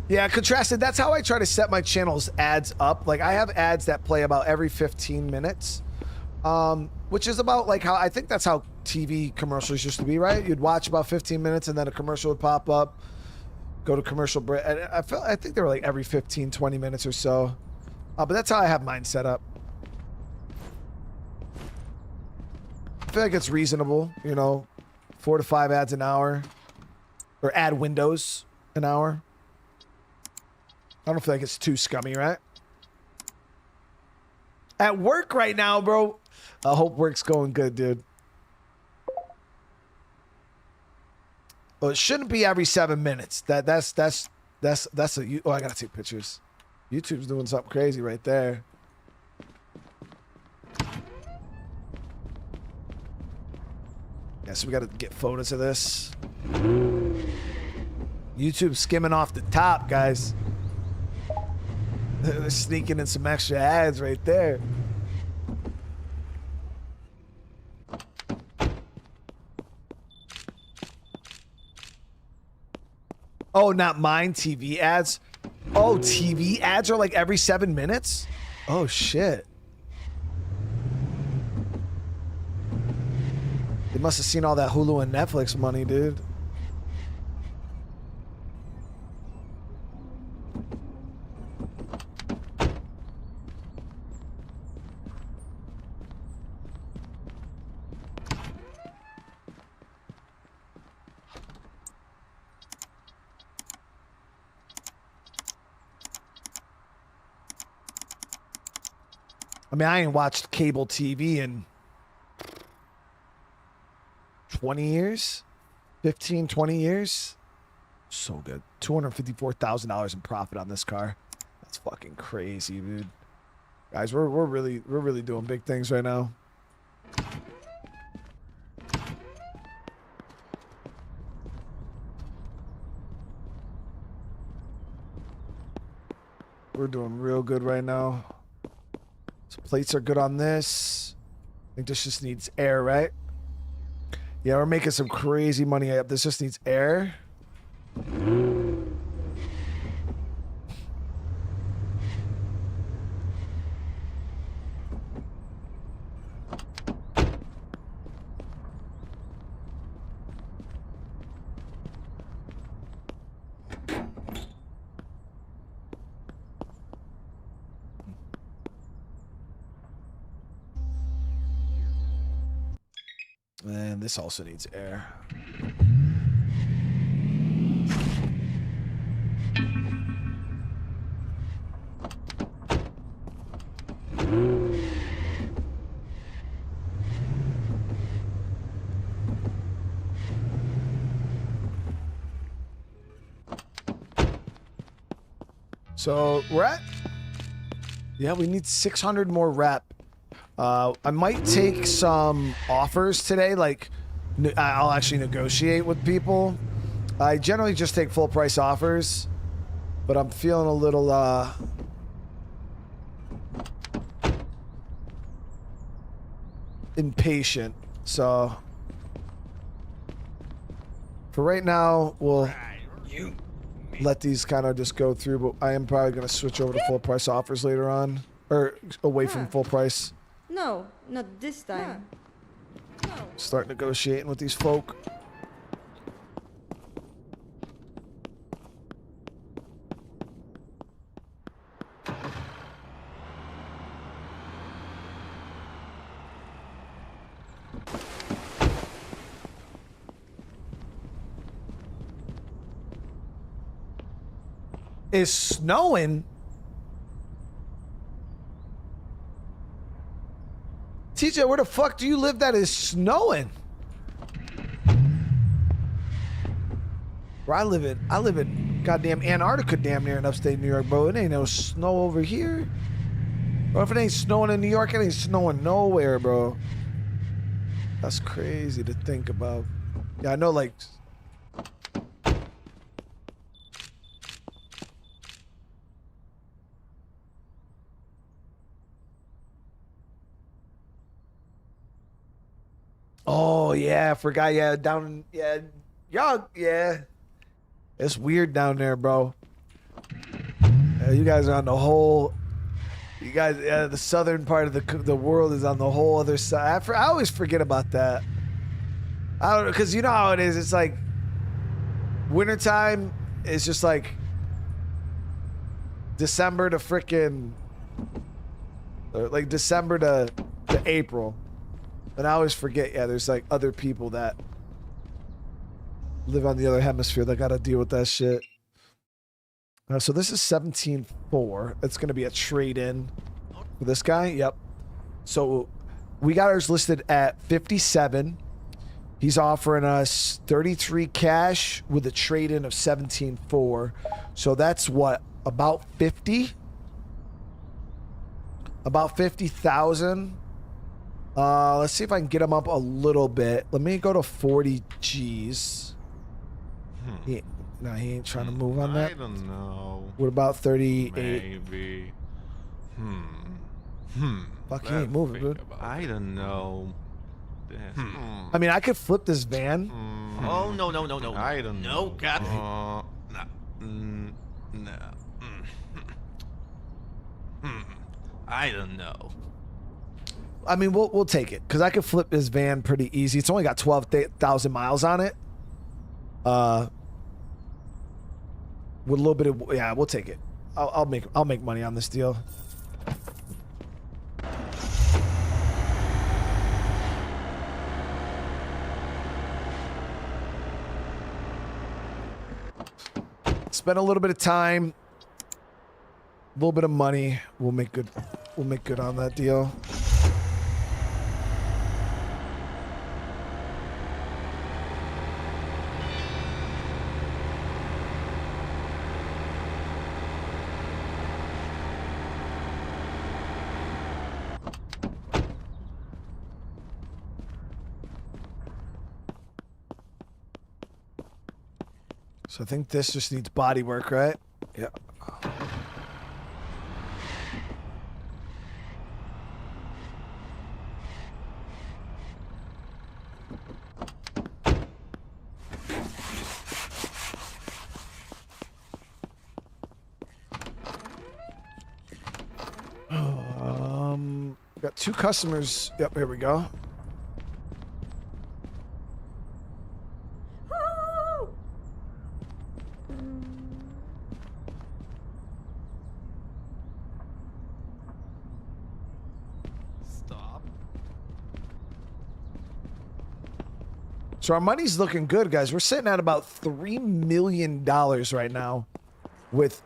[SPEAKER 1] Yeah, contrasted. That's how I try to set my channel's ads up. Like, I have ads that play about every 15 minutes, which is about like how I think that's how TV commercials used to be, right? You'd watch about 15 minutes and then a commercial would pop up, go to commercial break. I think they were like every 15, 20 minutes or so. But that's how I have mine set up. I feel like it's reasonable, you know, 4 to 5 ads an hour, or ad windows an hour. I don't feel like it's too scummy, right? At work right now, bro. I hope work's going good, dude. Well, it shouldn't be every 7 minutes. That's a. Oh, I gotta take pictures. YouTube's doing something crazy right there. Yeah, so we gotta get photos of this. YouTube skimming off the top, guys. They're sneaking in some extra ads right there. Oh, not mine. TV ads. Oh, TV ads are like every 7 minutes? Oh, shit. They must have seen all that Hulu and Netflix money, dude. I mean, I ain't watched cable TV in 20 years, 15, 20 years. So good. $254,000 in profit on this car. That's fucking crazy, dude. Guys, we're really doing big things right now. We're doing real good right now. So plates are good on this. I think this just needs air, right? Yeah, we're making some crazy money. This just needs air. And this also needs air. So we're at, yeah, we need 600 more rep. I might take some offers today, like I'll actually negotiate with people. I generally just take full price offers, but I'm feeling a little impatient. So for right now, we'll let these kind of just go through, but I am probably going to switch over to full price offers later on, or away from full price.
[SPEAKER 2] No, not this time. No.
[SPEAKER 1] Start negotiating with these folk. It's snowing. TJ, where the fuck do you live that is snowing? Where I live in goddamn Antarctica, damn near in upstate New York, bro. It ain't no snow over here. Bro, if it ain't snowing in New York, it ain't snowing nowhere, bro. That's crazy to think about. Yeah, I know, like... Oh yeah, I forgot. Yeah, down. Yeah, y'all. Yeah, it's weird down there, bro. You guys are on the whole. You guys, the southern part of the world is on the whole other side. I always forget about that. I don't know, because you know how it is. It's like wintertime is just like December to frickin' like December to April. And I always forget, yeah, there's like other people that live on the other hemisphere that got to deal with that shit. So this is 17.4. It's going to be a trade-in for this guy. Yep. So we got ours listed at 57. He's offering us 33 cash with a trade-in of 17.4. So that's what, about 50? About 50,000. Let's see if I can get him up a little bit. Let me go to 40 G's. No, he ain't trying to move on that.
[SPEAKER 4] I don't know.
[SPEAKER 1] What about 38?
[SPEAKER 4] Maybe.
[SPEAKER 1] Fuck, he ain't moving, dude.
[SPEAKER 4] I don't know.
[SPEAKER 1] I mean, I could flip this van.
[SPEAKER 3] Oh, no, no, no, no.
[SPEAKER 4] I don't
[SPEAKER 3] No,
[SPEAKER 4] know.
[SPEAKER 3] God.
[SPEAKER 4] No. No. I don't know.
[SPEAKER 1] I mean, we'll take it because I could flip this van pretty easy. It's only got 12,000 miles on it. With a little bit of we'll take it. I'll make money on this deal. Spend a little bit of time, a little bit of money. We'll make good. We'll make good on that deal. So I think this just needs body work, right? Yeah. Got 2 customers. Yep, here we go.
[SPEAKER 3] Stop.
[SPEAKER 1] So our money's looking good, guys. We're sitting at about $3 million right now with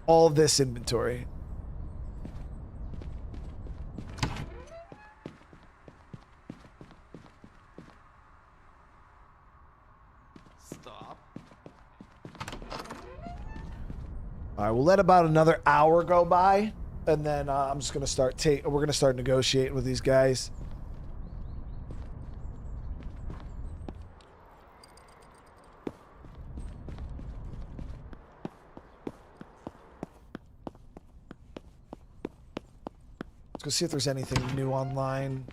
[SPEAKER 1] all this inventory.
[SPEAKER 3] Stop.
[SPEAKER 1] All right, we'll let about another hour go by, and then I'm just gonna start we're gonna start negotiating with these guys. Let's go see if there's anything new online.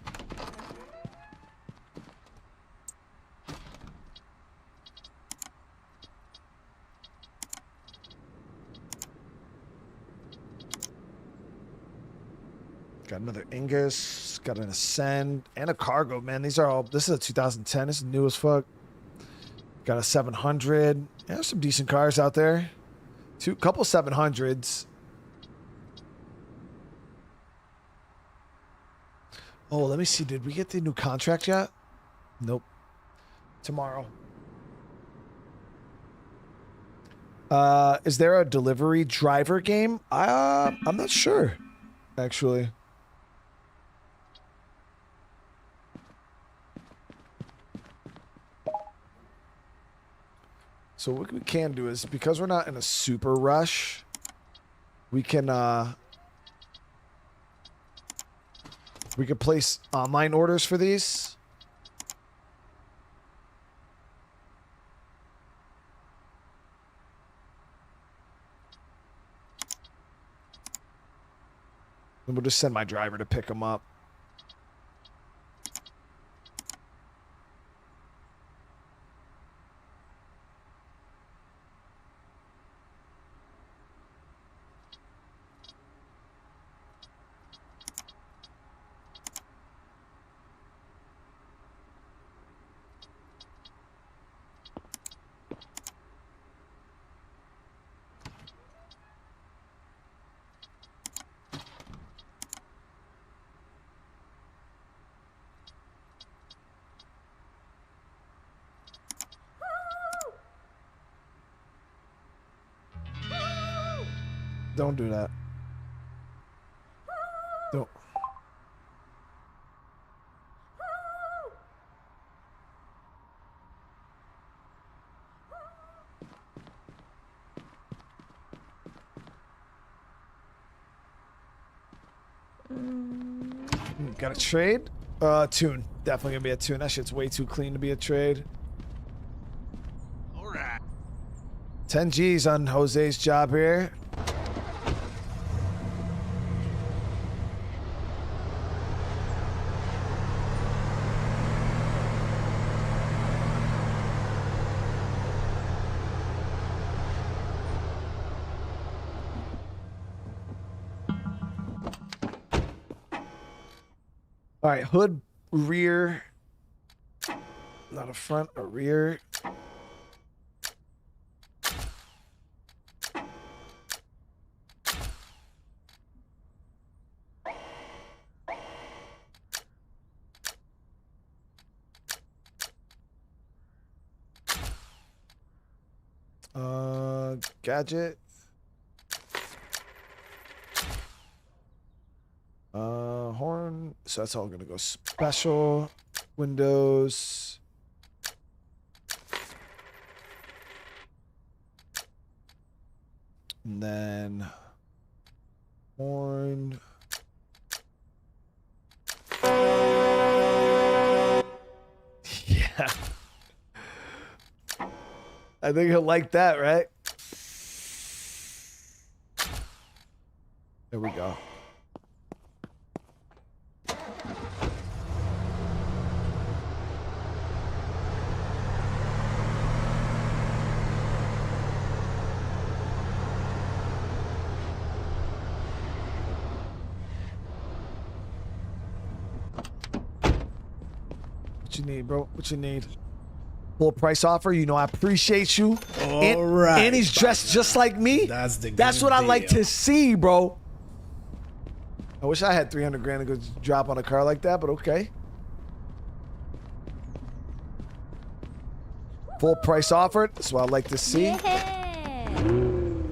[SPEAKER 1] Got another Ingus, got an Ascend, and a Cargo, man. These are all, this is a 2010. This is new as fuck. Got a 700. Yeah, there's some decent cars out there. Couple 700s. Oh, let me see. Did we get the new contract yet? Nope. Tomorrow. Is there a delivery driver game? I'm not sure, actually. So what we can do is, because we're not in a super rush, we can place online orders for these. And we'll just send my driver to pick them up. Don't do that. Don't. Got a trade? Tune. Definitely gonna be a tune. That shit's way too clean to be a trade.
[SPEAKER 3] All right.
[SPEAKER 1] 10 G's on Jose's job here. All right, hood, rear, not a front, a rear. Gadget. Horn. So that's all gonna go special. Windows. And then horn. Yeah. I think he'll like that, right? There we go. What you need, bro? What you need? Full price offer. You know, I appreciate you.
[SPEAKER 7] All right,
[SPEAKER 1] and he's dressed just like me.
[SPEAKER 7] That's
[SPEAKER 1] what I like
[SPEAKER 7] deal.
[SPEAKER 1] to see, bro. I wish I had 300 grand to go drop on a car like that, but okay. Full price offered. That's what I like to see.
[SPEAKER 6] Yeah.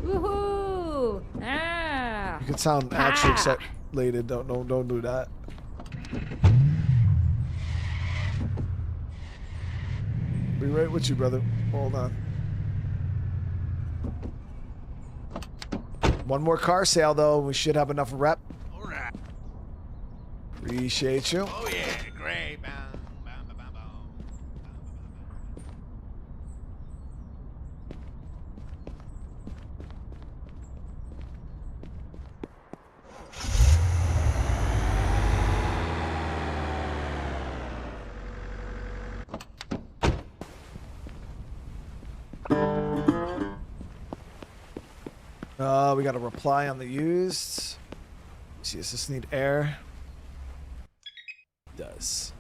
[SPEAKER 6] Woohoo. Ah.
[SPEAKER 1] You can sound actually excited. Don't do that. Be right with you, brother. Hold on. One more car sale, though. We should have enough rep.
[SPEAKER 4] All right.
[SPEAKER 1] Appreciate you.
[SPEAKER 4] Oh yeah, great. Bam, bam, bam, bam, bam.
[SPEAKER 1] We got to reply on the used. Let's see, does this need air? It does.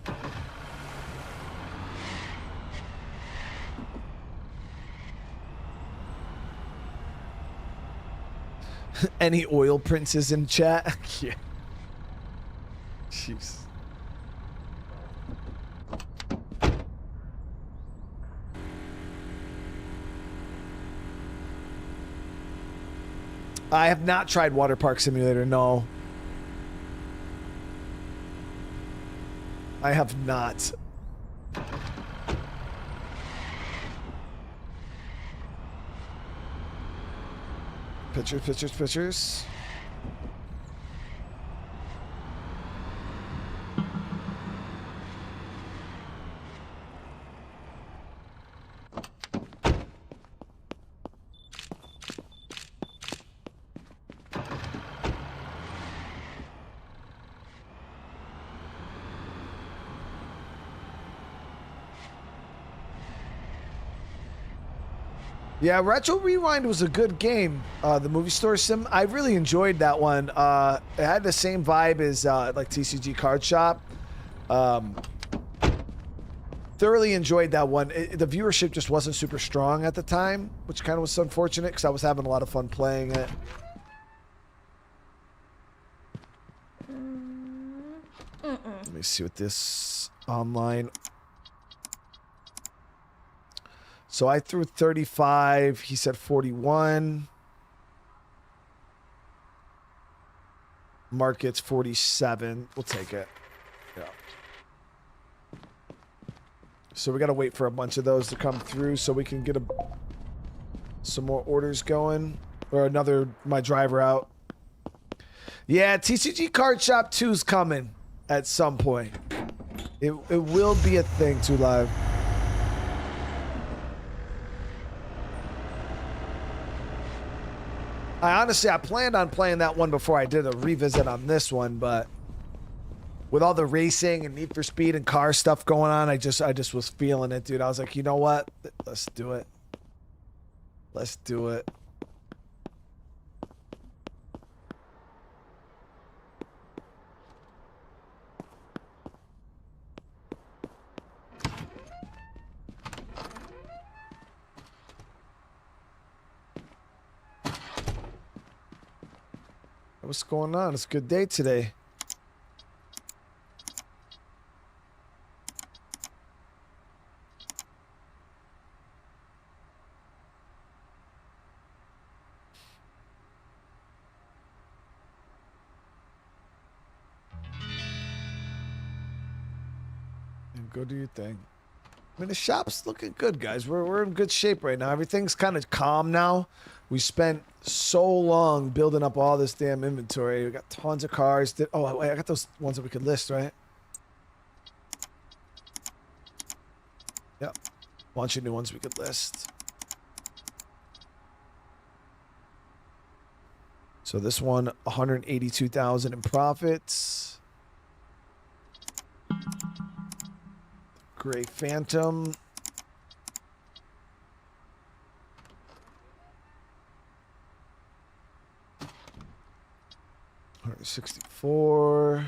[SPEAKER 1] Any oil princes in chat? Yeah. Jeez. I have not tried Water Park Simulator, no. I have not. Pictures. Yeah, Retro Rewind was a good game. The movie store sim, I really enjoyed that one. It had the same vibe as like TCG Card Shop. Thoroughly enjoyed that one. The viewership just wasn't super strong at the time, which kind of was unfortunate because I was having a lot of fun playing it. Let me see what this online. So I threw 35. He said 41. Market's 47. We'll take it. Yeah. So we got to wait for a bunch of those to come through so we can get some more orders going. Or my driver out. Yeah, TCG Card Shop 2's coming at some point. It will be a thing, 2 Live. I planned on playing that one before I did a revisit on this one, but with all the racing and Need for Speed and car stuff going on, I just was feeling it, dude. I was like, you know what? Let's do it. Let's do it. What's going on? It's a good day today. And go do your thing. I mean, the shop's looking good, guys. We're in good shape right now. Everything's kind of calm now. We spent so long building up all this damn inventory. We got tons of cars. Oh, wait, I got those ones that we could list, right? Yep. Bunch of new ones we could list. So this one, 182,000 in profits. Gray Phantom. $164.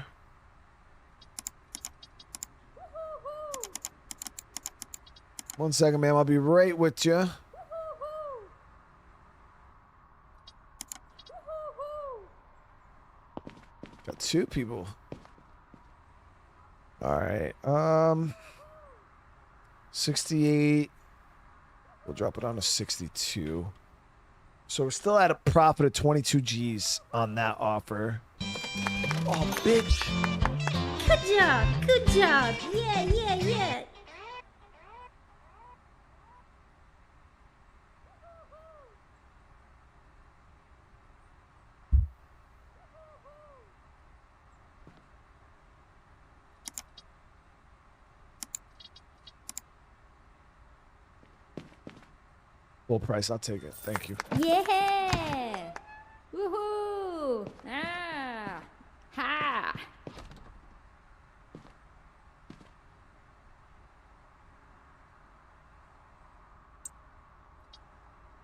[SPEAKER 1] One second, ma'am. I'll be right with you. Got two people. All right. 68. We'll drop it down to 62. So we're still at a profit of 22 G's on that offer. Oh, bitch.
[SPEAKER 6] Good job. Good job. Yeah, yeah, yeah.
[SPEAKER 1] Full price. I'll take it. Thank you.
[SPEAKER 6] Yeah. Woohoo. Ah. Ha.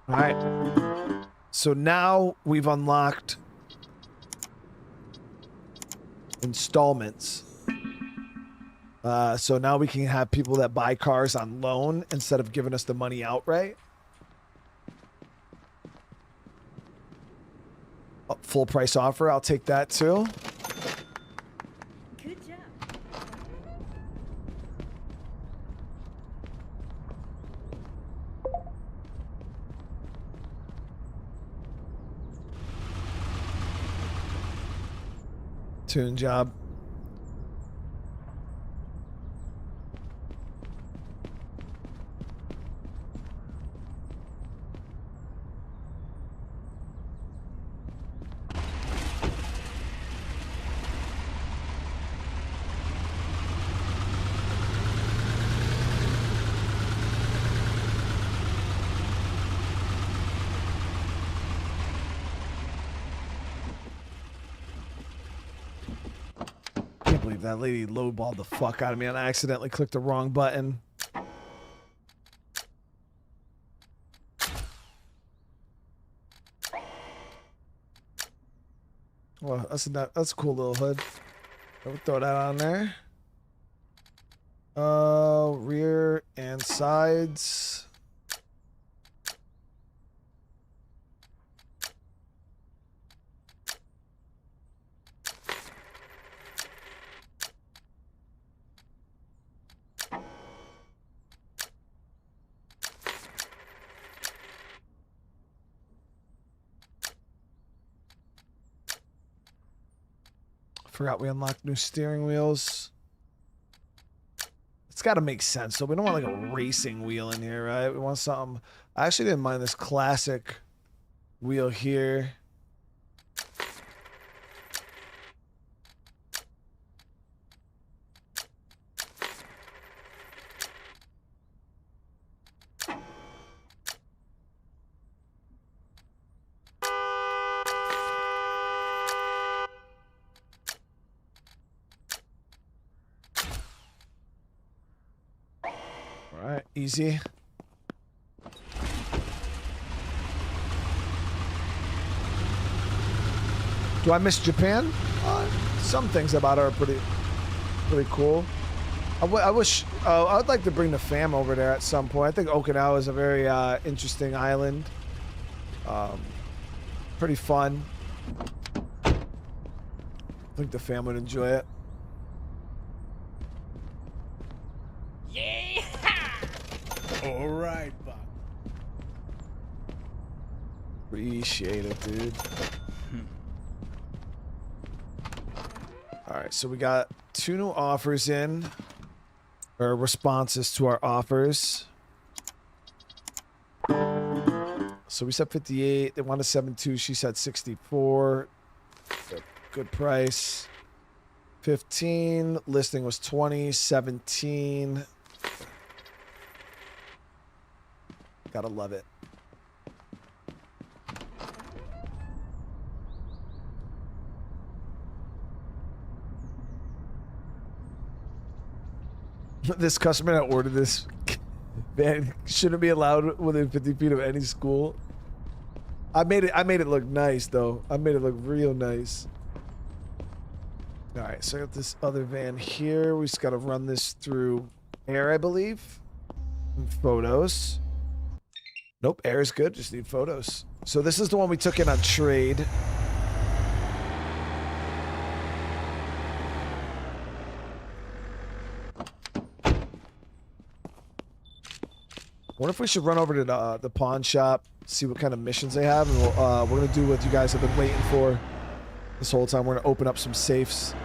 [SPEAKER 1] All right. So now we've unlocked installments. So now we can have people that buy cars on loan instead of giving us the money outright. Full price offer. I'll take that too.
[SPEAKER 6] Good job.
[SPEAKER 1] Tune job. Can't believe that lady lowballed the fuck out of me and I accidentally clicked the wrong button. Well, that's a cool little hood. I would throw that on there. Rear and sides. Forgot we unlocked new steering wheels. It's got to make sense. So we don't want like a racing wheel in here, right? We want something. I actually didn't mind this classic wheel here. Easy. Do I miss Japan? Some things about it are pretty cool. I wish I would like to bring the fam over there at some point. I think Okinawa is a very interesting island. Pretty fun. I think the fam would enjoy it.
[SPEAKER 5] All right, Bob.
[SPEAKER 1] Appreciate it, dude. All right, so we got 2 new offers in, or responses to our offers. So we said 58. They wanted 72. She said 64. Good price. 15. Listing was 20. 17. Gotta love it. This customer that ordered this van shouldn't be allowed within 50 feet of any school. I made it look nice though. I made it look real nice. All right, so I got this other van here. We just got to run this through air, I believe. And photos. Nope, air is good. Just need photos. So this is the one we took in on trade. What if we should run over to the pawn shop, see what kind of missions they have, and we're gonna do what you guys have been waiting for this whole time. We're gonna open up some safes.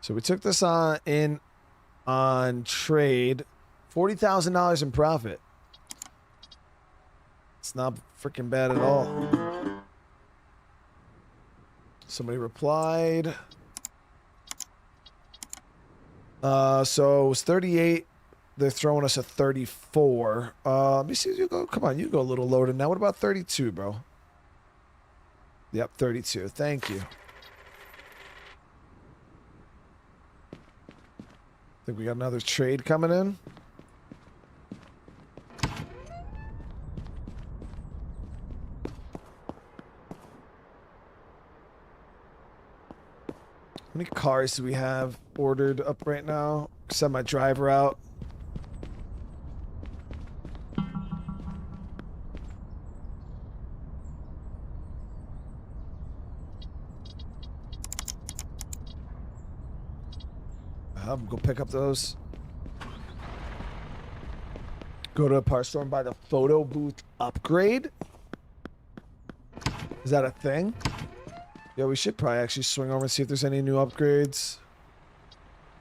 [SPEAKER 1] So we took this on trade, $40,000 in profit. It's not freaking bad at all. Somebody replied. So it was 38. They're throwing us a 34. Let me see. You go. Come on, you go a little loaded now. What about 32, bro? Yep, 32. Thank you. Think we got another trade coming in. How many cars do we have ordered up right now? Send my driver out. I'm go pick up those. Go to a parts store and buy the photo booth upgrade. Is that a thing? Yeah, we should probably actually swing over and see if there's any new upgrades.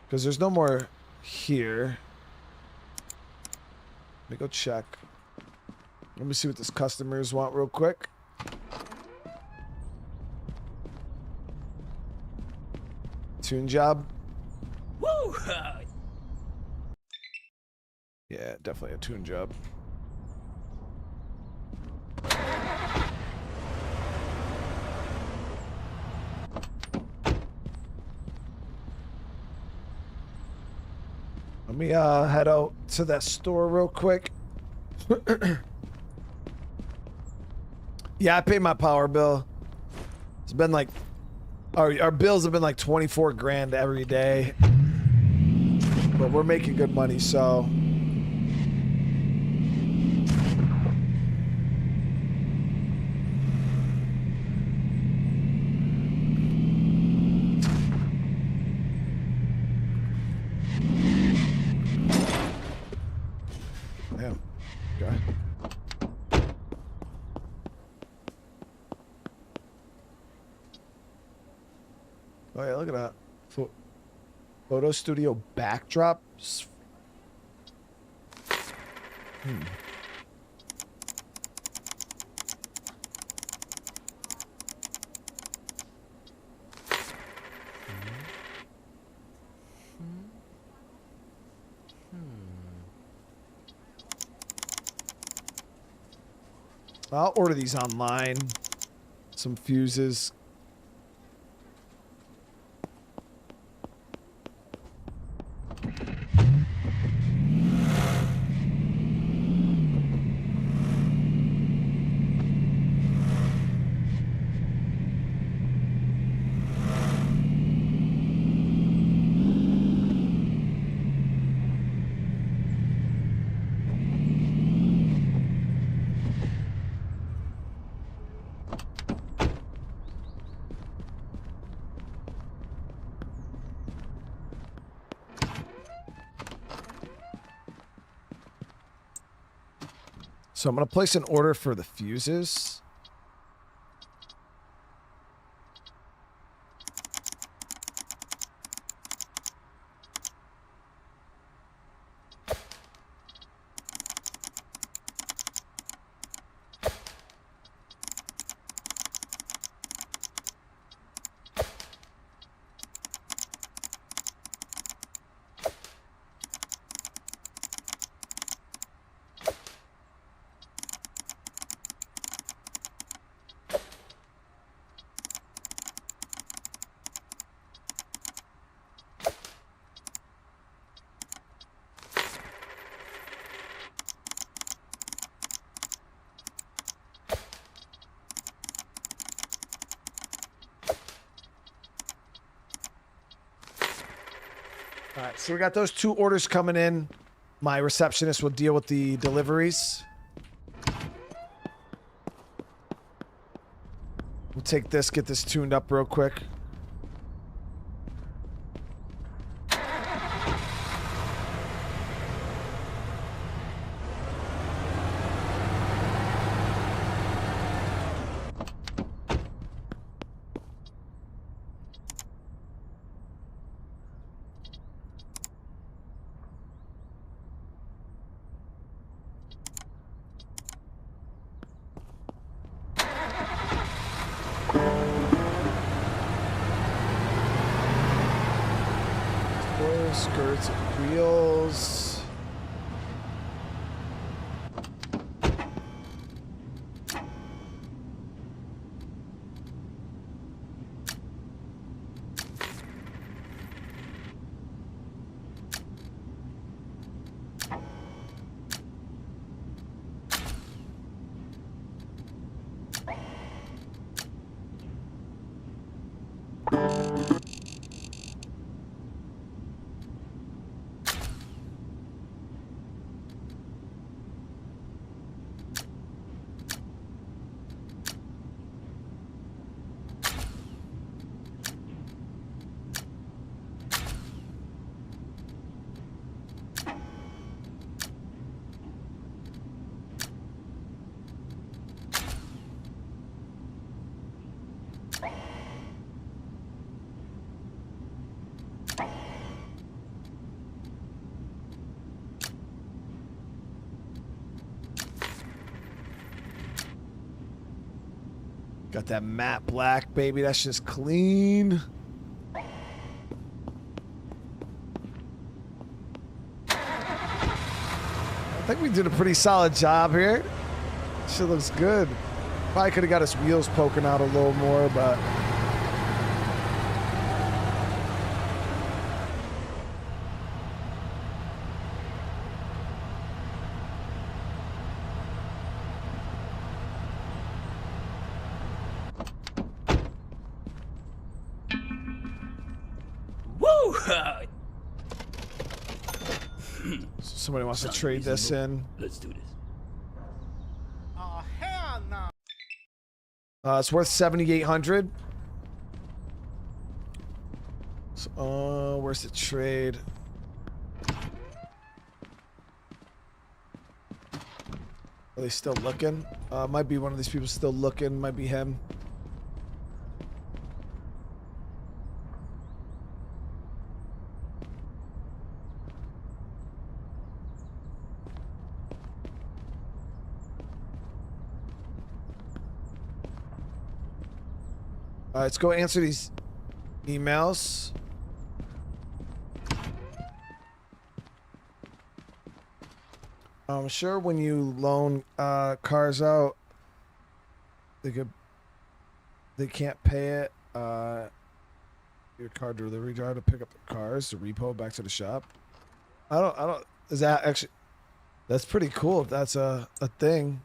[SPEAKER 1] Because there's no more here. Let me go check. Let me see what this customers want real quick. Tune job.
[SPEAKER 7] Woo!
[SPEAKER 1] Yeah, definitely a tune job. Let me head out to that store real quick. Yeah, I paid my power bill. It's been like our bills have been like 24 grand every day. But we're making good money, so damn. Okay. Oh yeah, look at that. Photo studio backdrop. I'll order these online. Some fuses. So I'm going to place an order for the fuses. All right, so we got those 2 orders coming in. My receptionist will deal with the deliveries. We'll take this, get this tuned up real quick. Skirts and wheels. Got that matte black, baby. That's just clean. I think we did a pretty solid job here. Shit looks good. Probably could have got his wheels poking out a little more, but...
[SPEAKER 7] Woo!
[SPEAKER 1] Somebody wants to trade this in.
[SPEAKER 7] Let's do this.
[SPEAKER 5] Oh, hell no.
[SPEAKER 1] It's worth 7,800. So, where's the trade? Are they still looking? Might be one of these people still looking. Might be him. Let's go answer these emails. I'm sure when you loan cars out, they can't pay it. Your car delivery driver to pick up the cars to repo back to the shop. I don't. Is that actually? That's pretty cool. If that's a thing.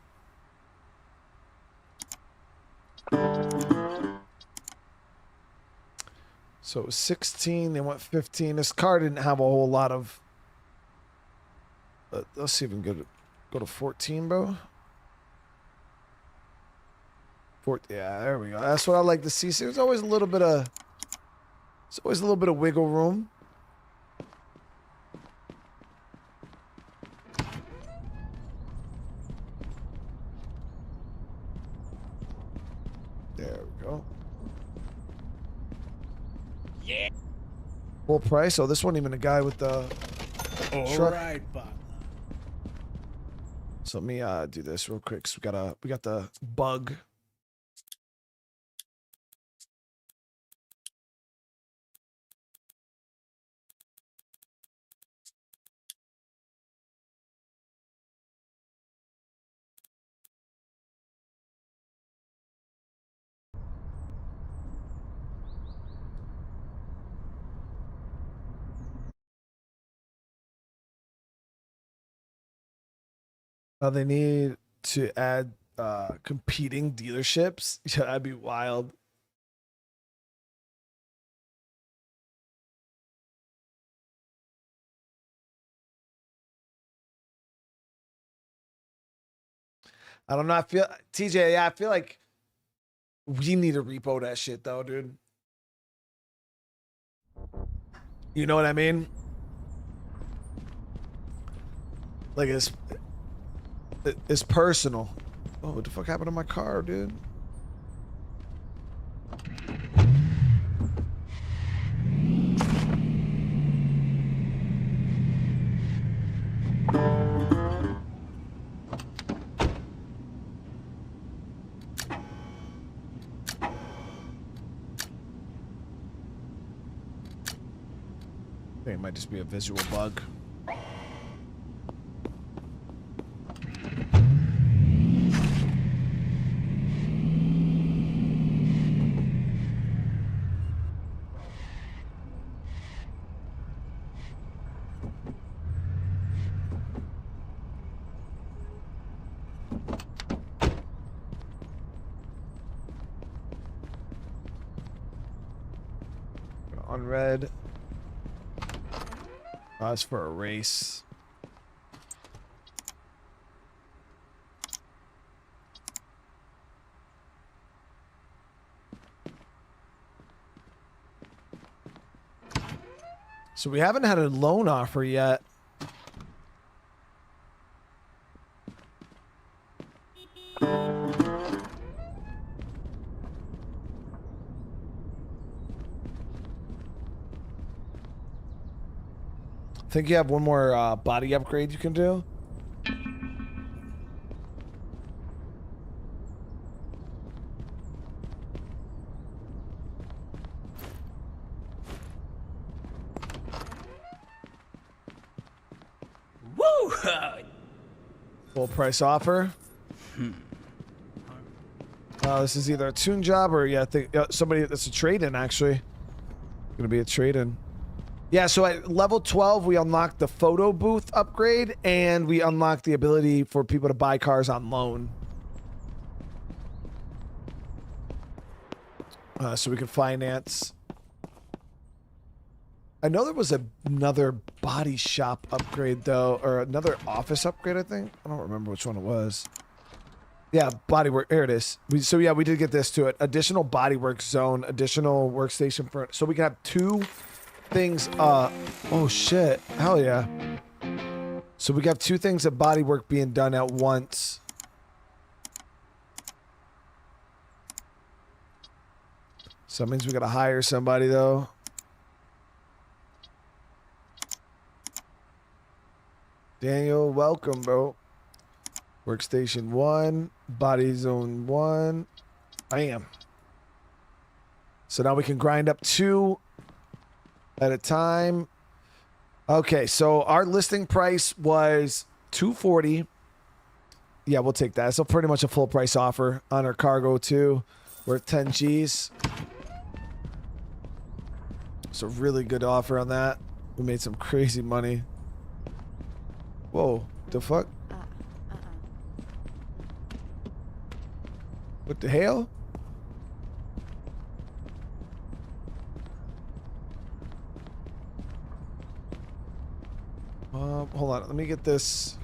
[SPEAKER 1] So it was 16. They went 15. This car didn't have a whole lot of. Let's see if we can go to 14, bro. Yeah, there we go. That's what I like to see. So there's always a little bit of. There's always a little bit of wiggle room. There we go.
[SPEAKER 7] Yeah.
[SPEAKER 1] Full price. Oh, this wasn't even a guy with the truck.
[SPEAKER 7] Alright, partner.
[SPEAKER 1] So let me do this real quick. So we got the bug. They need to add competing dealerships. Yeah, that'd be wild. I don't know. I feel TJ. Yeah, I feel like we need to repo that shit though, dude. You know what I mean? Like it's personal. Oh, what the fuck happened to my car, dude? I think it might just be a visual bug. On red. Oh, it's for a race. So we haven't had a loan offer yet. Think you have one more body upgrade you can do?
[SPEAKER 7] Woo!
[SPEAKER 1] Full price offer. This is either a tune job or yeah, I think somebody that's a trade-in actually. Gonna be a trade-in. Yeah, so at level 12 we unlocked the photo booth upgrade and we unlocked the ability for people to buy cars on loan. So we can finance. I know there was another body shop upgrade though, or another office upgrade. I think I don't remember which one it was. Yeah, bodywork. Here it is. So yeah, we did get this to it. Additional bodywork zone, additional workstation for. So we can have two things. Oh shit! Hell yeah! So we got two things of bodywork being done at once. So that means we gotta hire somebody though. Daniel, welcome, bro. Workstation 1, body zone 1. Bam. So now we can grind up 2 at a time. Okay, so our listing price was $240. Yeah, we'll take that. So pretty much a full price offer on our cargo too. We're at 10 G's. It's a really good offer on that. We made some crazy money. Whoa, the fuck? What the hell? Hold on. Let me get this.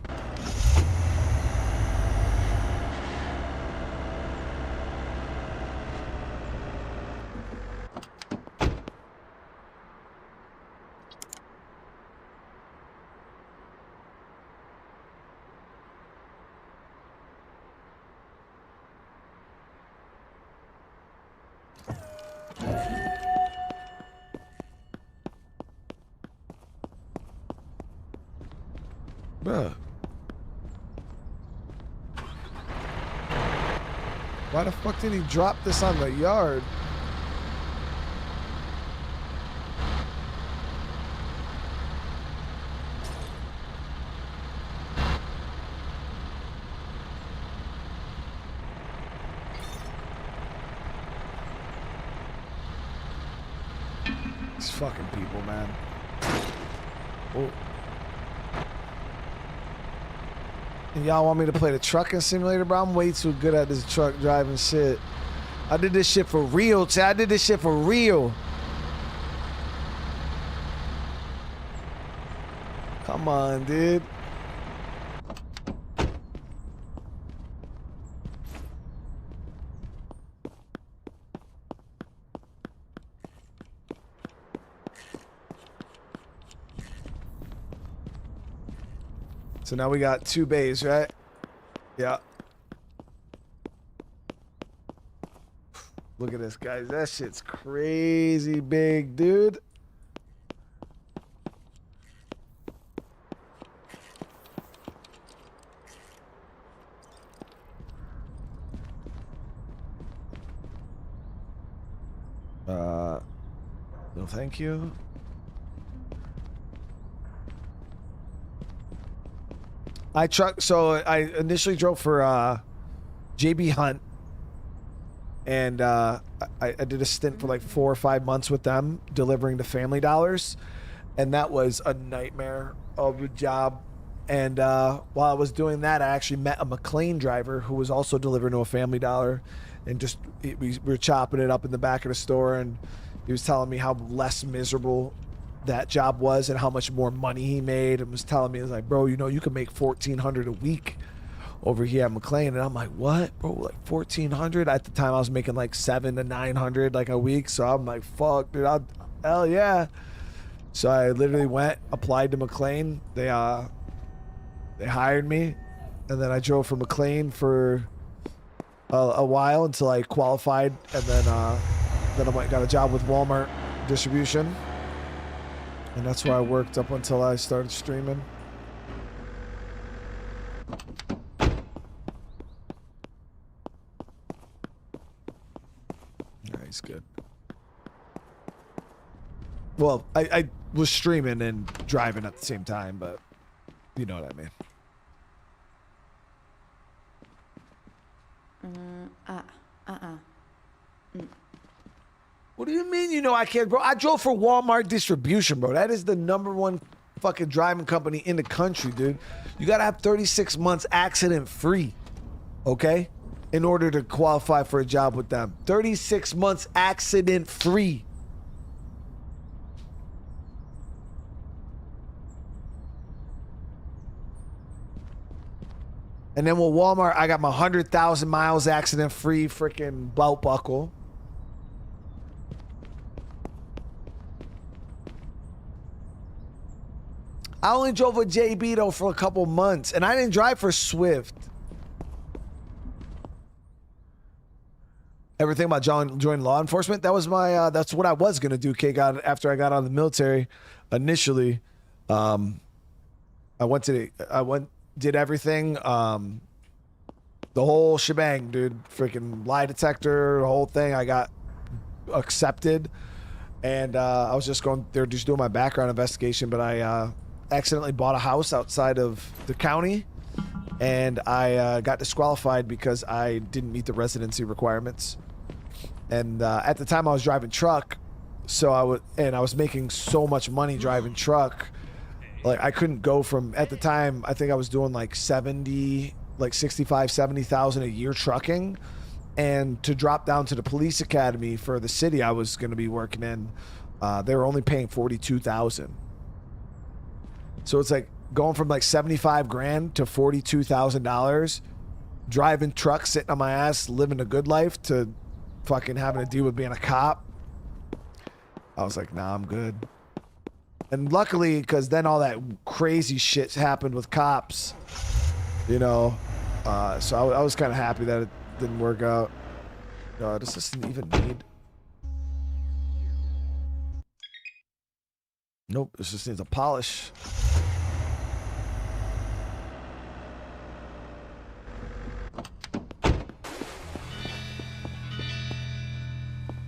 [SPEAKER 1] Bruh. Why the fuck did he drop this on the yard? These fucking people, man. Oh. And y'all want me to play the trucking simulator, bro? I'm way too good at this truck driving shit. I did this shit for real, Chad. I did this shit for real. Come on, dude. So now we got 2 bays, right? Yeah. Look at this, guys. That shit's crazy big, dude. No, thank you. So I initially drove for JB Hunt, and I did a stint for like 4 or 5 months with them delivering to Family Dollars, and that was a nightmare of a job. And while I was doing that, I actually met a McLean driver who was also delivering to a Family Dollar, and just we were chopping it up in the back of the store, and he was telling me how less miserable that job was and how much more money he made, and was telling me, he was like, bro, you know, you can make $1,400 a week over here at McLean. And I'm like, what, bro? Like 1,400? At the time I was making like 700 to 900 like a week. So I'm like, fuck, dude, hell yeah. So I literally went, applied to McLean. They hired me, and then I drove for McLean for a while until I qualified, and then I got a job with Walmart distribution. And that's where I worked up until I started streaming. Yeah, he's good. Well, I was streaming and driving at the same time, but you know what I mean. What do you mean, you know I can't, bro? I drove for Walmart distribution, bro. That is the #1 fucking driving company in the country, dude. You gotta have 36 months accident free, okay? In order to qualify for a job with them. 36 months accident free. And then with Walmart, I got my 100,000 miles accident free freaking belt buckle. I only drove with JB though for a couple months, and I didn't drive for Swift. Everything about joining law enforcement, that was my that's what I was gonna do, after I got out of the military initially. Did everything, the whole shebang, dude. Freaking lie detector, the whole thing. I got accepted. And I was just going there, just doing my background investigation, but I accidentally bought a house outside of the county, and I got disqualified because I didn't meet the residency requirements. And at the time, I was driving truck, so I was making so much money driving truck, like I couldn't go from, at the time, I think I was doing like 70,000 a year trucking. And to drop down to the police academy for the city I was going to be working in, they were only paying 42,000. So it's like going from like 75 grand to $42,000, driving truck, sitting on my ass, living a good life, to fucking having to deal with being a cop. I was like, nah, I'm good. And luckily, because then all that crazy shit happened with cops, you know, so I was kind of happy that it didn't work out. Does this even need? Nope, this just needs a polish.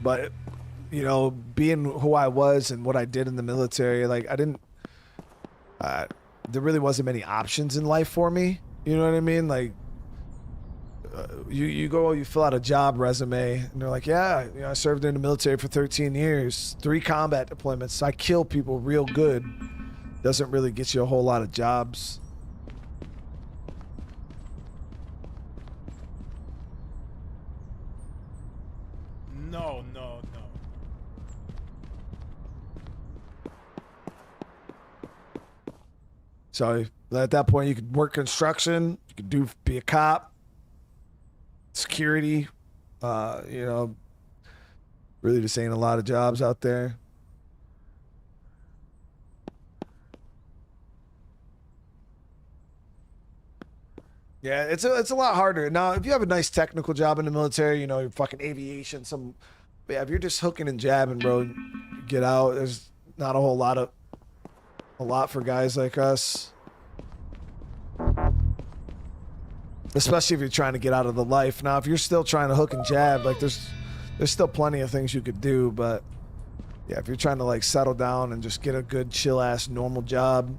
[SPEAKER 1] But, you know, being who I was and what I did in the military, like I didn't, there really wasn't many options in life for me. You know what I mean? Like, you go, you fill out a job resume, and they're like, yeah, you know, I served in the military for 13 years, 3 combat deployments. I kill people real good. Doesn't really get you a whole lot of jobs.
[SPEAKER 5] No.
[SPEAKER 1] So at that point, you could work construction, you could be a cop, security, you know, really just ain't a lot of jobs out there. Yeah, it's a lot harder. Now, if you have a nice technical job in the military, you know, you're fucking aviation, yeah, if you're just hooking and jabbing, bro, you get out, there's not a lot for guys like us. Especially if you're trying to get out of the life. Now, if you're still trying to hook and jab, like there's still plenty of things you could do, but yeah, if you're trying to like settle down and just get a good chill ass normal job,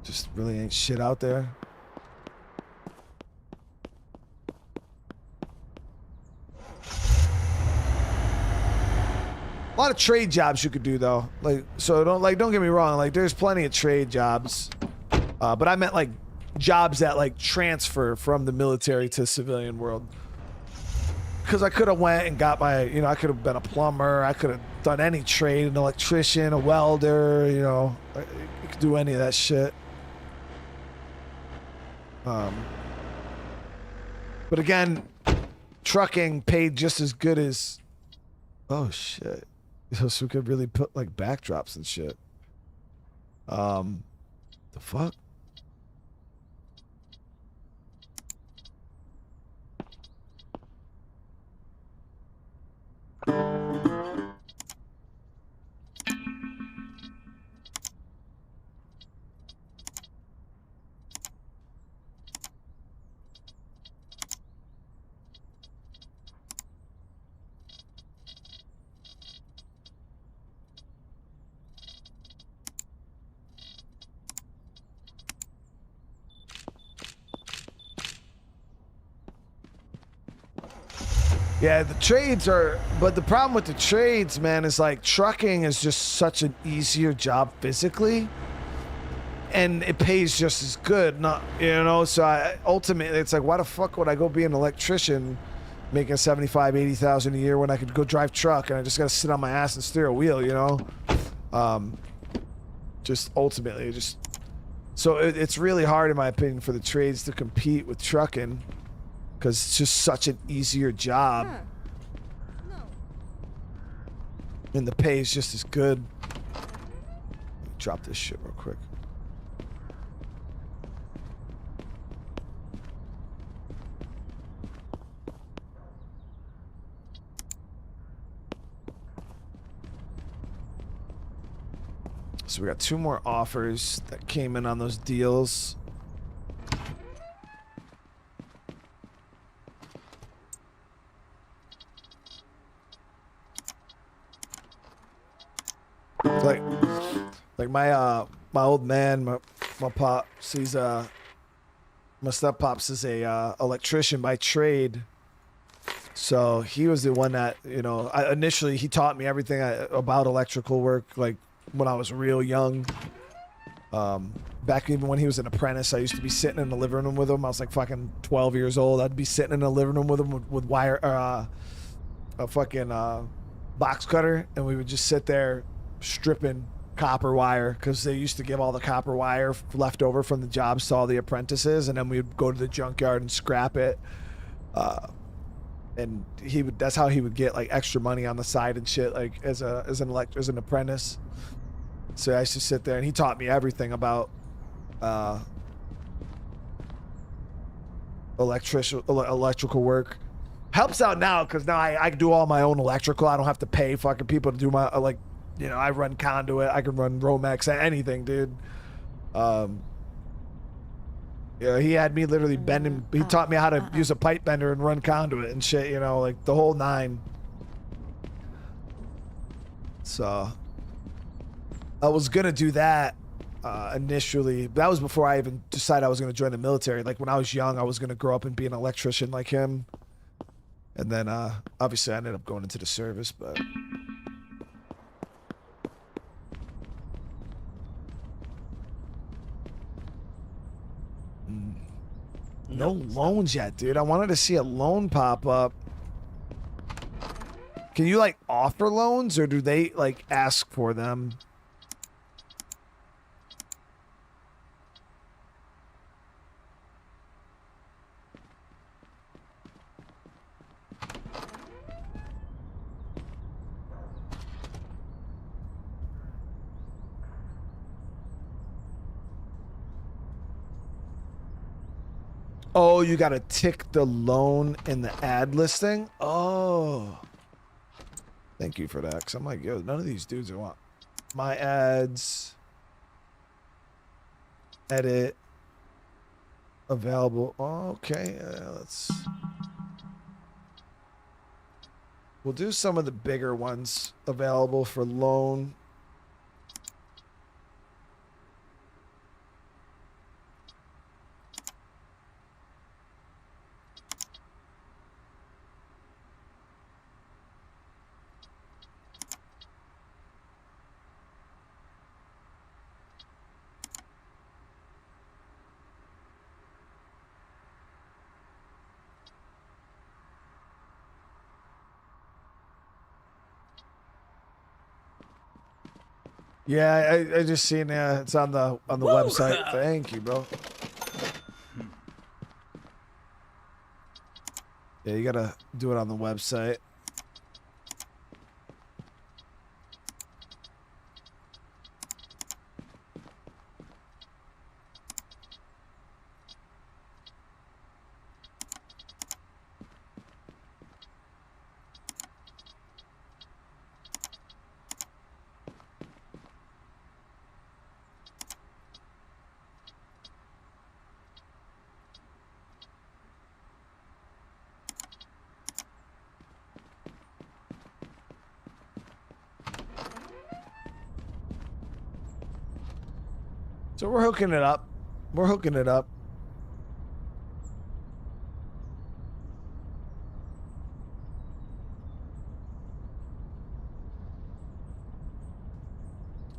[SPEAKER 1] just really ain't shit out there. A lot of trade jobs you could do though. Like, so don't get me wrong, like there's plenty of trade jobs. But I meant like jobs that like transfer from the military to civilian world. Cause I could have went and got my, you know, I could have been a plumber. I could have done any trade, an electrician, a welder, you know, you could do any of that shit. But again, trucking paid just as good as, oh shit. So we could really put like backdrops and shit. The fuck? Yeah, the trades are, but the problem with the trades, man, is like trucking is just such an easier job physically, and it pays just as good. Not, you know, so ultimately it's like, why the fuck would I go be an electrician making 75, 80,000 a year when I could go drive truck and I just got to sit on my ass and steer a wheel, you know? Just ultimately, so it's really hard in my opinion for the trades to compete with trucking. Because it's just such an easier job.
[SPEAKER 2] Huh. No.
[SPEAKER 1] And the pay is just as good. Let me drop this shit real quick. So we got 2 more offers that came in on those deals. Like, like my old man, my pops, he's my step pops is a electrician by trade. So he was the one that, you know, initially he taught me everything about electrical work, like when I was real young. Back even when he was an apprentice, I used to be sitting in the living room with him. I was like fucking 12 years old. I'd be sitting in the living room with him with wire, a fucking box cutter, and we would just sit there stripping copper wire because they used to give all the copper wire left over from the jobs to all the apprentices, and then we'd go to the junkyard and scrap it. And that's how he would get like extra money on the side and shit, like as an apprentice. So I used to sit there and he taught me everything about electrical work. Helps out now because now I do all my own electrical. I don't have to pay fucking people to do my you know, I run conduit, I can run Romex, anything, dude. Yeah, he had me literally bending. He taught me how to use a pipe bender and run conduit and shit, you know, like the whole nine. So I was gonna do that initially. That was before I even decided I was gonna join the military. Like when I was young, I was gonna grow up and be an electrician like him. And then obviously I ended up going into the service, but no loans yet, dude. I wanted to see a loan pop up. Can you like offer loans or do they like ask for them? Oh, you gotta tick the loan in the ad listing? Oh. Thank you for that, because I'm like, yo, none of these dudes are want my ads. Edit. Available. Okay, we'll do some of the bigger ones available for loan. Yeah, I just seen it's on the website. Thank you, bro. Yeah, you gotta do it on the website. So we're hooking it up. We're hooking it up.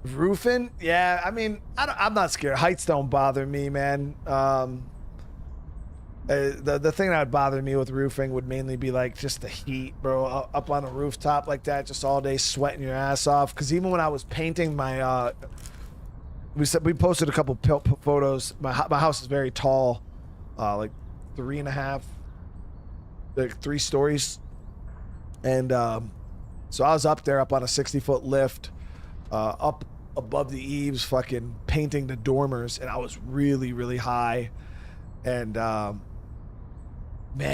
[SPEAKER 1] Roofing? Yeah, I mean, I'm not scared. Heights don't bother me, man. The thing that would bother me with roofing would mainly be like just the heat, bro. Up on a rooftop like that, just all day sweating your ass off. Because even when I was painting my, we posted a couple photos. My house is very tall, like 3.5, like 3 stories, and so I was up there, up on a 60-foot lift, up above the eaves, fucking painting the dormers, and I was really, really high, and man,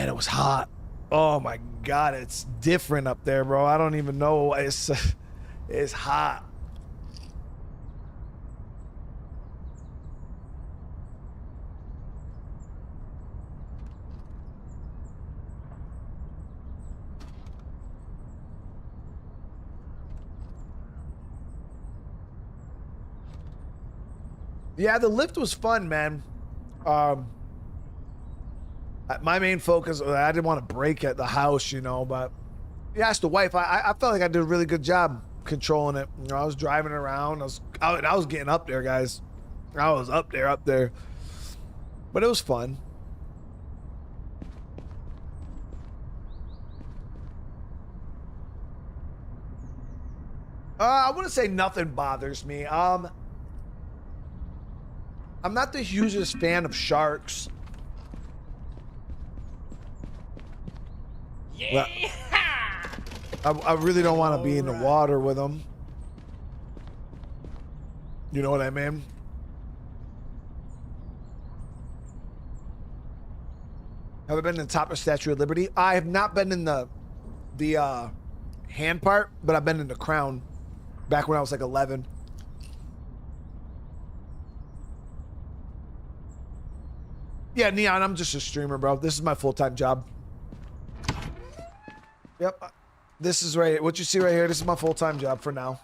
[SPEAKER 1] it was hot. Oh my god, it's different up there, bro. I don't even know. It's hot. Yeah, the lift was fun, man. My main focus, I didn't want to break at the house, you know, but you asked the wife. I felt like I did a really good job controlling it. You know, I was driving around. I was getting up there, guys. I was up there. But it was fun. I wouldn't say nothing bothers me. I'm not the hugest fan of sharks. Yeah. I really don't want to be in the water with them. You know what I mean? Have I been in the top of Statue of Liberty? I have not been in the hand part, but I've been in the crown back when I was like 11. Yeah, Neon, I'm just a streamer, bro. This is my full-time job. Yep. This is what you see right here. This is my full-time job for now.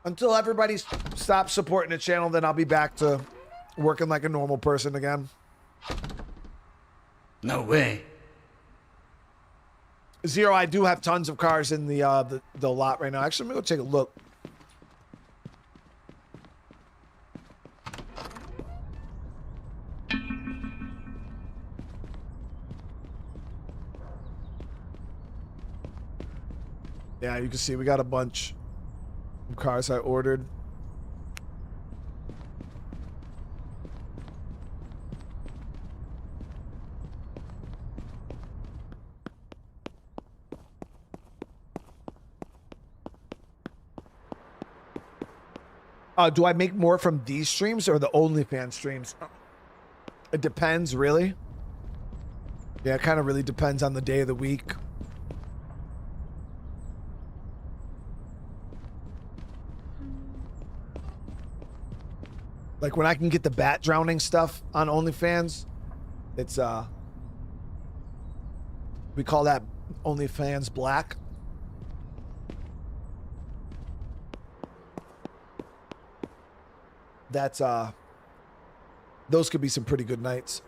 [SPEAKER 1] Until everybody stops supporting the channel, then I'll be back to working like a normal person again.
[SPEAKER 7] No way.
[SPEAKER 1] Zero, I do have tons of cars in the lot right now. Actually, let me go take a look. Yeah, you can see we got a bunch of cars I ordered. Do I make more from these streams or the OnlyFans streams? It depends, really. Yeah, it kind of really depends on the day of the week. Like when I can get the bat drowning stuff on OnlyFans, it's we call that OnlyFans Black. That's those could be some pretty good nights.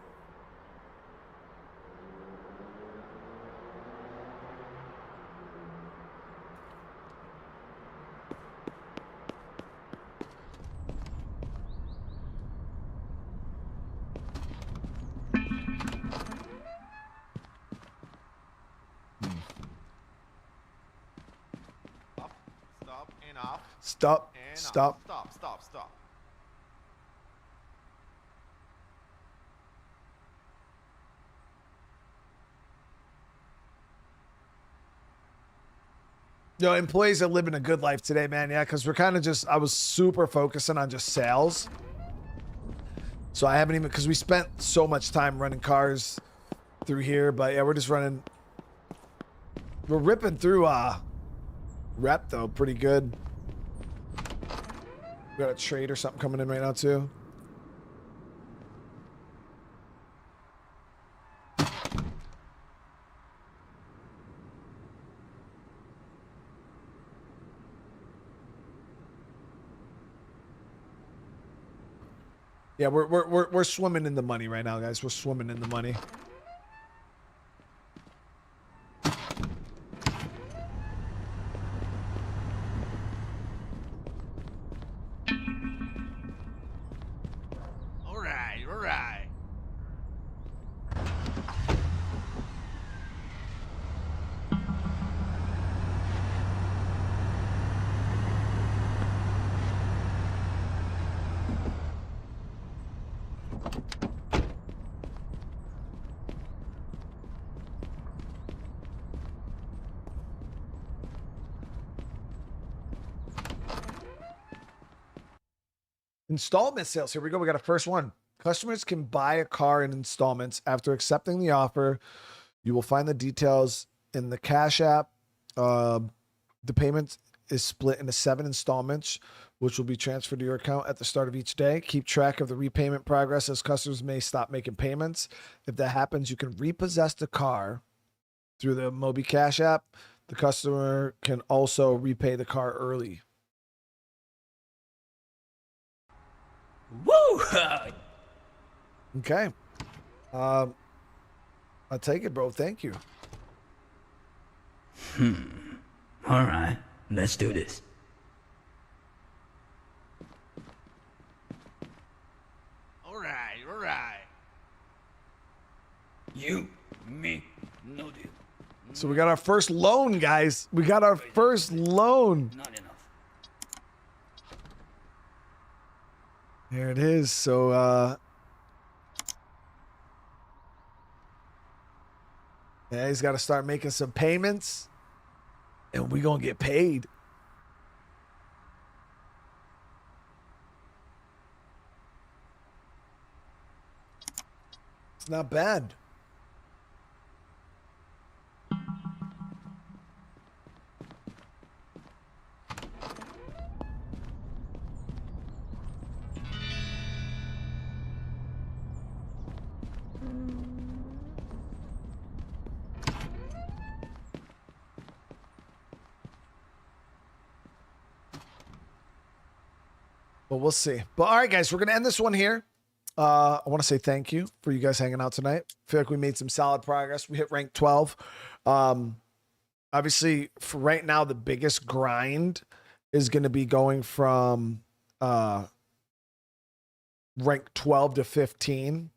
[SPEAKER 4] Stop and off.
[SPEAKER 1] Stop.
[SPEAKER 4] And
[SPEAKER 1] Stop.
[SPEAKER 4] Off. Stop.
[SPEAKER 1] You know, employees are living a good life today, man. Yeah, because we're kind of just, I was super focusing on just sales. So I haven't even, because we spent so much time running cars through here. But yeah, we're just running, we're ripping through rep though, pretty good. We got a trade or something coming in right now too. Yeah, we're swimming in the money right now, guys. We're swimming in the money.
[SPEAKER 4] All right.
[SPEAKER 1] Installment sales. Here we go. We got a first one. Customers can buy a car in installments. After accepting the offer, you will find the details in the Cash App. The payment is split into 7 installments, which will be transferred to your account at the start of each day. Keep track of the repayment progress, as customers may stop making payments. If that happens, you can repossess the car through the Moby Cash App. The customer can also repay the car early.
[SPEAKER 7] Woo!
[SPEAKER 1] Okay. I'll take it, bro. Thank you.
[SPEAKER 7] All right, let's do this.
[SPEAKER 3] All right, all right.
[SPEAKER 7] You, me, no deal.
[SPEAKER 1] So we got our first loan, guys. We got our first loan.
[SPEAKER 7] Not enough.
[SPEAKER 1] There it is. So, yeah, he's got to start making some payments, and we gonna get paid. It's not bad. But we'll see. But all right, guys, we're gonna end this one here. I want to say thank you for you guys hanging out tonight. Feel like we made some solid progress. We hit rank 12. Obviously, for right now, the biggest grind is going to be going from rank 12 to 15,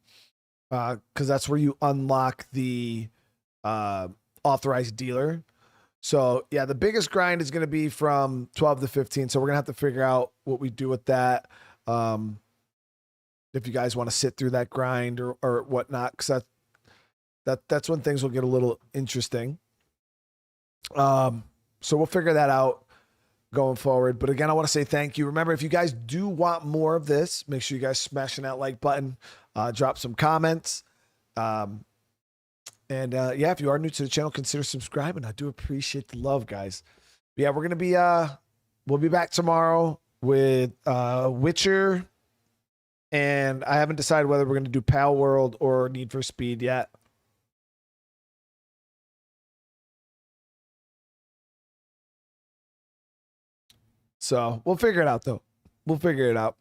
[SPEAKER 1] because that's where you unlock the authorized dealer. So yeah, the biggest grind is going to be from 12 to 15. So we're going to have to figure out what we do with that. If you guys want to sit through that grind or whatnot, because that's when things will get a little interesting. So we'll figure that out going forward. But again, I want to say thank you. Remember, if you guys do want more of this, make sure you guys smashing that like button, drop some comments. And yeah, if you are new to the channel, consider subscribing. I do appreciate the love, guys. But yeah, we're gonna be we'll be back tomorrow with Witcher, and I haven't decided whether we're gonna do Pal World or Need for Speed yet. So we'll figure it out, though. We'll figure it out.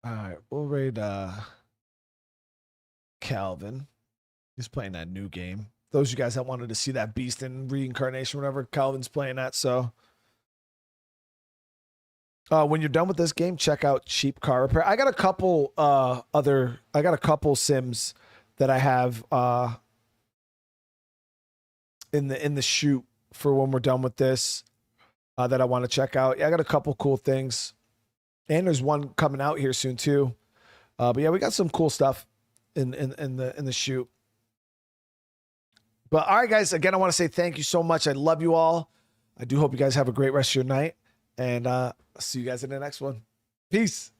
[SPEAKER 1] All right, we'll raid Calvin. He's playing that new game. Those of you guys that wanted to see that beast in reincarnation, whatever, Calvin's playing that. So when you're done with this game, check out Cheap Car Repair. I got a couple sims that I have in the shoot for when we're done with this that I want to check out. Yeah, I got a couple cool things. And there's one coming out here soon too. But yeah, we got some cool stuff in the shoot. But all right, guys, again, I want to say thank you so much. I love you all. I do hope you guys have a great rest of your night. And I'll see you guys in the next one. Peace.